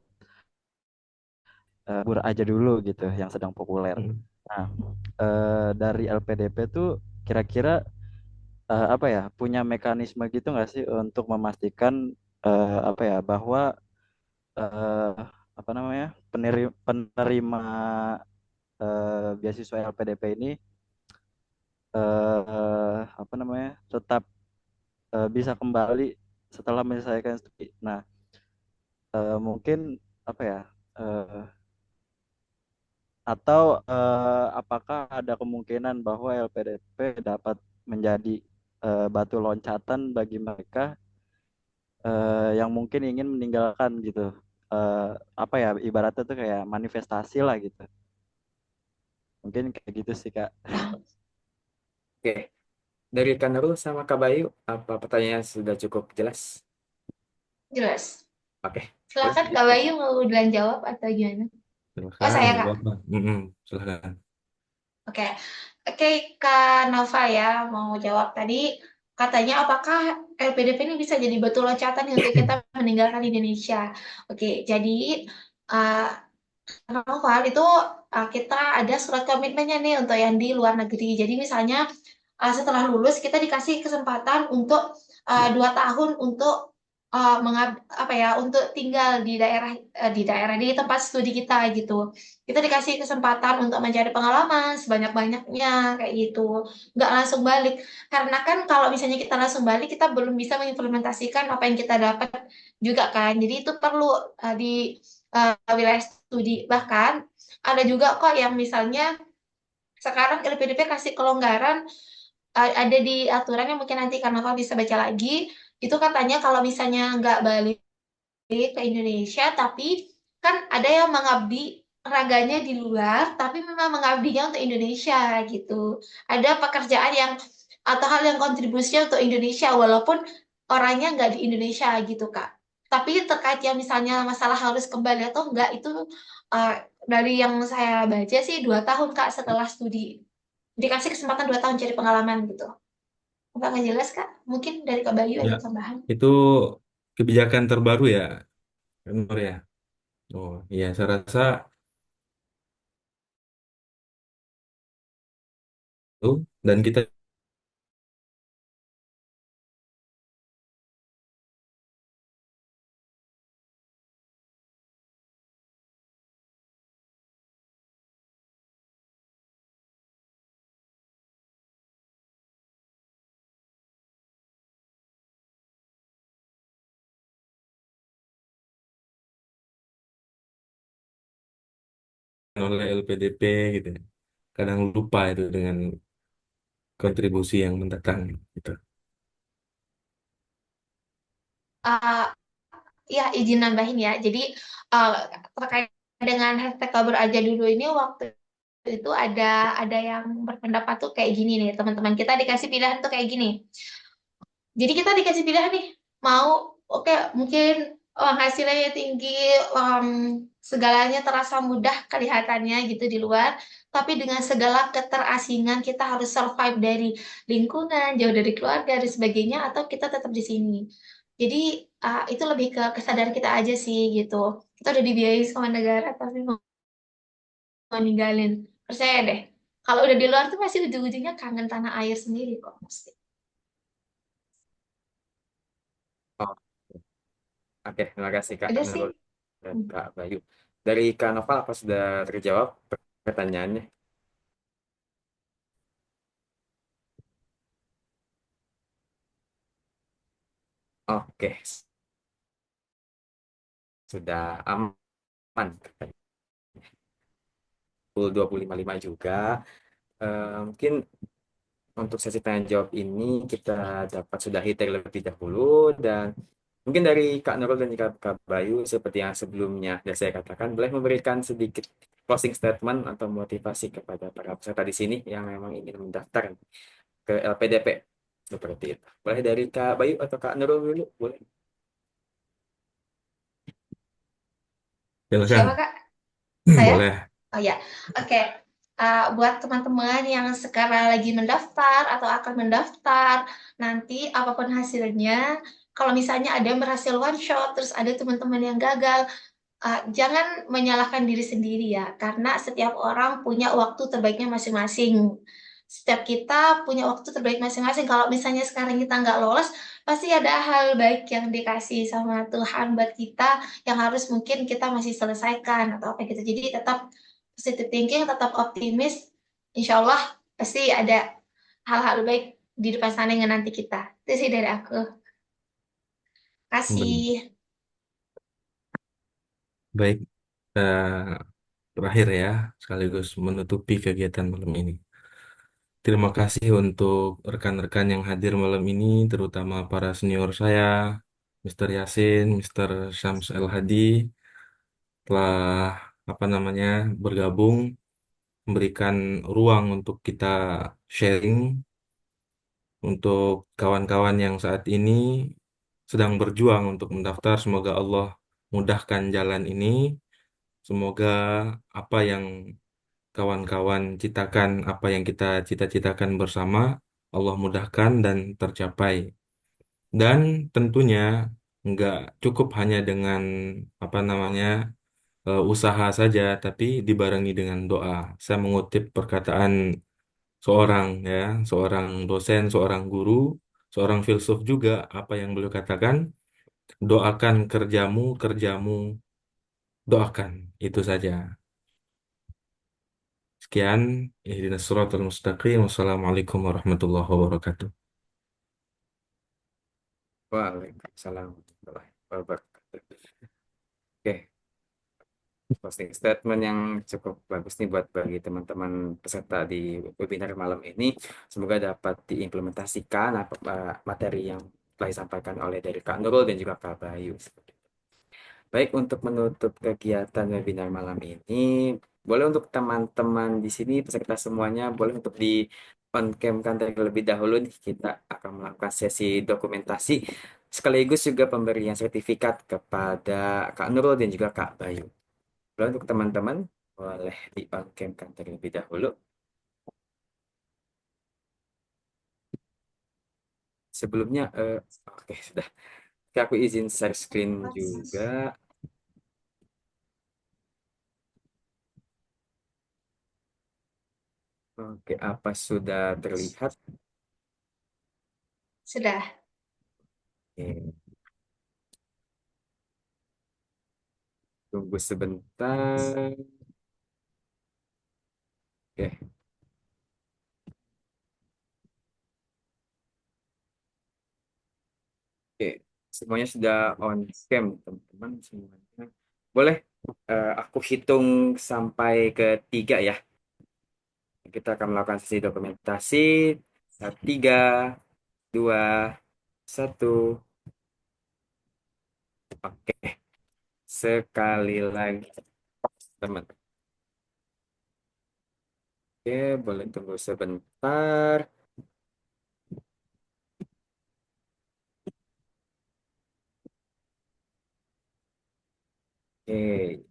bur aja dulu gitu yang sedang populer. Hmm. Nah, dari LPDP tuh kira-kira apa ya, punya mekanisme gitu nggak sih untuk memastikan apa ya, bahwa eh, apa namanya, penerima beasiswa LPDP ini apa namanya, tetap bisa kembali setelah menyelesaikan studi. Nah, mungkin apa ya, eh, atau apakah ada kemungkinan bahwa LPDP dapat menjadi batu loncatan bagi mereka yang mungkin ingin meninggalkan gitu, eh, apa ya, ibaratnya tuh kayak manifestasi lah gitu, mungkin kayak gitu sih Kak. Oke, dari Kak Nurul sama Kak Bayu, apa pertanyaannya sudah cukup jelas? Jelas. Oke, boleh Silakan Kak lanjut. Bayu mau duluan jawab atau gimana? Oh, Silakan, saya nggak Kak. apa-apa. Silakan. Oke, oke Kak Nova ya mau jawab tadi katanya apakah LPDP ini bisa jadi batu loncatan nih untuk kita meninggalkan Indonesia? Oke, jadi uh, Nova itu kita ada surat komitmennya nih untuk yang di luar negeri. Jadi misalnya setelah lulus kita dikasih kesempatan untuk 2 tahun untuk apa ya untuk tinggal di daerah di tempat studi kita gitu. Kita dikasih kesempatan untuk mencari pengalaman sebanyak-banyaknya kayak gitu. Nggak langsung balik. Karena kan kalau misalnya kita langsung balik kita belum bisa mengimplementasikan apa yang kita dapat juga kan. Jadi itu perlu di wilayah studi. Bahkan ada juga kok yang misalnya sekarang LPDP kasih kelonggaran ada di aturan yang mungkin nanti karena bisa baca lagi itu katanya kalau misalnya nggak balik ke Indonesia tapi kan ada yang mengabdi raganya di luar tapi memang mengabdinya untuk Indonesia gitu ada pekerjaan yang atau hal yang kontribusinya untuk Indonesia walaupun orangnya nggak di Indonesia gitu Kak tapi terkait yang misalnya masalah harus kembali atau enggak itu uh, dari yang saya baca sih 2 tahun Kak setelah studi dikasih kesempatan 2 tahun cari pengalaman gitu. Apa nggak jelas Kak? Mungkin dari Kak Bayu Ya, ada tambahan. itu kebijakan terbaru ya, Nur ya. Oh iya, saya rasa itu dan kita oleh LPDP gitu ya. Kadang lupa itu dengan kontribusi yang mendatang gitu. Uh, ya izin nambahin ya. Jadi uh, terkait dengan hashtag kabur aja dulu ini waktu itu ada yang berpendapat tuh kayak gini nih teman-teman kita dikasih pilihan tuh kayak gini. Jadi kita dikasih pilihan nih, mau oke mungkin hasilnya tinggi, um, segalanya terasa mudah kelihatannya gitu di luar, tapi dengan segala keterasingan kita harus survive dari lingkungan, jauh dari keluarga dan sebagainya, atau kita tetap di sini. Jadi itu lebih ke kesadaran kita aja sih gitu. Kita udah dibiayai sama negara tapi mau ninggalin. Percaya deh, kalau udah di luar tuh pasti ujung-ujungnya kangen tanah air sendiri kok pasti. Oh, oke, terima kasih Kak Ada sih. Nurul dan Kak Bayu. Dari Kak Noval apa sudah terjawab pertanyaannya? Oke, sudah aman. Pukul 20.55 juga. Mungkin untuk sesi tanya jawab ini kita dapat sudahi terlebih dahulu dan mungkin dari Kak Nurul dan Kak Bayu seperti yang sebelumnya sudah saya katakan boleh memberikan sedikit closing statement atau motivasi kepada para peserta di sini yang memang ingin mendaftar ke LPDP seperti itu. Boleh dari Kak Bayu atau Kak Nurul dulu, boleh. Silakan. Siapa Kak? Saya? Boleh. Oh ya, oke. Buat teman-teman yang sekarang lagi mendaftar atau akan mendaftar, nanti apapun hasilnya, kalau misalnya ada yang berhasil one shot, terus ada teman-teman yang gagal, jangan menyalahkan diri sendiri ya, karena setiap orang punya waktu terbaiknya masing-masing. setiap kita punya waktu terbaik masing-masing. Kalau misalnya sekarang kita nggak lolos, pasti ada hal baik yang dikasih sama Tuhan buat kita yang harus mungkin kita masih selesaikan atau apa gitu. Jadi tetap positive thinking, tetap optimis. Insya Allah pasti ada hal-hal baik di depan sana yang nanti kita. Itu sih dari aku. Baik, Kasih. baik. Eh, Terakhir ya, sekaligus menutupi kegiatan malam ini. Terima kasih untuk rekan-rekan yang hadir malam ini, terutama para senior saya, Mr. Yasin, Mr. Syams El Hadi, telah apa namanya bergabung, memberikan ruang untuk kita sharing untuk kawan-kawan yang saat ini sedang berjuang untuk mendaftar. Semoga Allah mudahkan jalan ini. Semoga apa yang kawan-kawan citakan, apa yang kita cita-citakan bersama, Allah mudahkan dan tercapai. Dan tentunya nggak cukup hanya dengan apa namanya usaha saja, tapi dibarengi dengan doa. Saya mengutip perkataan seorang ya, seorang dosen, seorang guru, seorang filsuf juga, apa yang beliau katakan, doakan kerjamu, kerjamu doakan. Itu saja. Sekian, ihdinas siratal mustaqim. Wassalamualaikum warahmatullahi wabarakatuh. Waalaikumsalam warahmatullahi wabarakatuh. Oke, posting statement yang cukup bagus nih buat bagi teman-teman peserta di webinar malam ini. Semoga dapat diimplementasikan apa materi yang telah disampaikan oleh dari Kak Nurul dan juga Kak Bayu. Baik, untuk menutup kegiatan webinar malam ini, boleh untuk teman-teman di sini, peserta semuanya, boleh untuk di on cam-kan terlebih dahulu nih, kita akan melakukan sesi dokumentasi, sekaligus juga pemberian sertifikat kepada Kak Nurul dan juga Kak Bayu. Boleh untuk teman-teman, boleh di on cam-kan terlebih dahulu. Sebelumnya, oke, sudah. Oke, aku izin share screen juga. Oke, apa sudah terlihat? Sudah. Oke, tunggu sebentar. Oke, oke. Semuanya sudah on cam, teman-teman semuanya. Boleh, aku hitung sampai ke 3 ya. Kita akan melakukan sesi dokumentasi. 3, 2, 1. Oke, sekali lagi, teman. Oke, boleh tunggu sebentar. Oke.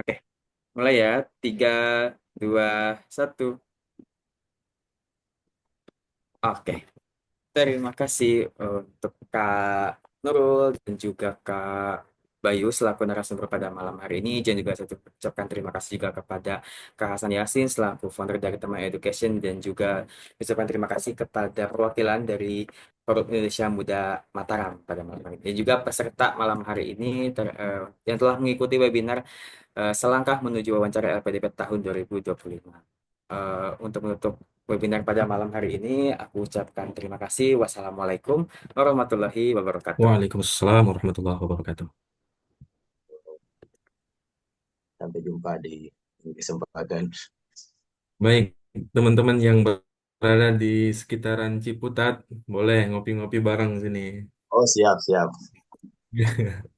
Oke, mulai ya. 3, 2, 1. Oke, terima kasih untuk Kak Nurul dan juga Kak Bayu selaku narasumber pada malam hari ini. Dan juga saya ucapkan terima kasih juga kepada Kak Hasan Yasin selaku founder dari Teman Education, dan juga ucapkan terima kasih kepada perwakilan dari Forum Indonesia Muda Mataram pada malam hari ini. Dan juga peserta malam hari ini yang telah mengikuti webinar Selangkah Menuju Wawancara LPDP tahun 2025. Untuk menutup webinar pada malam hari ini, aku ucapkan terima kasih. Wassalamualaikum warahmatullahi wabarakatuh. Waalaikumsalam warahmatullahi wabarakatuh. Sampai jumpa di kesempatan. Baik, teman-teman yang berada di sekitaran Ciputat, boleh ngopi-ngopi bareng sini. Oh, siap, siap.